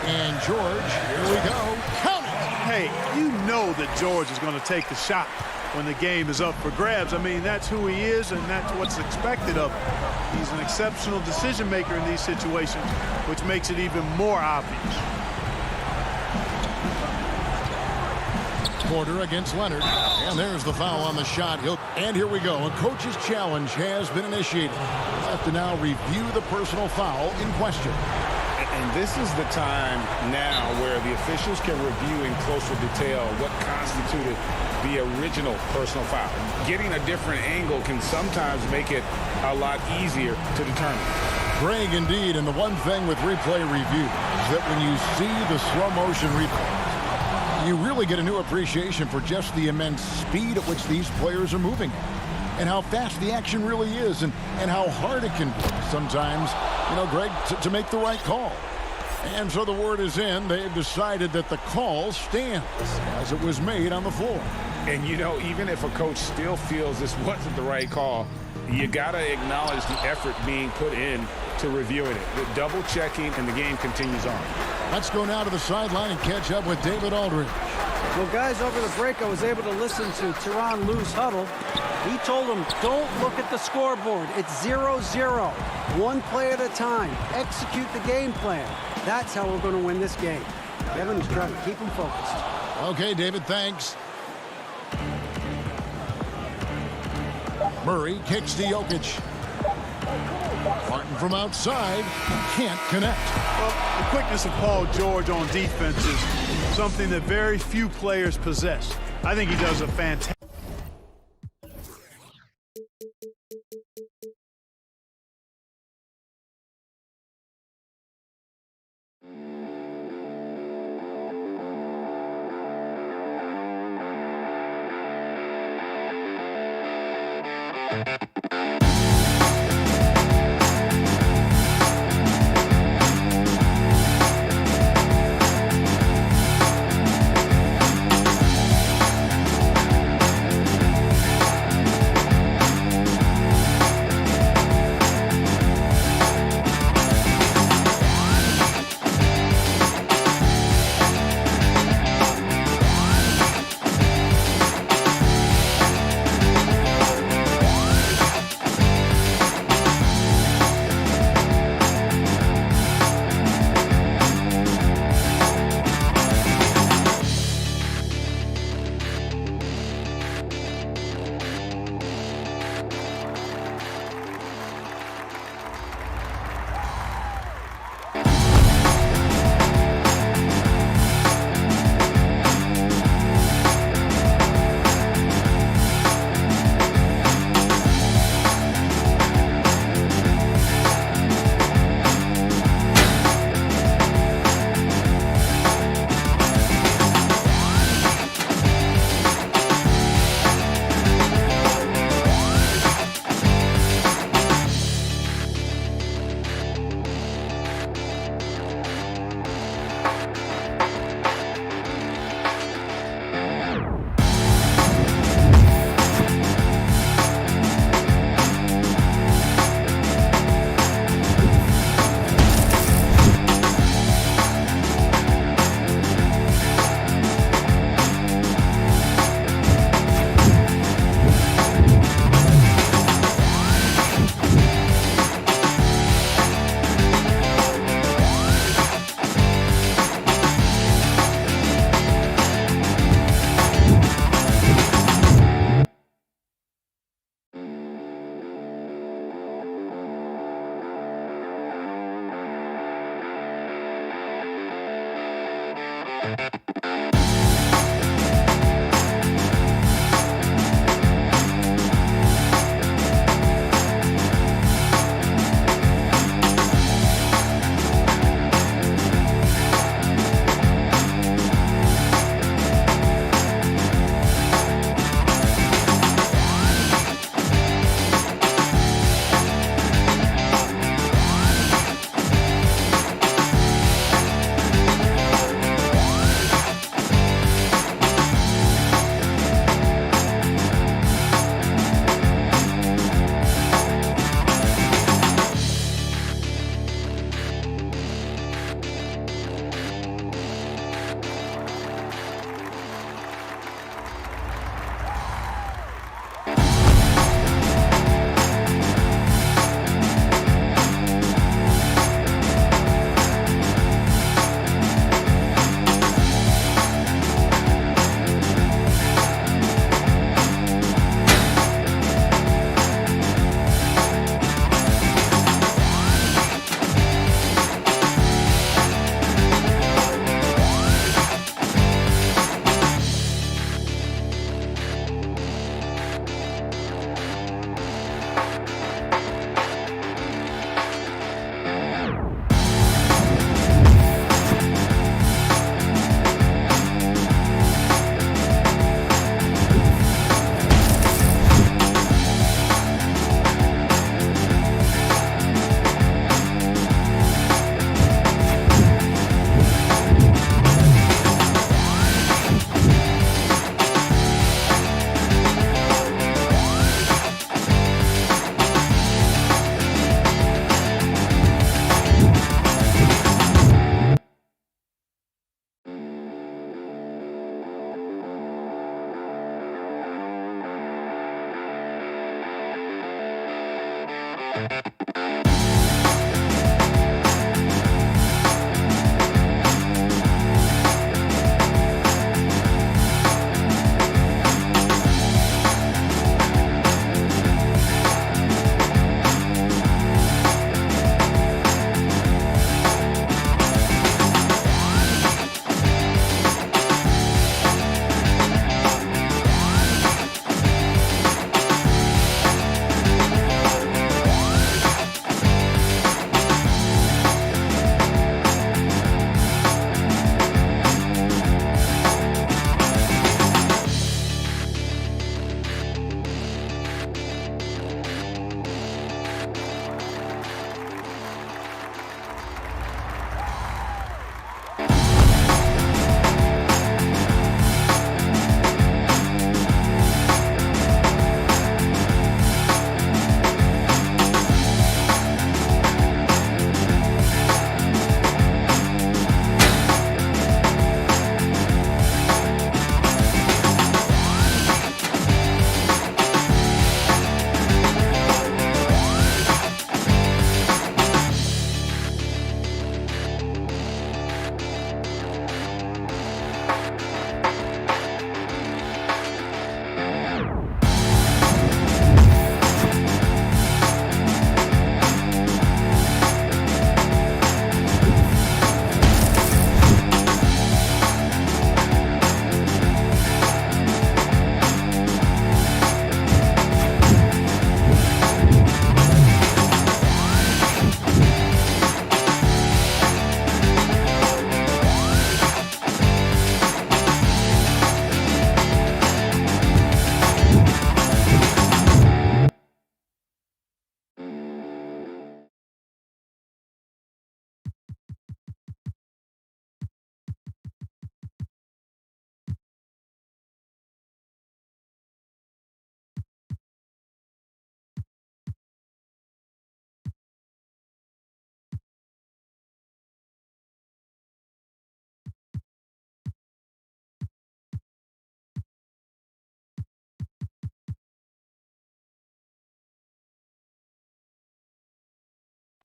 And George, here we go. Count it! Hey, you know that George is going to take the shot when the game is up for grabs. I mean, that's who he is, and that's what's expected of him. He's an exceptional decision maker in these situations, which makes it even more obvious. Porter against Leonard. And there's the foul on the shot. And here we go. A coach's challenge has been initiated. We'll have to now review the personal foul in question. And this is the time now where the officials can review in closer detail what constituted the original personal foul. Getting a different angle can sometimes make it a lot easier to determine. Greg, indeed, and the one thing with replay review is that when you see the slow motion replay, you really get a new appreciation for just the immense speed at which these players are moving and how fast the action really is and how hard it can be sometimes, you know, Greg, to make the right call. And so the word is in. They've decided that the call stands as it was made on the floor. And, you know, even if a coach still feels this wasn't the right call, you got to acknowledge the effort being put in to reviewing it. The double checking, and the game continues on. Let's go now to the sideline and catch up with David Aldridge. Well, guys, over the break, I was able to listen to Tyronn Lue's huddle. He told them, don't look at the scoreboard. It's 0-0. One play at a time. Execute the game plan. That's how we're going to win this game. Kevin is trying to keep them focused. Okay, David, thanks. Murray kicks to Jokic. Martin from outside can't connect. Well, the quickness of Paul George on defense is something that very few players possess. I think he does a fantastic.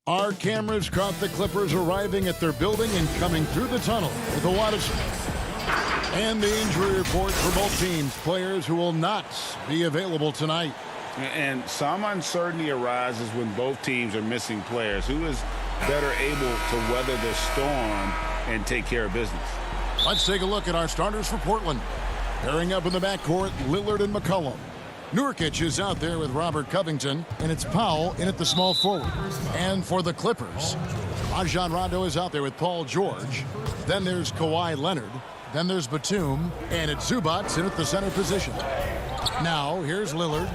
Our cameras caught the Clippers arriving at their building and coming through the tunnel with a lot of... And the injury report for both teams. Players who will not be available tonight. And some uncertainty arises when both teams are missing players. Who is better able to weather the storm and take care of business? Let's take a look at our starters for Portland. Pairing up in the backcourt, Lillard and McCollum. Nurkic is out there with Robert Covington, and it's Powell in at the small forward. And for the Clippers, Rajon Rondo is out there with Paul George. Then there's Kawhi Leonard. Then there's Batum, and it's Zubac in at the center position. Now, here's Lillard.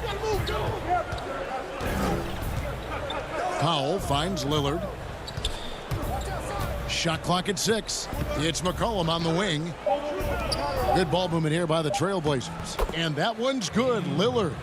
Powell finds Lillard. Shot clock at 6. It's McCollum on the wing. Good ball movement here by the Trailblazers. And that one's good. Lillard.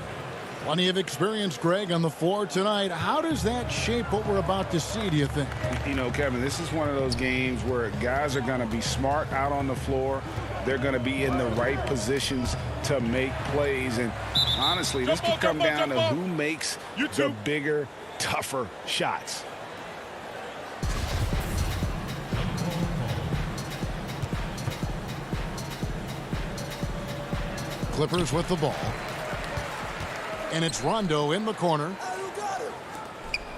Plenty of experience, Greg, on the floor tonight. How does that shape what we're about to see, do you think? You know, Kevin, this is one of those games where guys are going to be smart out on the floor. They're going to be in the right positions to make plays. And honestly, this could come down to who makes the bigger, tougher shots. Clippers with the ball. And it's Rondo in the corner.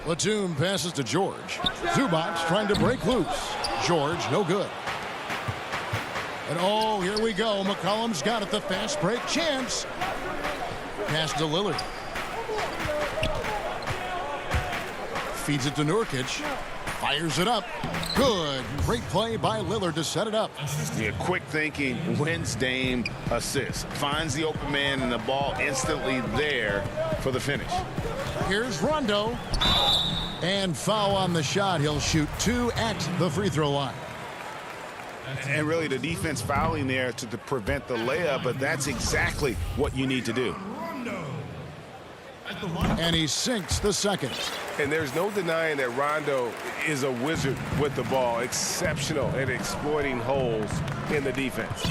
Batum passes to George. Zubac trying to break loose. George, no good. And oh, here we go. McCollum's got it. The fast break chance. Pass to Lillard. Feeds it to Nurkic. Fires it up. Good. Great play by Lillard to set it up. Yeah, quick thinking wins Dame assist. Finds the open man and the ball instantly there for the finish. Here's Rondo. And foul on the shot. He'll shoot 2 at the free throw line. And really the defense fouling there to prevent the layup, but that's exactly what you need to do. And he sinks the second. And there's no denying that Rondo is a wizard with the ball. Exceptional at exploiting holes in the defense.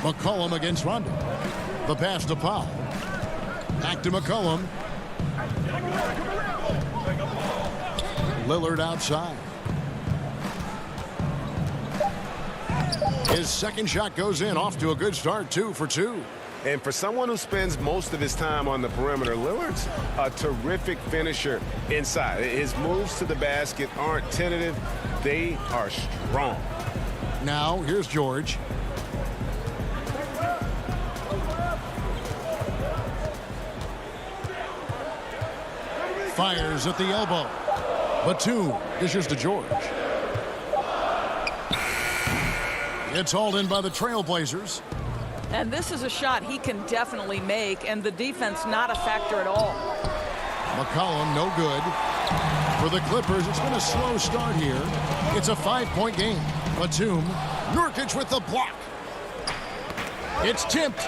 McCollum against Rondo. The pass to Powell. Back to McCollum. Lillard outside. His second shot goes in. Off to a good start. 2 for 2. And for someone who spends most of his time on the perimeter, Lillard's a terrific finisher inside. His moves to the basket aren't tentative. They are strong. Now, here's George. Fires at the elbow. Batum dishes to George. It's hauled in by the Trailblazers. And this is a shot he can definitely make, and the defense not a factor at all. McCollum, no good. For the Clippers, it's been a slow start here. It's a 5-point game. Batum, Nurkic with the block. It's tipped.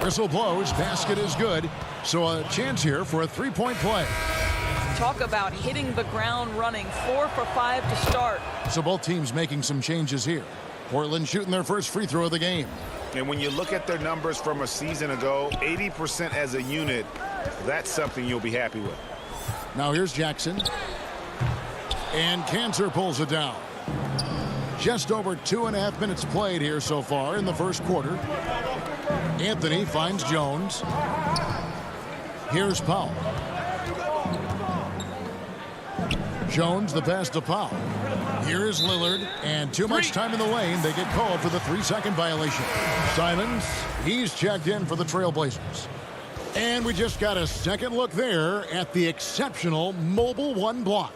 Whistle blows, basket is good. So a chance here for a 3-point play. Talk about hitting the ground running. 4 for 5 to start. So both teams making some changes here. Portland shooting their first free throw of the game. And when you look at their numbers from a season ago, 80% as a unit, that's something you'll be happy with. Now here's Jackson. And Cantor pulls it down. Just over 2.5 minutes played here so far in the first quarter. Anthony finds Jones. Here's Powell. Jones, the pass to Powell. Here is Lillard, and too much time in the lane. They get called for the 3-second violation. Simons, he's checked in for the Trailblazers. And we just got a second look there at the exceptional Mobile 1 block.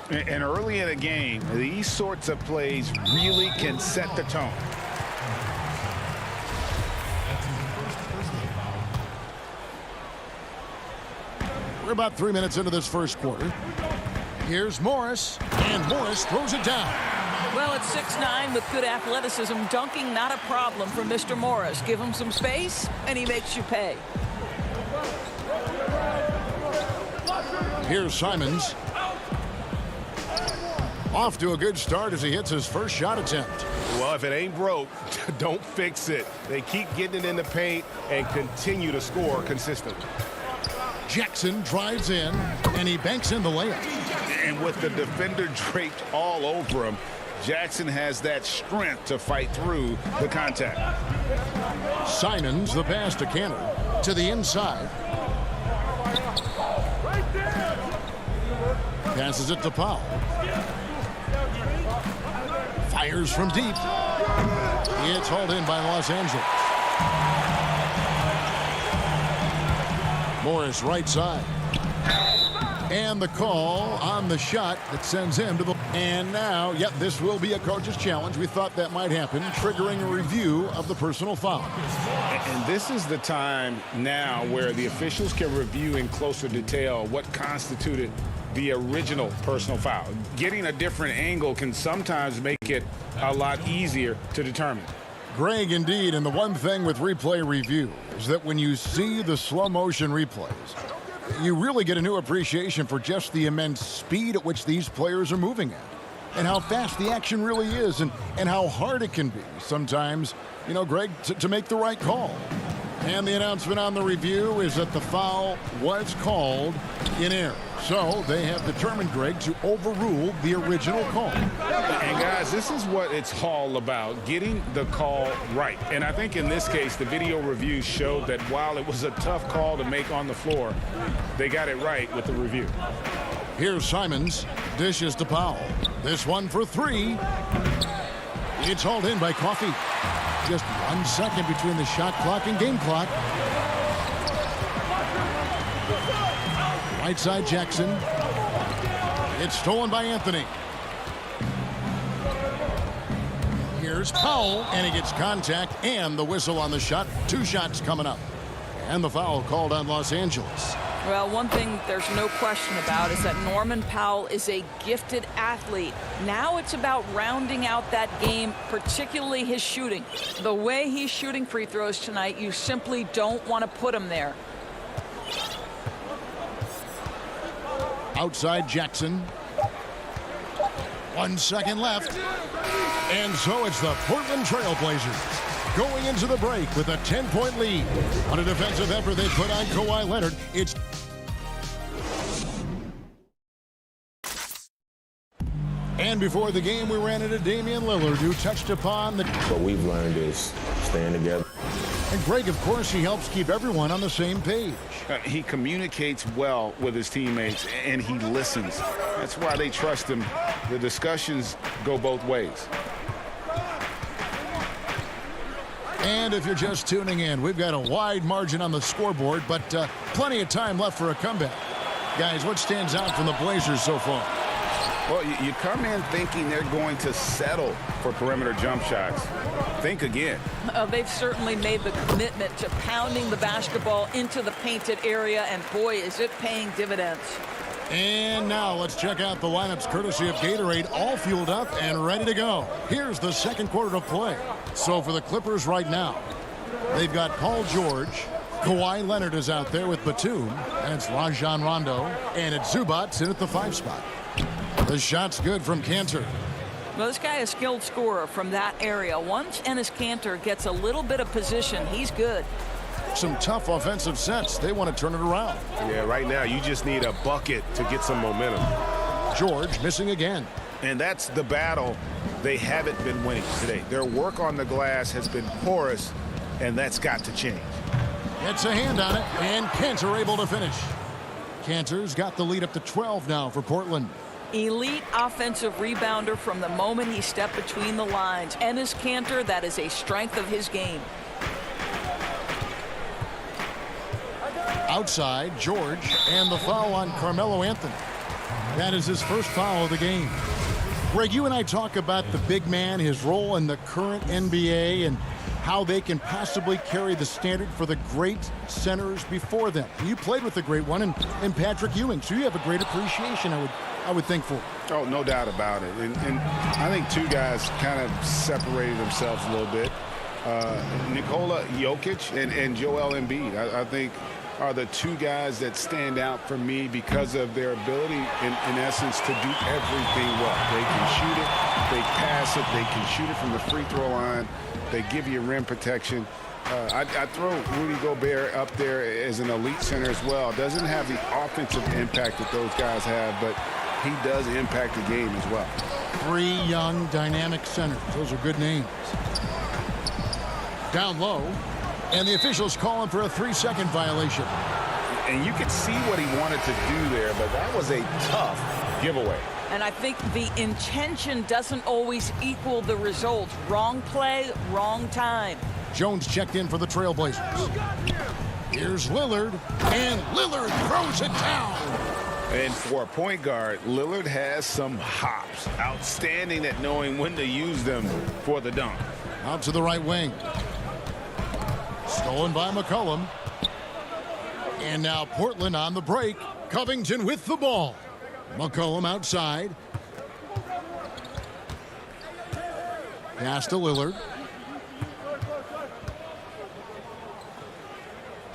And early in the game, these sorts of plays really can set the tone. We're about 3 minutes into this first quarter. Here's Morris, and Morris throws it down. Well, it's 6'9" with good athleticism. Dunking, not a problem for Mr. Morris. Give him some space, and he makes you pay. Here's Simons. Off to a good start as he hits his first shot attempt. Well, if it ain't broke, don't fix it. They keep getting it in the paint and continue to score consistently. Jackson drives in, and he banks in the layup. And with the defender draped all over him, Jackson has that strength to fight through the contact. Simons, the pass to Cantor, to the inside. Passes it to Powell. Fires from deep. It's hauled in by Los Angeles. Morris right side. And the call on the shot that sends him to the... And now, yep, this will be a coach's challenge. We thought that might happen, triggering a review of the personal foul. And this is the time now where the officials can review in closer detail what constituted the original personal foul. Getting a different angle can sometimes make it a lot easier to determine. Greg, indeed, and the one thing with replay review is that when you see the slow motion replays, you really get a new appreciation for just the immense speed at which these players are moving at, and how fast the action really is, and how hard it can be sometimes, you know, Greg, to make the right call. And the announcement on the review is that the foul was called in error. So they have determined, Greg, to overrule the original call. And guys, this is what it's all about, getting the call right. And I think in this case, the video review showed that while it was a tough call to make on the floor, they got it right with the review. Here's Simons, dishes to Powell. This one for three. It's hauled in by Coffey. Just 1 second between the shot clock and game clock. Right side Jackson. It's stolen by Anthony. Here's Powell, and he gets contact and the whistle on the shot. 2 shots coming up. And the foul called on Los Angeles. Well, one thing there's no question about is that Norman Powell is a gifted athlete. Now it's about rounding out that game, particularly his shooting. The way he's shooting free throws tonight, you simply don't want to put him there. Outside Jackson. 1 second left. And so it's the Portland Trail Blazers going into the break with a 10-point lead. On a defensive effort they put on Kawhi Leonard. It's and before the game, we ran into Damian Lillard, who touched upon the... What we've learned is staying together. And Greg, of course, he helps keep everyone on the same page. He communicates well with his teammates, and he listens. That's why they trust him. The discussions go both ways. And if you're just tuning in, we've got a wide margin on the scoreboard, but plenty of time left for a comeback. Guys, what stands out from the Blazers so far? Well, you come in thinking they're going to settle for perimeter jump shots. Think again. They've certainly made the commitment to pounding the basketball into the painted area, and boy, is it paying dividends. And now let's check out the lineups courtesy of Gatorade, all fueled up and ready to go. Here's the second quarter of play. So for the Clippers right now, they've got Paul George. Kawhi Leonard is out there with Batum, and it's Rajon Rondo, and it's Zubac in at the 5 spot. The shot's good from Cantor. Well, this guy is a skilled scorer from that area. Once Enes Kanter gets a little bit of position, he's good. Some tough offensive sets. They want to turn it around. Yeah, right now you just need a bucket to get some momentum. George missing again. And that's the battle they haven't been winning today. Their work on the glass has been porous, and that's got to change. Gets a hand on it, and Kanter able to finish. Kanter's got the lead up to 12 now for Portland. Elite offensive rebounder from the moment he stepped between the lines. Enes Kanter, that is a strength of his game. Outside, George, and the foul on Carmelo Anthony. That is his first foul of the game. Greg, you and I talk about the big man, his role in the current NBA, and how they can possibly carry the standard for the great centers before them. You played with the great one in Patrick Ewing, so you have a great appreciation, I would think, for. Oh, no doubt about it. And I think two guys kind of separated themselves a little bit. Nikola Jokic and Joel Embiid, I think, are the two guys that stand out for me because of their ability, in essence, to do everything well. They can shoot it, they pass it, they can shoot it from the free throw line, they give you rim protection. I throw Rudy Gobert up there as an elite center as well. Doesn't have the offensive impact that those guys have, but he does impact the game as well. 3 young, dynamic centers. Those are good names. Down low, and the officials calling for a 3-second violation. And you could see what he wanted to do there, but that was a tough giveaway. And I think the intention doesn't always equal the result. Wrong play, wrong time. Jones checked in for the Trailblazers. Here's Lillard, and Lillard throws it down. And for a point guard, Lillard has some hops. Outstanding at knowing when to use them for the dunk. Out to the right wing. Stolen by McCollum. And now Portland on the break. Covington with the ball. McCollum outside. Pass to Lillard.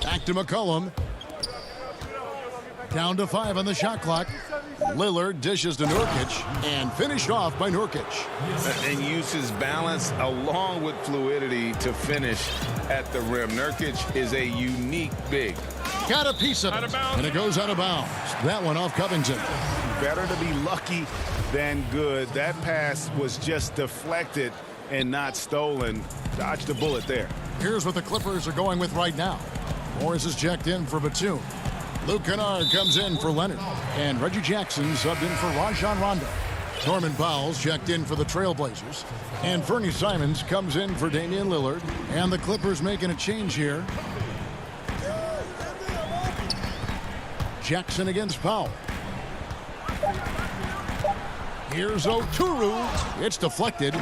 Back to McCollum. Down to 5 on the shot clock. Lillard dishes to Nurkic and finished off by Nurkic. And uses balance along with fluidity to finish at the rim. Nurkic is a unique big. Got a piece of it, and it goes out of bounds. That one off Covington. Better to be lucky than good. That pass was just deflected and not stolen. Dodged a bullet there. Here's what the Clippers are going with right now. Morris is checked in for Batum. Luke Kennard comes in for Leonard. And Reggie Jackson subbed in for Rajon Rondo. Norman Powell's checked in for the Trailblazers. And Fernie Simons comes in for Damian Lillard. And the Clippers making a change here. Jackson against Powell. Here's Oturu. It's deflected.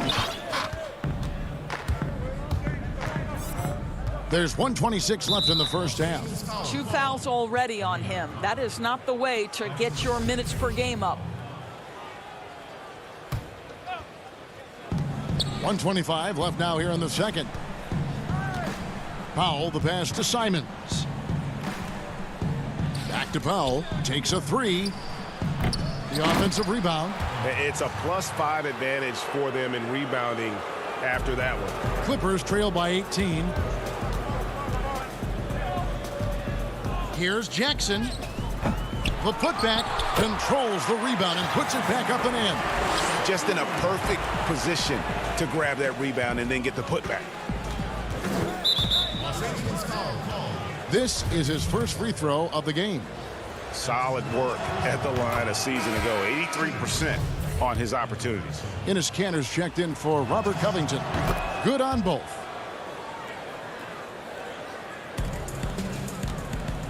There's 1:26 left in the first half. 2 fouls already on him. That is not the way to get your minutes per game up. 1:25 left now here in the second. Powell, the pass to Simons. Back to Powell. Takes a 3. The offensive rebound. It's a +5 advantage for them in rebounding after that one. Clippers trail by 18. Here's Jackson. The putback controls the rebound and puts it back up and in. Just in a perfect position to grab that rebound and then get the putback. This is his first free throw of the game. Solid work at the line a season ago. 83% on his opportunities. Enes Kanter's checked in for Robert Covington. Good on both.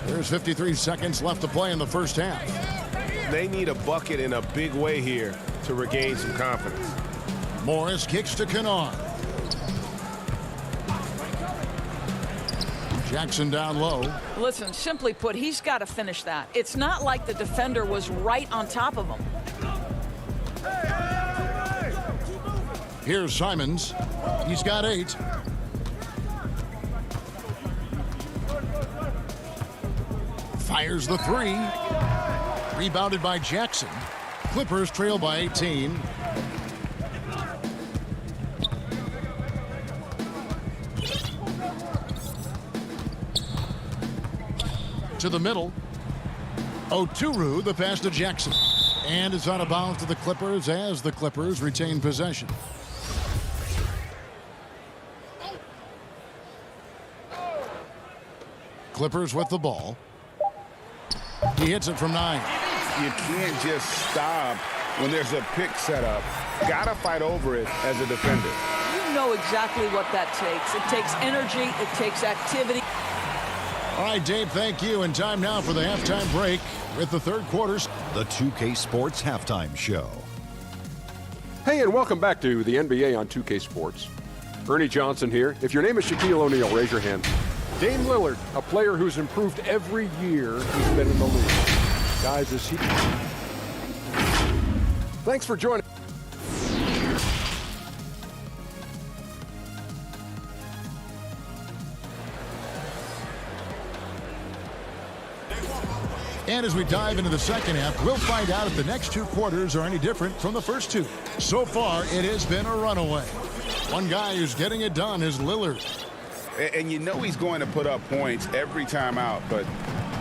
There's 53 seconds left to play in the first half. They need a bucket in a big way here to regain some confidence. Morris kicks to Kennard. Jackson down low. Listen, simply put, he's got to finish that. It's not like the defender was right on top of him. Here's Simons. He's got 8. Fires the 3. Rebounded by Jackson. Clippers trail by 18. To the middle. Oturu, the pass to Jackson. And it's out of bounds to the Clippers as the Clippers retain possession. Clippers with the ball. He hits it from 9. You can't just stop when there's a pick set up. Gotta fight over it as a defender. You know exactly what that takes. It takes energy. It takes activity. All right, Dave, thank you. And time now for the halftime break with the third quarter. The 2K Sports Halftime Show. Hey, and welcome back to the NBA on 2K Sports. Ernie Johnson here. If your name is Shaquille O'Neal, raise your hand. Dame Lillard, a player who's improved every year he's been in the league. Guys, is he... Thanks for joining. And as we dive into the second half, we'll find out if the next 2 quarters are any different from the first 2. So far, it has been a runaway. One guy who's getting it done is Lillard. And you know he's going to put up points every time out, but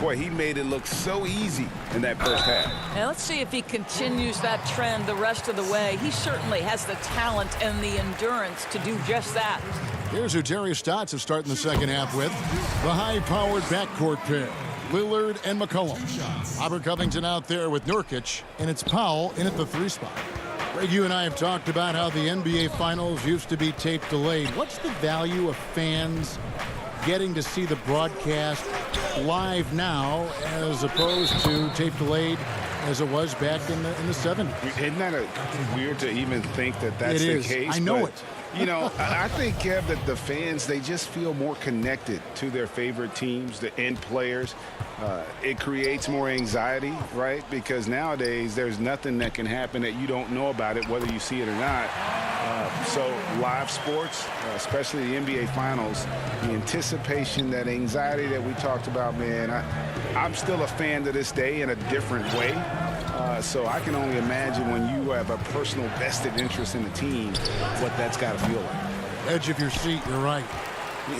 boy, he made it look so easy in that first half. And let's see if he continues that trend the rest of the way. He certainly has the talent and the endurance to do just that. Here's who Terry Stotts is starting the second half with. The high-powered backcourt pair. Lillard and McCollum. Robert Covington out there with Nurkic, and it's Powell in at the 3 spot. Greg, you and I have talked about how the NBA Finals used to be tape delayed. What's the value of fans getting to see the broadcast live now as opposed to tape delayed as it was back in the 70s? Isn't that weird to even think that that's the case? I know it. You know, I think, Kev, that the fans, they just feel more connected to their favorite teams, the end players. It creates more anxiety, right? Because nowadays there's nothing that can happen that you don't know about it, whether you see it or not. So live sports, especially the NBA Finals, the anticipation, that anxiety that we talked about, man, I'm still a fan to this day in a different way. So I can only imagine when you have a personal vested interest in the team, what that's got to feel like. Edge of your seat, you're right.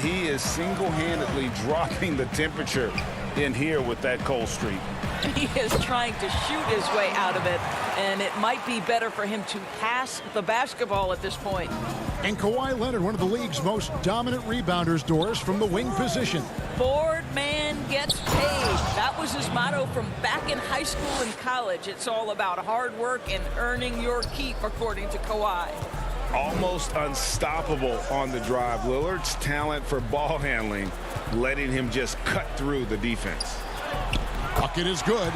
He is single-handedly dropping the temperature in here with that cold streak. He is trying to shoot his way out of it, and it might be better for him to pass the basketball at this point. And Kawhi Leonard, one of the league's most dominant rebounders, Doris, from the wing position. Board man gets paid. That was his motto from back in high school and college. It's all about hard work and earning your keep, according to Kawhi. Almost unstoppable on the drive. Lillard's talent for ball handling, letting him just cut through the defense. Bucket is good.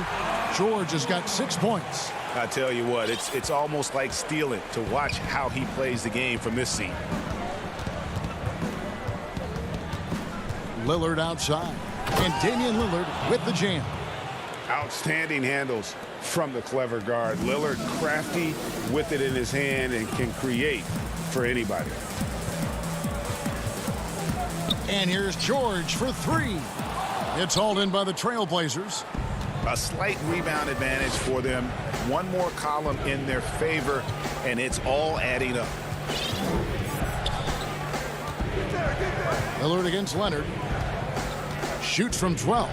George has got 6 points. I tell you what, it's almost like stealing to watch how he plays the game from this seat. Lillard outside. And Damian Lillard with the jam. Outstanding handles from the clever guard. Lillard crafty with it in his hand and can create for anybody. And here's George for 3. It's hauled in by the Trailblazers. A slight rebound advantage for them. One more column in their favor, and it's all adding up. Lillard against Leonard. Shoots from 12.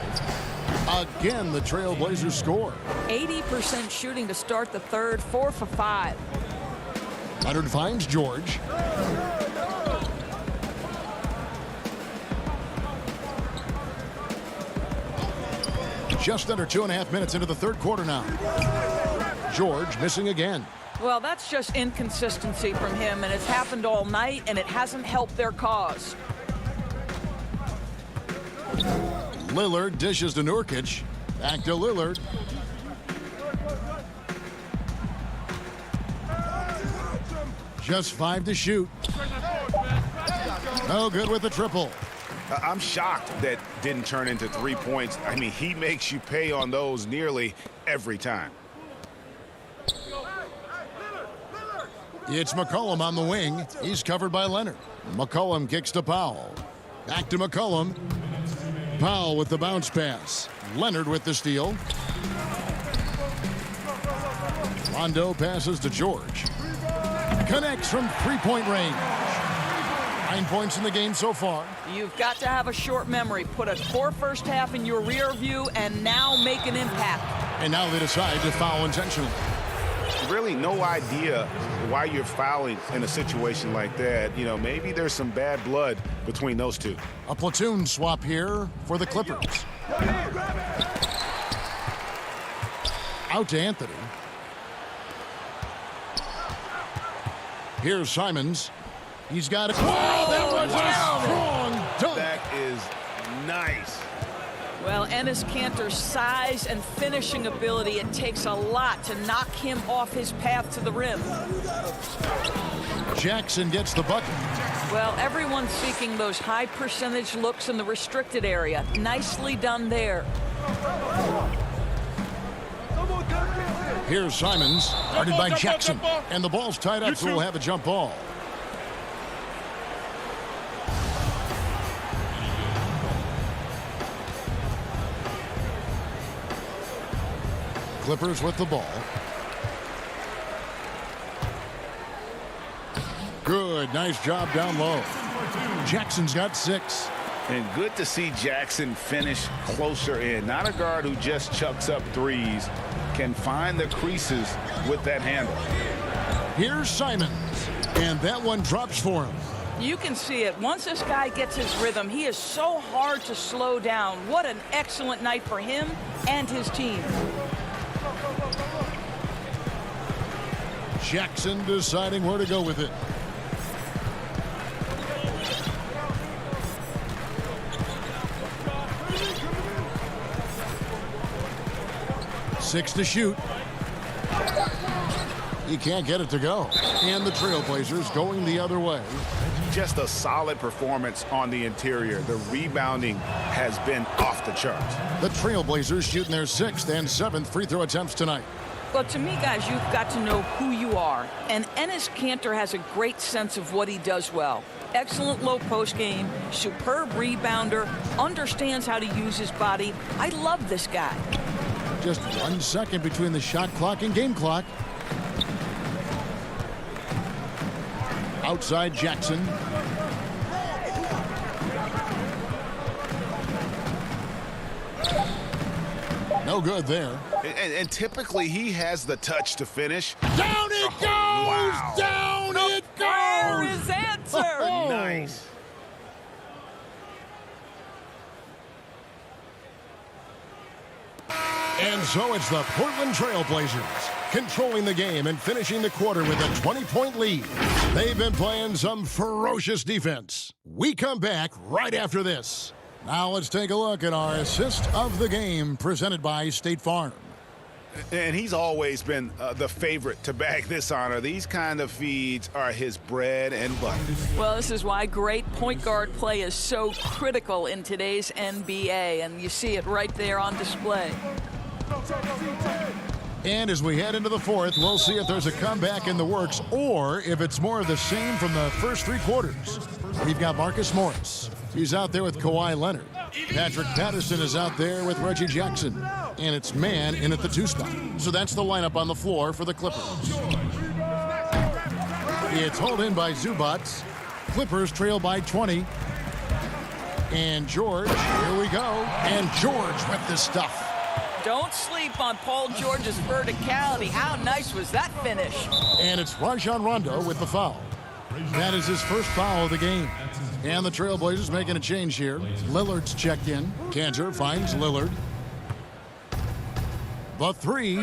Again, the Trailblazers score. 80% shooting to start the third, 4 for 5. Leonard finds George. Just under 2.5 minutes into the third quarter now. George missing again. Well, that's just inconsistency from him, and it's happened all night, and it hasn't helped their cause. Lillard dishes to Nurkic. Back to Lillard. Just 5 to shoot. No good with the triple. I'm shocked that didn't turn into 3 points. I mean, he makes you pay on those nearly every time. It's McCollum on the wing. He's covered by Leonard. McCollum kicks to Powell. Back to McCollum. Powell with the bounce pass. Leonard with the steal. Rondo passes to George. Connects from 3-point range. 9 points in the game so far. You've got to have a short memory. Put a poor first half in your rear view and now make an impact. And now they decide to foul intentionally. Really no idea why you're fouling in a situation like that. You know, maybe there's some bad blood between those two. A platoon swap here for the Clippers. Out to Anthony. Here's Simons. He's got it. Wow, that was a strong dunk. That is nice. Well, Enes Kanter's size and finishing ability, it takes a lot to knock him off his path to the rim. Jackson gets the bucket. Well, everyone's seeking those high percentage looks in the restricted area. Nicely done there. Here's Simons, guarded by Jackson. And the ball's tied up, so we'll have a jump ball. Clippers with the ball. Good, nice job down low. Jackson's got 6. And good to see Jackson finish closer in. Not a guard who just chucks up threes. Can find the creases with that handle. Here's Simons. And that one drops for him. You can see it. Once this guy gets his rhythm, he is so hard to slow down. What an excellent night for him and his team. Jackson deciding where to go with it. Six to shoot. He can't get it to go. And the Trailblazers going the other way. Just a solid performance on the interior. The rebounding has been off the charts. The Trailblazers shooting their 6th and 7th free throw attempts tonight. Well, to me, guys, you've got to know who you are. And Enes Kanter has a great sense of what he does well. Excellent low post game, superb rebounder, understands how to use his body. I love this guy. Just 1 second between the shot clock and game clock. Outside Jackson. No good there. And typically he has the touch to finish. Down it goes! Wow. Down it goes! There is answer! Nice. And so it's the Portland Trailblazers controlling the game and finishing the quarter with a 20-point lead. They've been playing some ferocious defense. We come back right after this. Now let's take a look at our assist of the game presented by State Farm. And he's always been the favorite to bag this honor. These kind of feeds are his bread and butter. Well, this is why great point guard play is so critical in today's NBA, and you see it right there on display. And as we head into the fourth, we'll see if there's a comeback in the works or if it's more of the same from the first 3 quarters. We've got Marcus Morris. He's out there with Kawhi Leonard. Patrick Patterson is out there with Reggie Jackson. And it's man in at the 2 spot. So that's the lineup on the floor for the Clippers. It's hauled in by Zubats. Clippers trail by 20. And George, here we go. And George with this stuff. Don't sleep on Paul George's verticality. How nice was that finish? And it's Rajon Rondo with the foul. That is his first foul of the game. And the Trailblazers making a change here. Lillard's checked in. Kanter finds Lillard. The 3.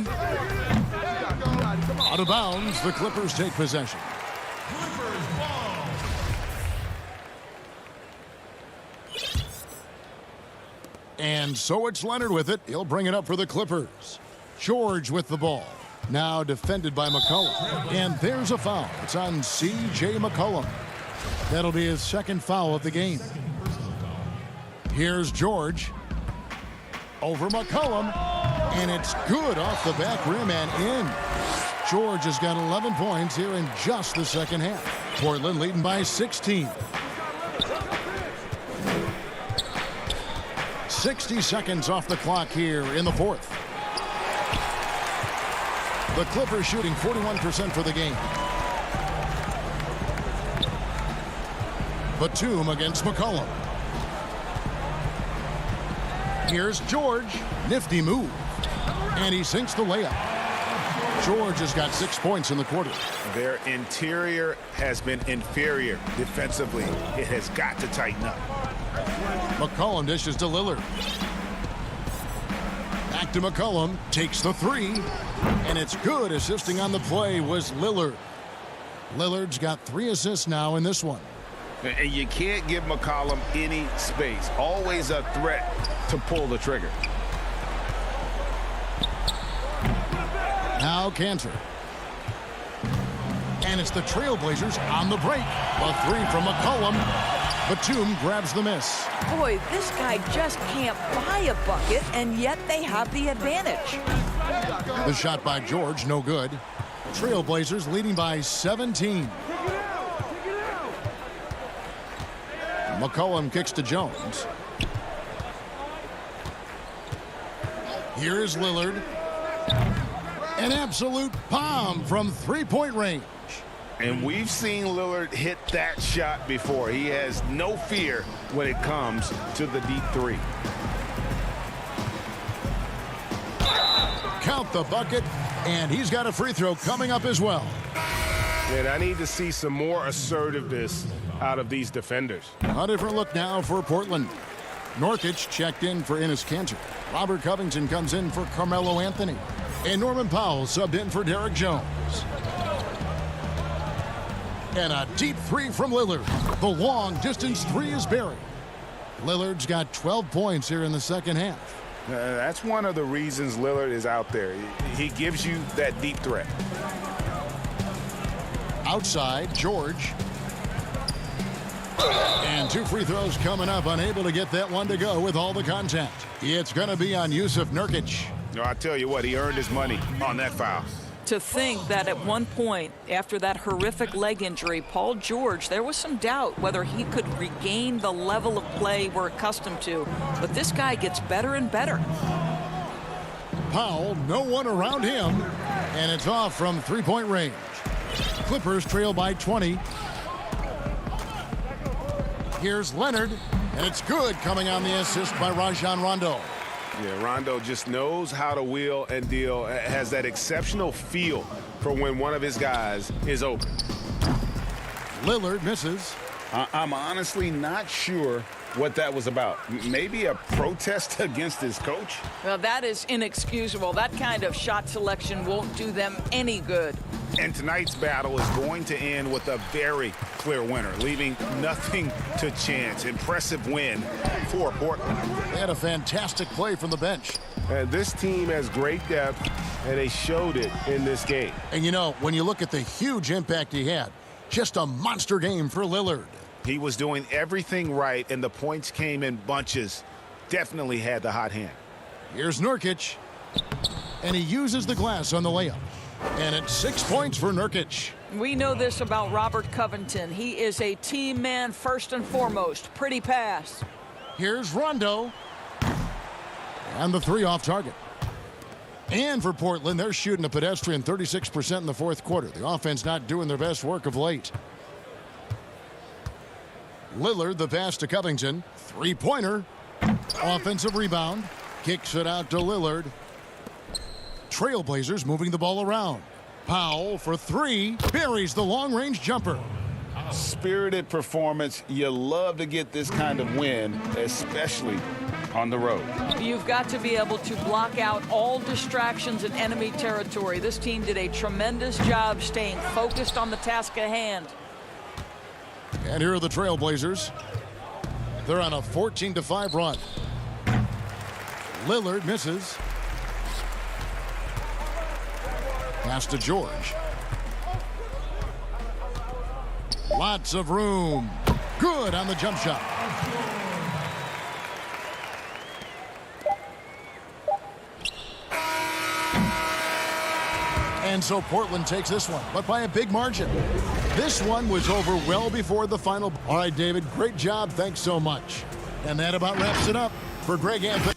Out of bounds. The Clippers take possession. And so it's Leonard with it. He'll bring it up for the Clippers. George with the ball. Now defended by McCollum. And there's a foul. It's on C.J. McCollum. That'll be his 2nd foul of the game. Here's George. Over McCollum. And it's good off the back rim and in. George has got 11 points here in just the second half. Portland leading by 16. 60 seconds off the clock here in the fourth. The Clippers shooting 41% for the game. Batum against McCollum. Here's George. Nifty move. And he sinks the layup. George has got 6 points in the quarter. Their interior has been inferior defensively. It has got to tighten up. McCollum dishes to Lillard. Back to McCollum. Takes the 3. And it's good. Assisting on the play was Lillard. Lillard's got 3 assists now in this one. And you can't give McCollum any space. Always a threat to pull the trigger. Now Kanter. And it's the Trailblazers on the break. A 3 from McCollum. Batum grabs the miss. Boy, this guy just can't buy a bucket, and yet they have the advantage. The shot by George, no good. Trailblazers leading by 17. McCollum kicks to Jones. Here is Lillard. An absolute bomb from 3-point range. And we've seen Lillard hit that shot before. He has no fear when it comes to the deep 3. Count the bucket, and he's got a free throw coming up as well. And I need to see some more assertiveness out of these defenders. A different look now for Portland. Nurkic checked in for Enes Kanter. Robert Covington comes in for Carmelo Anthony. And Norman Powell subbed in for Derek Jones. And a deep three from Lillard. The long-distance three is buried. Lillard's got 12 points here in the second half. That's one of the reasons Lillard is out there. He gives you that deep threat. Outside, George. And 2 free throws coming up, unable to get that one to go with all the contact. It's going to be on Yusuf Nurkic. No, I tell you what, he earned his money on that foul. To think that at one point, after that horrific leg injury, Paul George, there was some doubt whether he could regain the level of play we're accustomed to. But this guy gets better and better. Powell, no one around him. And it's off from three-point range. Clippers trail by 20. Here's Leonard, and it's good, coming on the assist by Rajon Rondo. Yeah, Rondo just knows how to wheel and deal, has that exceptional feel for when one of his guys is open. Lillard misses. I'm honestly not sure what that was about. Maybe a protest against his coach? Well, that is inexcusable. That kind of shot selection won't do them any good. And tonight's battle is going to end with a very clear winner, leaving nothing to chance. Impressive win for Portland. They had a fantastic play from the bench. This team has great depth, and they showed it in this game. And you know, when you look at the huge impact he had, just a monster game for Lillard. He was doing everything right, and the points came in bunches. Definitely had the hot hand. Here's Nurkic, and he uses the glass on the layup. And it's 6 points for Nurkic. We know this about Robert Covington. He is a team man first and foremost. Pretty pass. Here's Rondo. And the three off target. And for Portland, they're shooting a pedestrian 36% in the fourth quarter. The offense not doing their best work of late. Lillard, the pass to Covington. Three-pointer. Offensive rebound. Kicks it out to Lillard. Trailblazers moving the ball around. Powell for three. Buries the long-range jumper. Spirited performance. You love to get this kind of win, especially on the road. You've got to be able to block out all distractions in enemy territory. This team did a tremendous job staying focused on the task at hand. And here are the Trailblazers. They're on a 14-5 run. Lillard misses. Pass to George. Lots of room. Good on the jump shot. And so Portland takes this one, but by a big margin. This one was over well before the final. All right, David, great job. Thanks so much. And that about wraps it up for Greg Anthony.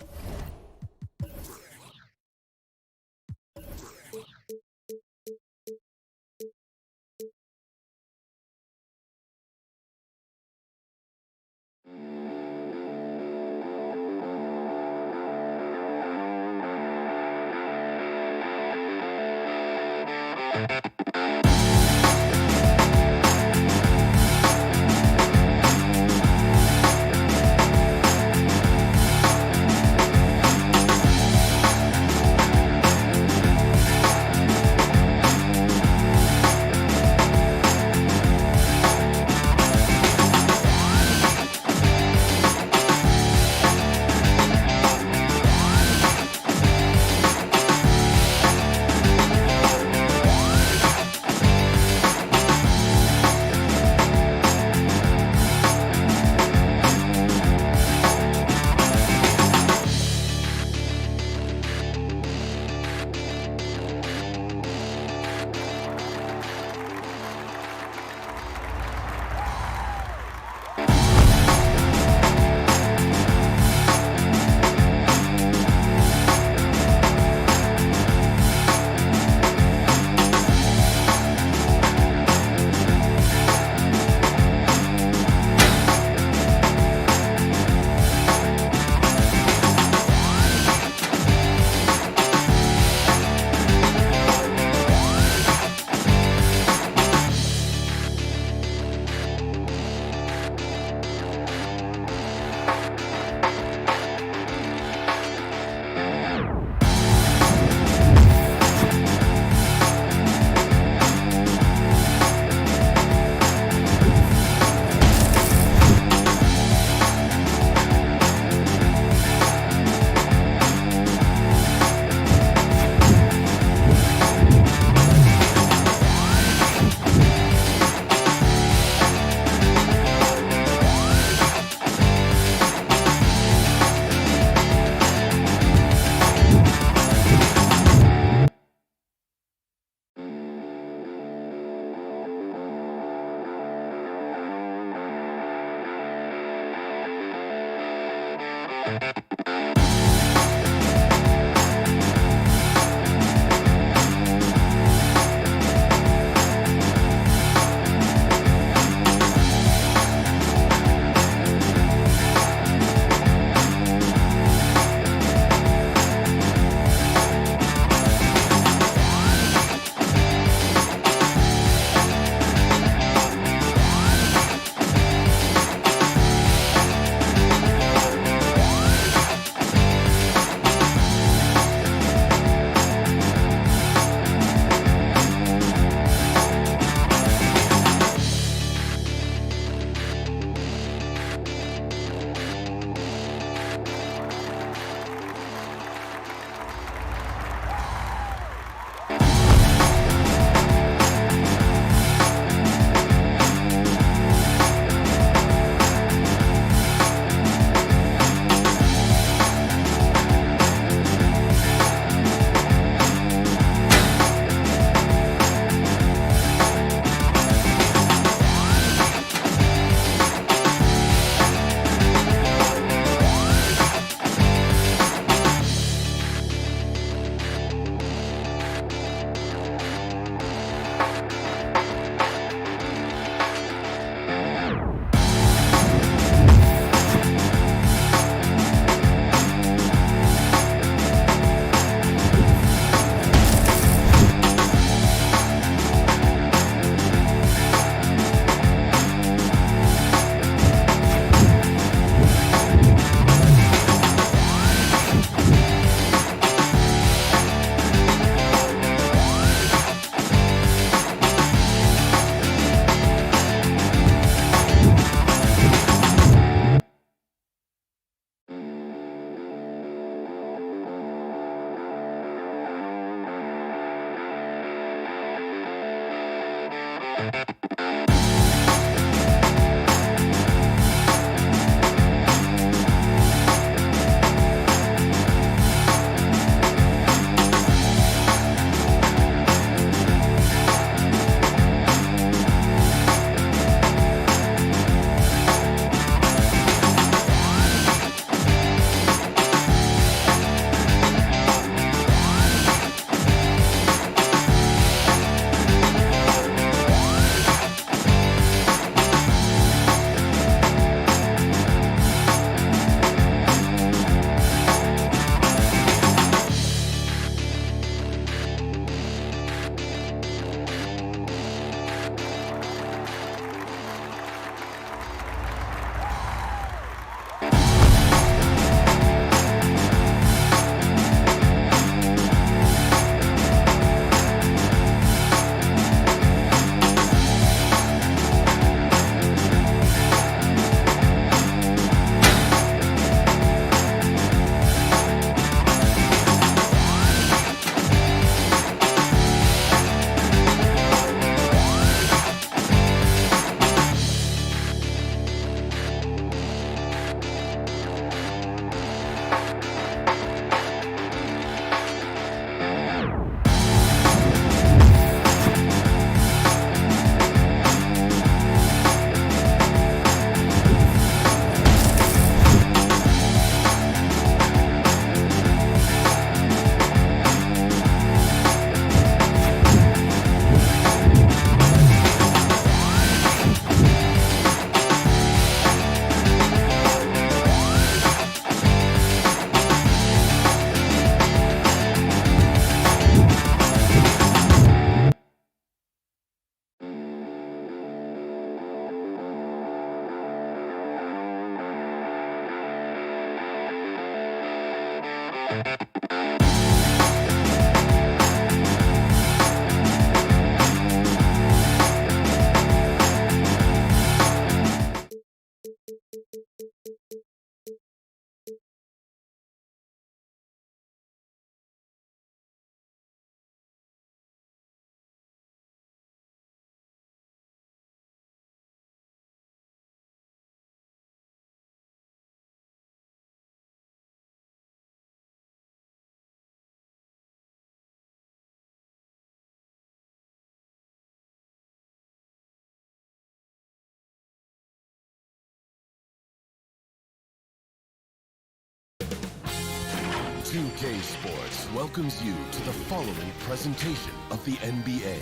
2K Sports welcomes you to the following presentation of the NBA.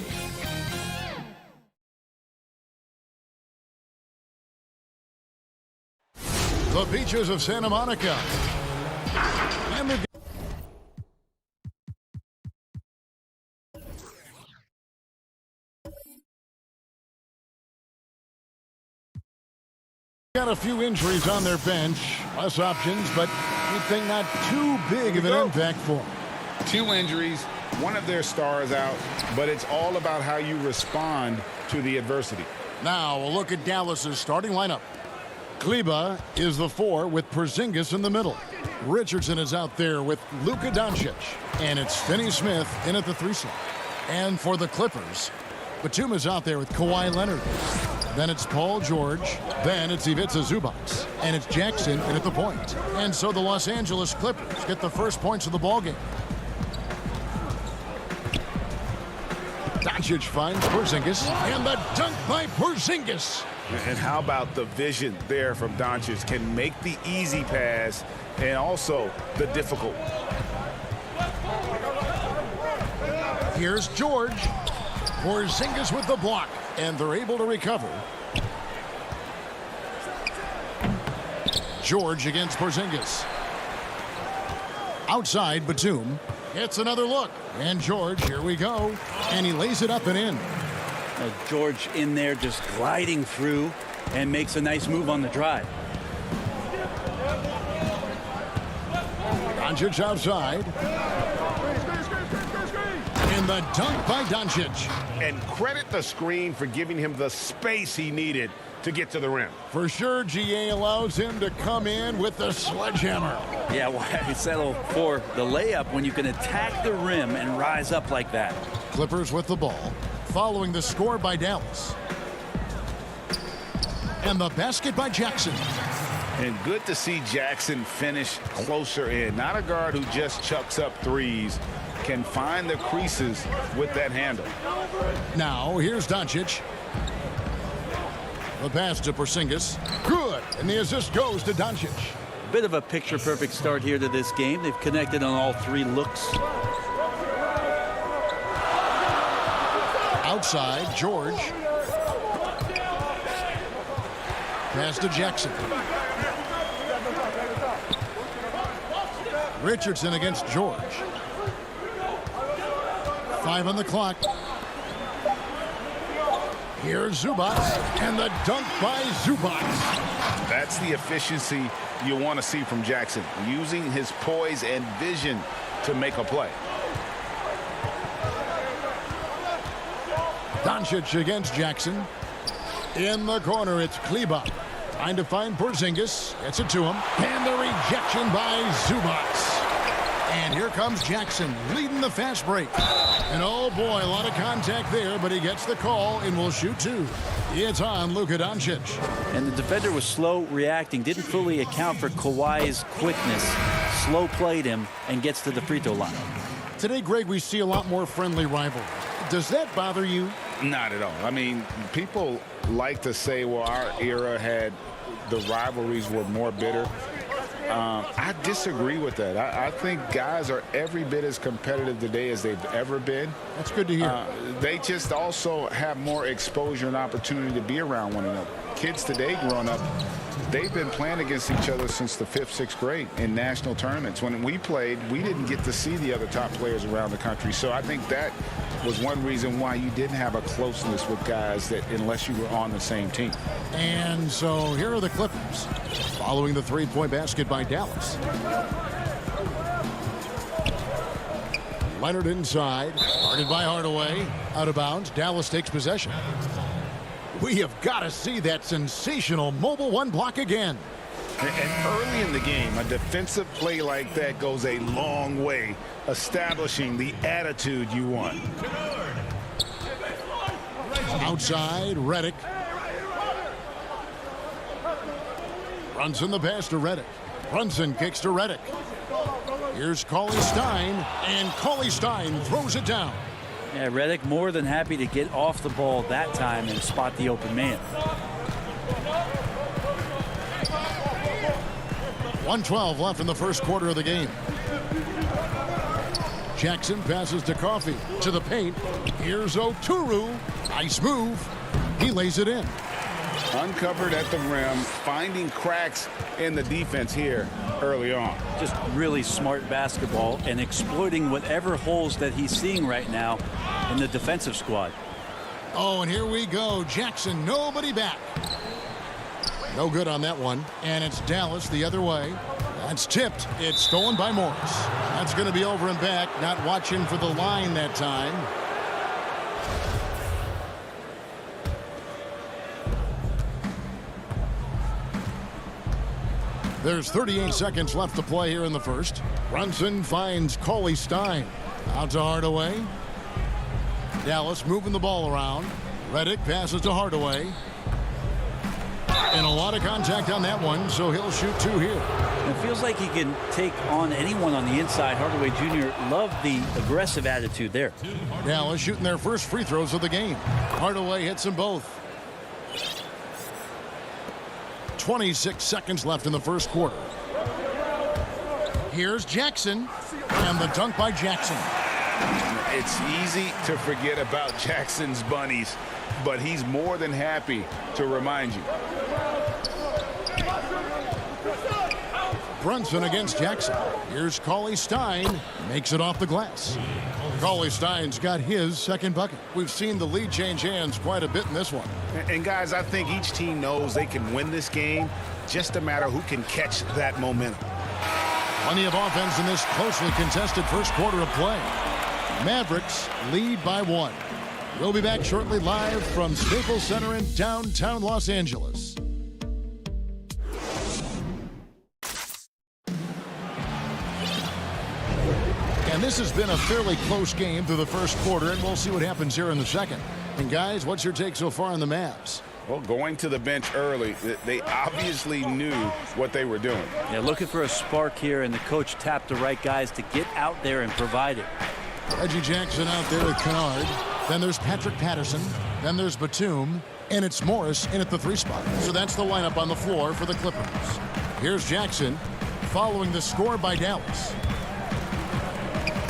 The beaches of Santa Monica. And the got a few injuries on their bench, less options, but you'd think not too big of an impact for them. 2 injuries, one of their stars out, but it's all about how you respond to the adversity. Now a look at Dallas's starting lineup. Kleba is the 4 with Porzingis in the middle. Richardson is out there with Luka Doncic, and it's Finney Smith in at the 3 slot. And for the Clippers, Batum is out there with Kawhi Leonard. Then it's Paul George. Then it's Ivica Zubac. And it's Jackson in at the point. And so the Los Angeles Clippers get the first points of the ballgame. Doncic finds Porzingis. And the dunk by Porzingis. And how about the vision there from Doncic? Can make the easy pass and also the difficult. Here's George. Porzingis with the block, and they're able to recover. George against Porzingis. Outside, Batum. It's another look. And George, here we go. And he lays it up and in. George in there just gliding through and makes a nice move on the drive. Doncic outside. And the dunk by Doncic. And credit the screen for giving him the space he needed to get to the rim. For sure, GA allows him to come in with the sledgehammer. Yeah, why settle for the layup when you can attack the rim and rise up like that? Clippers with the ball. following the score by Dallas. And the basket by Jackson. And good to see Jackson finish closer in. Not a guard who just chucks up threes. Can find the creases with that handle. Now, here's Doncic. The pass to Porzingis. Good. And the assist goes to Doncic. Bit of a picture-perfect start here to this game. They've connected on all three looks. Outside, George. Pass to Jackson. Richardson against George. 5 on the clock. Here's Zubac, and the dunk by Zubac. That's the efficiency you want to see from Jackson, using his poise and vision to make a play. Doncic against Jackson. In the corner, it's Kleber. Trying to find Porzingis. Gets it to him. And the rejection by Zubac. And here comes Jackson leading the fast break. And oh boy, a lot of contact there, but he gets the call and will shoot two. It's on Luka Doncic. And the defender was slow reacting, didn't fully account for Kawhi's quickness. Slow played him and gets to the free throw line. Today, Greg, we see a lot more friendly rivalry. Does that bother you? Not at all. I mean, people like to say, well, our era had the rivalries were more bitter. I disagree with that. I think guys are every bit as competitive today as they've ever been. That's good to hear. They just also have more exposure and opportunity to be around one another. Kids today growing up, they've been playing against each other since the 5th, 6th grade in national tournaments. When we played, we didn't get to see the other top players around the country. So I think that was one reason why you didn't have a closeness with guys that unless you were on the same team. And so here are the Clippers following the three-point basket by Dallas. Leonard inside, guarded by Hardaway, out of bounds. Dallas takes possession. We have got to see that sensational mobile one block again. And early in the game, a defensive play like that goes a long way, establishing the attitude you want. Outside, Redick. Brunson the pass to Redick. Brunson kicks to Redick. Here's Cauley Stein, and Cauley Stein throws it down. Yeah, Redick more than happy to get off the ball that time and spot the open man. 1:12 left in the first quarter of the game. Jackson passes to Coffey to the paint. Here's Oturu. Nice move. He lays it in. Uncovered at the rim, finding cracks in the defense here early on. Just really smart basketball and exploiting whatever holes that he's seeing right now in the defensive squad. Oh, and here we go. Jackson, nobody back. No good on that one. And it's Dallas the other way. That's tipped. It's stolen by Morris. That's going to be over and back. Not watching for the line that time. There's 38 seconds left to play here in the first. Brunson finds Cauley Stein. Out to Hardaway. Dallas moving the ball around. Redick passes to Hardaway. And a lot of contact on that one, so he'll shoot two here. It feels like he can take on anyone on the inside. Hardaway Jr. loved the aggressive attitude there. Dallas shooting their first free throws of the game. Hardaway hits them both. 26 seconds left in the first quarter. Here's Jackson, and the dunk by Jackson. It's easy to forget about Jackson's bunnies, but he's more than happy to remind you. Brunson against Jackson. Here's Cauley Stein. Makes it off the glass. Cauley Stein's got his second bucket. We've seen the lead change hands quite a bit in this one. And guys, I think each team knows they can win this game. Just a matter who can catch that momentum. Plenty of offense in this closely contested first quarter of play. Mavericks lead by 1. We'll be back shortly live from Staples Center in downtown Los Angeles. And this has been a fairly close game through the first quarter, and we'll see what happens here in the second. And guys, what's your take so far on the Mavs? Well, going to the bench early, they obviously knew what they were doing. Yeah, looking for a spark here, and the coach tapped the right guys to get out there and provide it. Reggie Jackson out there with Kennard. Then there's Patrick Patterson. Then there's Batum. And it's Morris in at the 3 spot. So that's the lineup on the floor for the Clippers. Here's Jackson following the score by Dallas.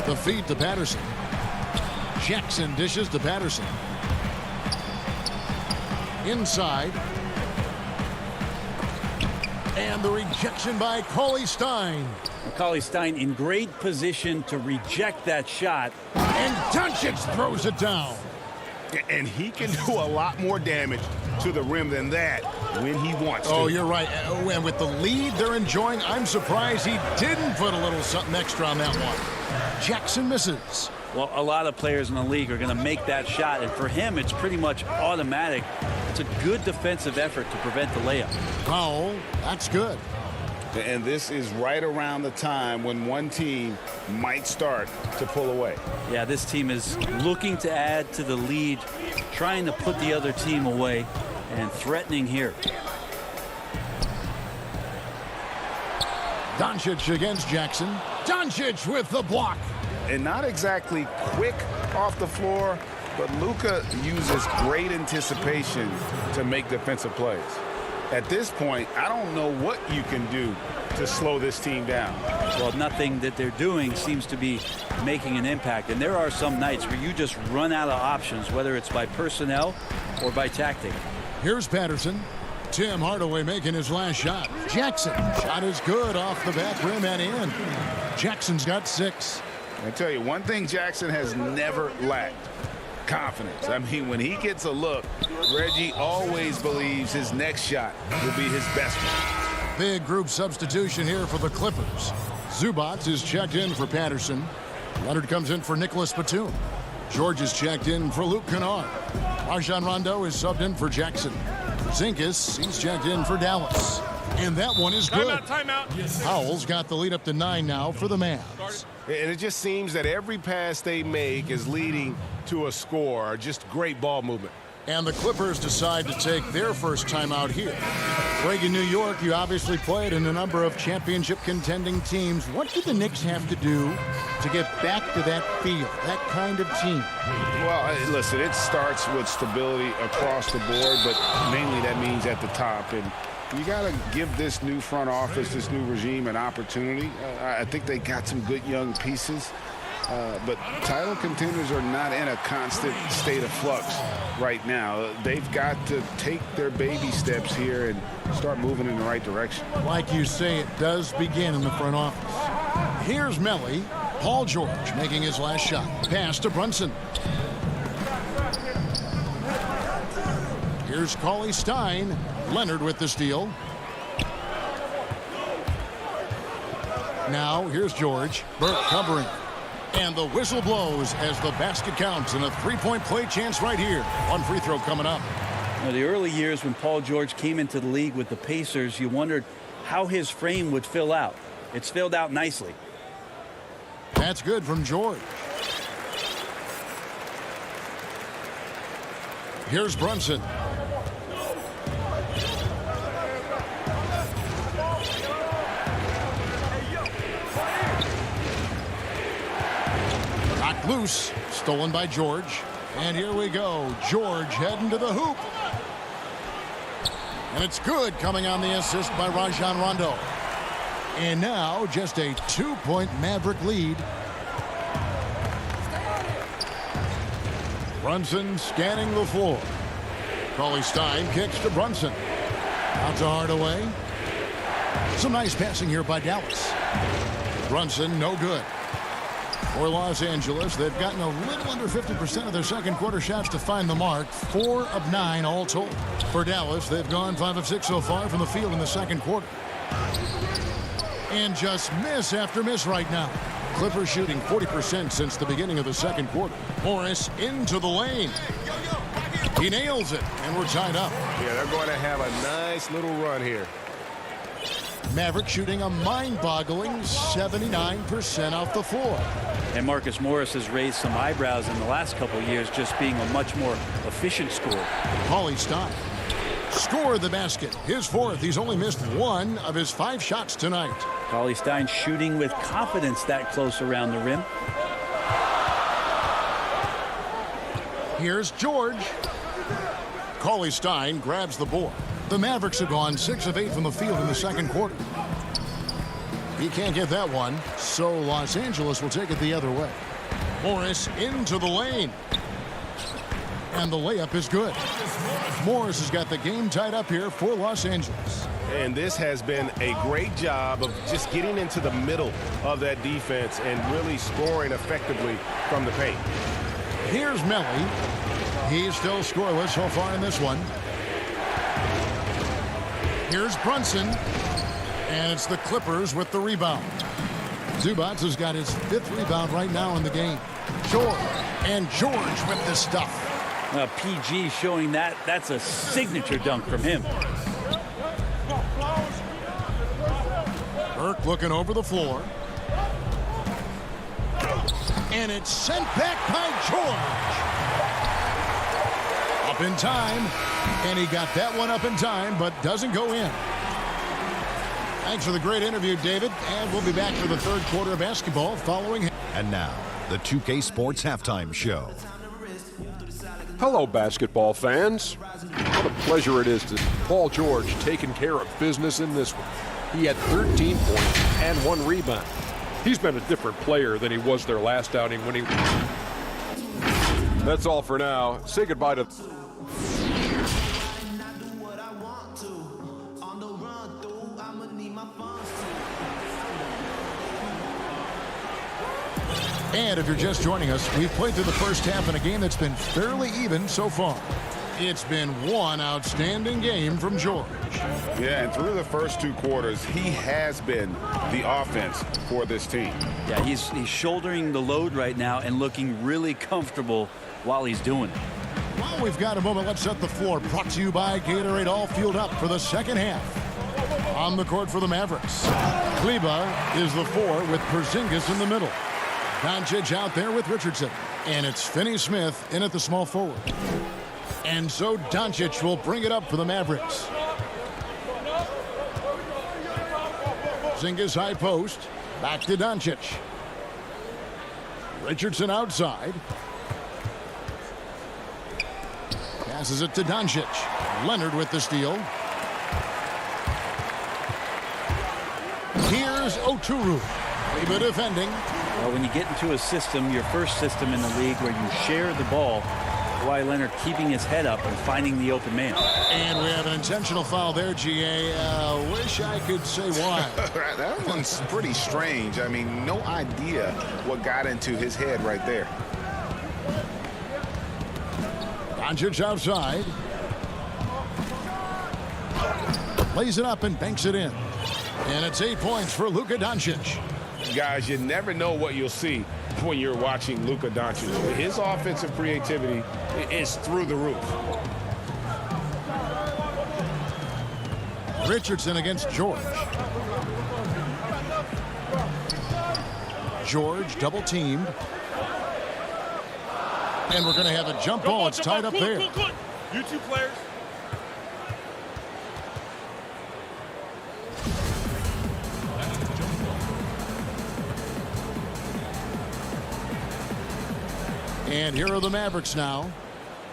The feed to Patterson. Jackson dishes to Patterson. Inside. And the rejection by Cauley Stein. Cauley Stein in great position to reject that shot. And Doncic throws it down. And he can do a lot more damage to the rim than that when he wants to. Oh, you're right. And with the lead they're enjoying, I'm surprised he didn't put a little something extra on that one. Jackson misses. Well, a lot of players in the league are going to make that shot, and for him, it's pretty much automatic. It's a good defensive effort to prevent the layup. Foul. That's good. And this is right around the time when one team might start to pull away. Yeah, this team is looking to add to the lead, trying to put the other team away, and threatening here. Doncic against Jackson. Doncic with the block. And not exactly quick off the floor, but Luka uses great anticipation to make defensive plays. At this point, I don't know what you can do to slow this team down. Well, nothing that they're doing seems to be making an impact. And there are some nights where you just run out of options, whether it's by personnel or by tactic. Here's Patterson. Tim Hardaway making his last shot. Jackson. Shot is good off the back rim and in. Jackson's got 6. I tell you, one thing Jackson has never lacked. Confidence. I mean, when he gets a look, Reggie always believes his next shot will be his best one. Big group substitution here for the Clippers. Zubac is checked in for Patterson. Leonard comes in for Nicholas Batum. George is checked in for Luke Kennard. Rajon Rondo is subbed in for Jackson. Zinkas, he's checked in for Dallas. And that one is good. Timeout. Howell's got the lead up to 9 now for the Mavs. And it just seems that every pass they make is leading to a score. Just great ball movement. And the Clippers decide to take their first timeout here. Greg, in New York, you obviously played in a number of championship contending teams. What do the Knicks have to do to get back to that feel, that kind of team? Well, listen, it starts with stability across the board, but mainly that means at the top. And you got to give this new front office, this new regime, an opportunity. I think they got some good young pieces. But title contenders are not in a constant state of flux right now. They've got to take their baby steps here and start moving in the right direction. Like you say, it does begin in the front office. Here's Melly. Paul George making his last shot. Pass to Brunson. Here's Cauley Stein. Leonard with the steal. Now here's George. Burke covering. And the whistle blows as the basket counts, and a 3-point play chance right here. One free throw coming up. Now, the early years when Paul George came into the league with the Pacers, you wondered how his frame would fill out. It's filled out nicely. That's good from George. Here's Brunson. Loose, stolen by George. And here we go. George heading to the hoop. And it's good, coming on the assist by Rajon Rondo. And now just a 2-point Maverick lead. Brunson scanning the floor. Cauley Stein kicks to Brunson. Out to Hardaway. Some nice passing here by Dallas. Brunson, no good. For Los Angeles, they've gotten a little under 50% of their second quarter shots to find the mark. 4 of 9 all told. For Dallas, they've gone 5 of 6 so far from the field in the second quarter. And just miss after miss right now. Clippers shooting 40% since the beginning of the second quarter. Morris into the lane. He nails it, and we're tied up. Yeah, they're going to have a nice little run here. Maverick shooting a mind-boggling 79% off the floor. And Marcus Morris has raised some eyebrows in the last couple of years, just being a much more efficient scorer. Paulie Stein scored the basket. His fourth. He's only missed one of his 5 shots tonight. Paulie Stein shooting with confidence that close around the rim. Here's George. Paulie Stein grabs the board. The Mavericks have gone 6 of 8 from the field in the second quarter. He can't get that one, so Los Angeles will take it the other way. Morris into the lane. And the layup is good. Morris has got the game tied up here for Los Angeles. And this has been a great job of just getting into the middle of that defense and really scoring effectively from the paint. Here's Melly. He's still scoreless so far in this one. Here's Brunson. And it's the Clippers with the rebound. Zubac has got his 5th rebound right now in the game. George. And George with the stuff. PG showing that's a signature dunk from him. Burke looking over the floor. And it's sent back by George. Up in time. And he got that one up in time, but doesn't go in. Thanks for the great interview, David. And we'll be back for the third quarter of basketball following him. And now, the 2K Sports Halftime Show. Hello, basketball fans. What a pleasure it is to see Paul George taking care of business in this one. He had 13 points and 1 rebound. He's been a different player than he was their last outing when he... That's all for now. Say goodbye to... And if you're just joining us, we've played through the first half in a game that's been fairly even so far. It's been one outstanding game from George. Yeah, and through the first 2 quarters, he has been the offense for this team. Yeah, he's shouldering the load right now and looking really comfortable while he's doing it. Well, we've got a moment. Let's set the floor. Brought to you by Gatorade, all fueled up for the second half. On the court for the Mavericks, Kleba is the 4 with Porzingis in the middle. Doncic out there with Richardson. And it's Finney-Smith in at the small forward. And so Doncic will bring it up for the Mavericks. Porzingis high post. Back to Doncic. Richardson outside. Passes it to Doncic. Leonard with the steal. Here's Oturu. Kleba defending. Well, when you get into a system, your first system in the league where you share the ball, Kawhi Leonard keeping his head up and finding the open man. And we have an intentional foul there, GA. Wish I could say why. That one's pretty strange. I mean, no idea what got into his head right there. Doncic outside. Plays it up and banks it in. And it's 8 points for Luka Doncic. Guys, you never know what you'll see when you're watching Luka Doncic. His offensive creativity is through the roof. Richardson against George. George double teamed. And we're going to have a jump ball. It's tied up there. You 2 players. And here are the Mavericks now.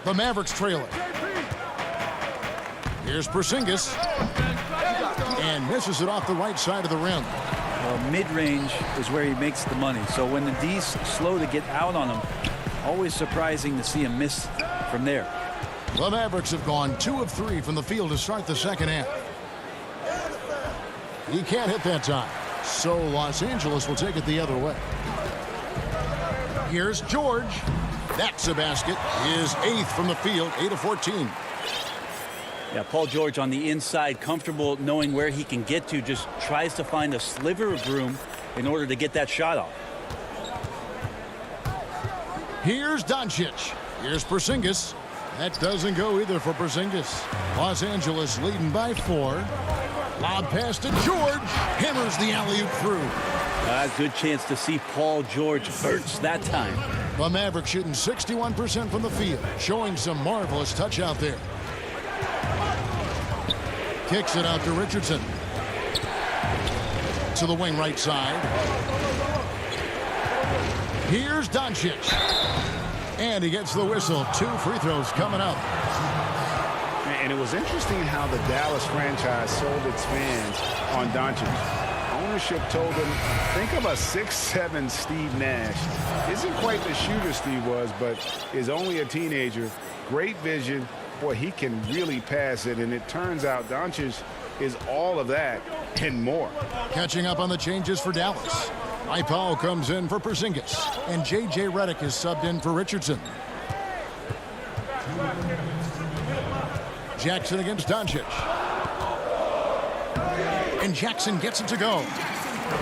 The Mavericks trailing. Here's Porzingis. And misses it off the right side of the rim. Well, mid-range is where he makes the money. So when the D's slow to get out on him, always surprising to see him miss from there. The Mavericks have gone 2 of 3 from the field to start the second half. He can't hit that time. So Los Angeles will take it the other way. Here's George. That's a basket. His 8th from the field, 8 of 14. Yeah, Paul George on the inside, comfortable knowing where he can get to, just tries to find a sliver of room in order to get that shot off. Here's Doncic. Here's Porzingis. That doesn't go either for Porzingis. Los Angeles leading by 4. Lob pass to George. Hammers the alley-oop through. Good chance to see Paul George burst that time. The Mavericks shooting 61% from the field, showing some marvelous touch out there. Kicks it out to Richardson. To the wing right side. Here's Doncic. And he gets the whistle. 2 free throws coming up. And it was interesting how the Dallas franchise sold its fans on Doncic. Ownership told them, think of a 6'7" Steve Nash. Isn't quite the shooter Steve was, but is only a teenager. Great vision. Boy, he can really pass it. And it turns out Doncic is all of that and more. Catching up on the changes for Dallas. Powell comes in for Porzingis. And J.J. Redick is subbed in for Richardson. Jackson against Doncic. And Jackson gets it to go.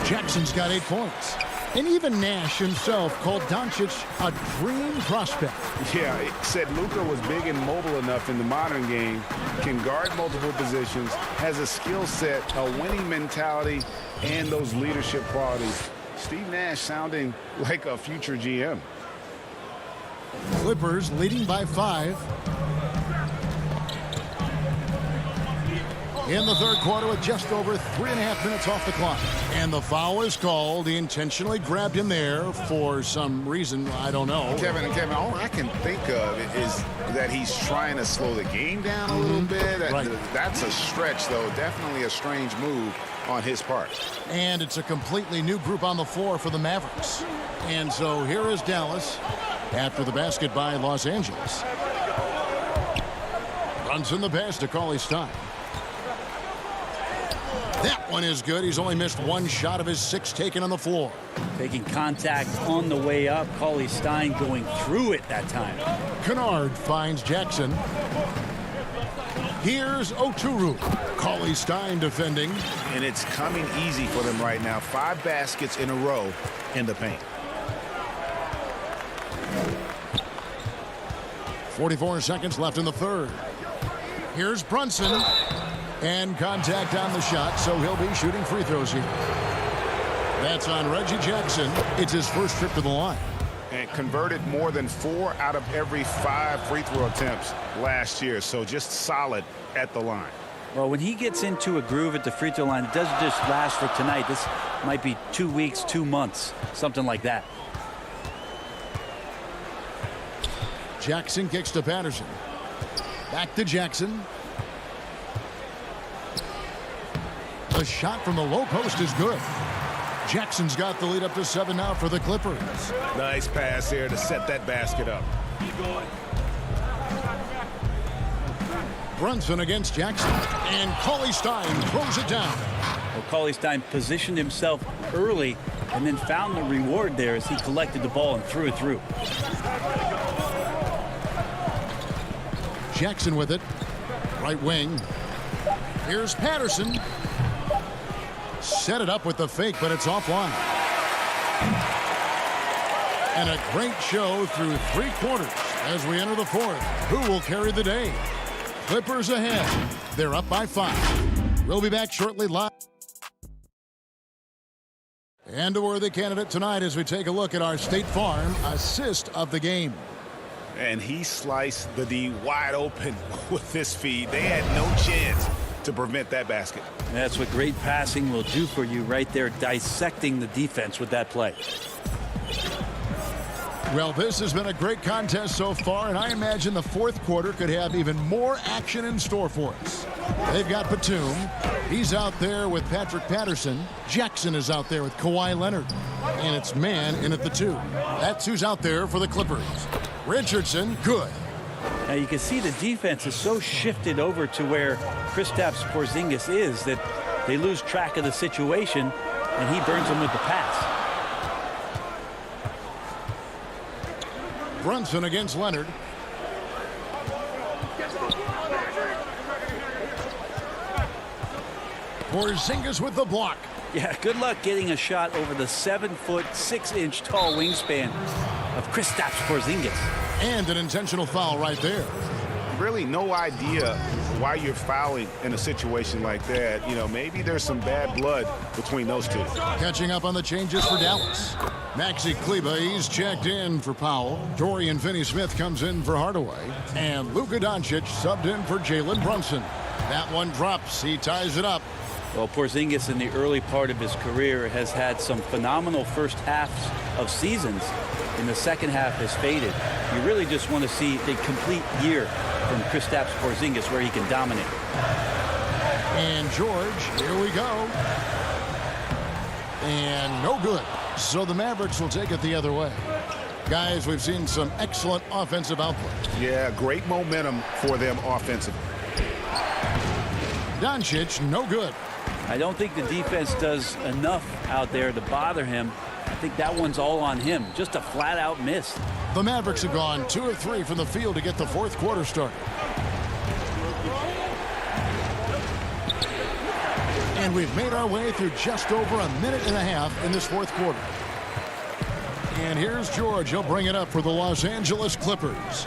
Jackson's got 8 points. And even Nash himself called Doncic a dream prospect. Yeah, it said Luka was big and mobile enough in the modern game, can guard multiple positions, has a skill set, a winning mentality, and those leadership qualities. Steve Nash sounding like a future GM. Clippers leading by 5. In the third quarter with just over 3.5 minutes off the clock. And the foul is called. He intentionally grabbed him there for some reason. I don't know. Kevin, all I can think of is that he's trying to slow the game down a little bit. Right. That's a stretch, though. Definitely a strange move on his part. And it's a completely new group on the floor for the Mavericks. And so here is Dallas after the basket by Los Angeles. Runs in the pass to Cauley Stein. That one is good. He's only missed 1 shot of his 6 taken on the floor. Taking contact on the way up. Cauley Stein going through it that time. Kennard finds Jackson. Here's Oturu. Cauley Stein defending. And it's coming easy for them right now. 5 baskets in a row in the paint. 44 seconds left in the third. Here's Brunson. And contact on the shot, so he'll be shooting free throws here. That's on Reggie Jackson. It's his first trip to the line. And converted more than 4 out of every 5 free throw attempts last year, so just solid at the line. Well, when he gets into a groove at the free throw line, it doesn't just last for tonight. This might be 2 weeks, 2 months, something like that. Jackson kicks to Patterson. Back to Jackson. The shot from the low post is good. Jackson's got the lead up to 7 now for the Clippers. Nice pass here to set that basket up. Brunson against Jackson. And Cauley Stein throws it down. Well, Cauley Stein positioned himself early and then found the reward there as he collected the ball and threw it through. Jackson with it. Right wing. Here's Patterson. Set it up with the fake, but it's offline. And a great show through 3 quarters as we enter the 4th. Who will carry the day? Clippers ahead. They're up by 5. We'll be back shortly live. And a worthy candidate tonight as we take a look at our State Farm assist of the game. And he sliced the D wide open with this feed. They had no chance to prevent that basket. That's what great passing will do for you right there, dissecting the defense with that play. Well, this has been a great contest so far, and I imagine the 4th quarter could have even more action in store for us. They've got Batum. He's out there with Patrick Patterson. Jackson is out there with Kawhi Leonard. And it's man in at the 2. That's who's out there for the Clippers. Richardson, good. Now you can see the defense is so shifted over to where Kristaps Porzingis is that they lose track of the situation, and he burns them with the pass. Brunson against Leonard. Porzingis with the block. Yeah, good luck getting a shot over the 7-foot, 6-inch tall wingspan of Kristaps Porzingis. And an intentional foul right there. Really no idea why you're fouling in a situation like that. You know, maybe there's some bad blood between those two. Catching up on the changes for Dallas. Maxi Kleba, he's checked in for Powell. Dorian Finney-Smith comes in for Hardaway. And Luka Doncic subbed in for Jalen Brunson. That one drops. He ties it up. Well, Porzingis in the early part of his career has had some phenomenal first halves of seasons. In the second half has faded. You really just want to see a complete year from Kristaps Porzingis where he can dominate. And George, here we go. And no good. So the Mavericks will take it the other way. Guys, we've seen some excellent offensive output. Yeah, great momentum for them offensively. Doncic, no good. I don't think the defense does enough out there to bother him. I think that one's all on him. Just a flat-out miss. The Mavericks have gone 2 of 3 from the field to get the fourth quarter started. And we've made our way through just over a minute and a half in this fourth quarter. And here's George. He'll bring it up for the Los Angeles Clippers.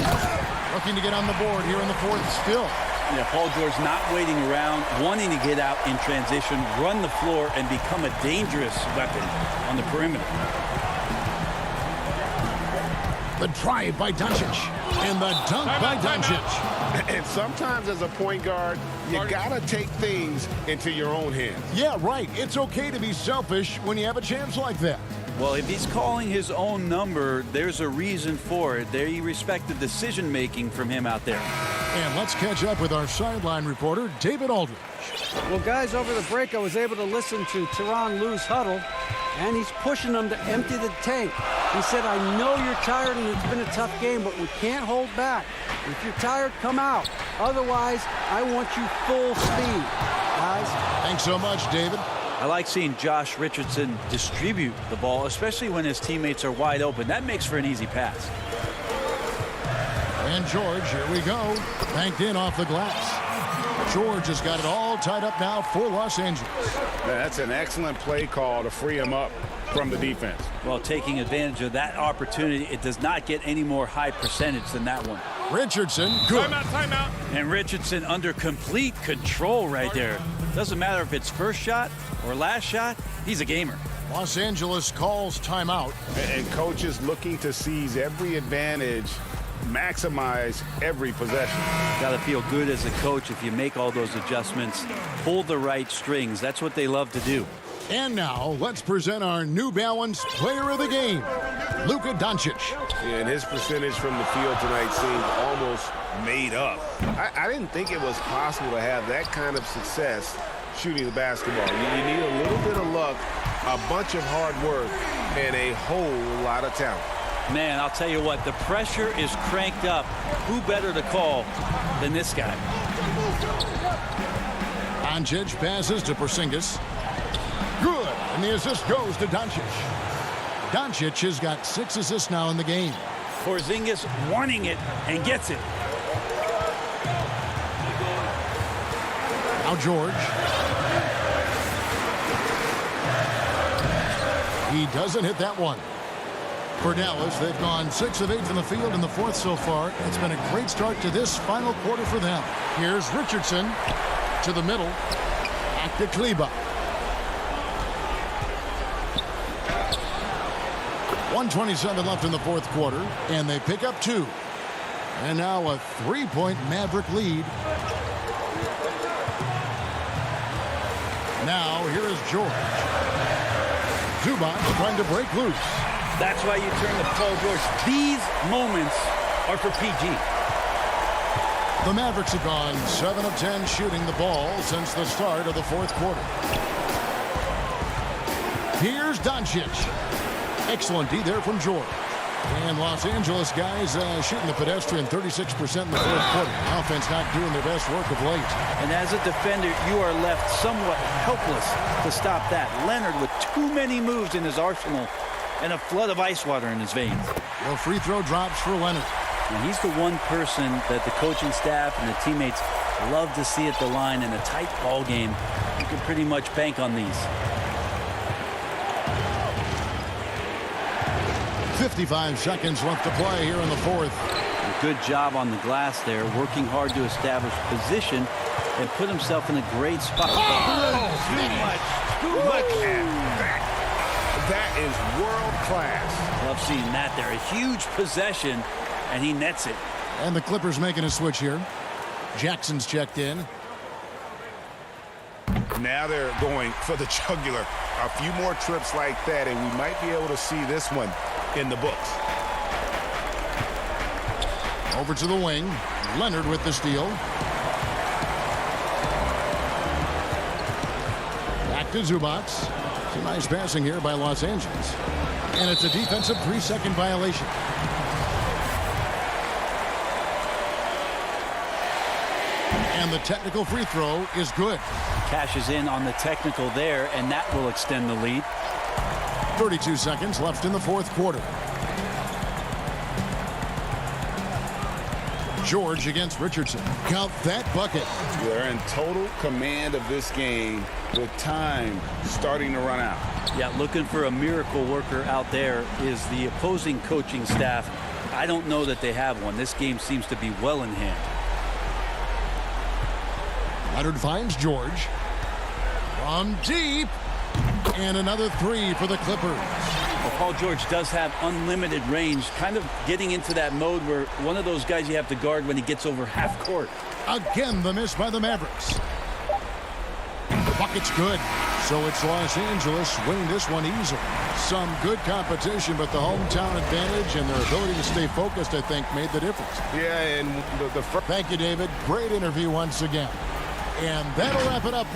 Looking to get on the board here in the fourth still. Yeah, Paul George not waiting around, wanting to get out in transition, run the floor, and become a dangerous weapon on the perimeter. The drive by Doncic. And the dunk by Doncic. And sometimes as a point guard, you gotta take things into your own hands. Yeah, right. It's okay to be selfish when you have a chance like that. Well, if he's calling his own number, there's a reason for it. They respect the decision-making from him out there. And let's catch up with our sideline reporter, David Aldridge. Well, guys, over the break, I was able to listen to Tyronn Lue's huddle, and he's pushing them to empty the tank. He said, I know you're tired and it's been a tough game, but we can't hold back. If you're tired, come out. Otherwise, I want you full speed, guys. Thanks so much, David. I like seeing Josh Richardson distribute the ball, especially when his teammates are wide open. That makes for an easy pass. And George, here we go. Banked in off the glass. George has got it all tied up now for Los Angeles. That's an excellent play call to free him up from the defense. Well, taking advantage of that opportunity, it does not get any more high percentage than that one. Richardson, good. Timeout. And Richardson under complete control right there. Doesn't matter if it's first shot or last shot, he's a gamer. Los Angeles calls timeout. And coaches looking to seize every advantage, maximize every possession. Got to feel good as a coach if you make all those adjustments, pull the right strings. That's what they love to do. And now let's present our New Balance Player of the Game, Luka Doncic. And his percentage from the field tonight seemed almost made up. I didn't think it was possible to have that kind of success shooting the basketball. You need a little bit of luck, a bunch of hard work, and a whole lot of talent. Man, I'll tell you what, the pressure is cranked up. Who better to call than this guy? Doncic passes to Porzingis. Good, and the assist goes to Doncic. Doncic has got 6 assists now in the game. Porzingis wanting it and gets it. Now George. He doesn't hit that one. For Dallas, they've gone 6 of 8 from the field in the fourth so far. It's been a great start to this final quarter for them. Here's Richardson to the middle. Back to Kleba. 1:27 left in the fourth quarter, and they pick up 2. And now a 3-point Maverick lead. Now here is George. Zubac trying to break loose. That's why you turn to Paul George. These moments are for PG. The Mavericks have gone 7 of 10 shooting the ball since the start of the fourth quarter. Here's Doncic. Excellent D there from George. And Los Angeles guys shooting the pedestrian 36% in the fourth quarter. Offense not doing their best work of late. And as a defender, you are left somewhat helpless to stop that. Leonard with too many moves in his arsenal and a flood of ice water in his veins. Well, free throw drops for Leonard. And he's the one person that the coaching staff and the teammates love to see at the line in a tight ball game. You can pretty much bank on these. 55 seconds left to play here in the fourth. good job on the glass there, working hard to establish position and put himself in a great spot. Look at that. That is world class. Love seeing that there. A huge possession, and he nets it. And the Clippers making a switch here. Jackson's checked in. Now they're going for the jugular. A few more trips like that, and we might be able to see this one in the books. Over to the wing. Leonard with the steal. Back to Zubac. Some nice passing here by Los Angeles. And it's a defensive 3-second violation. And the technical free throw is good. Cashes in on the technical there, and that will extend the lead. 32 seconds left in the fourth quarter. George against Richardson. Count that bucket. They're in total command of this game with time starting to run out. Yeah, looking for a miracle worker out there is the opposing coaching staff. I don't know that they have one. This game seems to be well in hand. Leonard finds George. From deep. And another three for the Clippers. Well, Paul George does have unlimited range, kind of getting into that mode where one of those guys you have to guard when he gets over half court. Again, the miss by the Mavericks. The bucket's good. So it's Los Angeles winning this one easily. Some good competition, but the hometown advantage and their ability to stay focused, I think, made the difference. Yeah, and the Thank you, David. Great interview once again. And that'll wrap it up.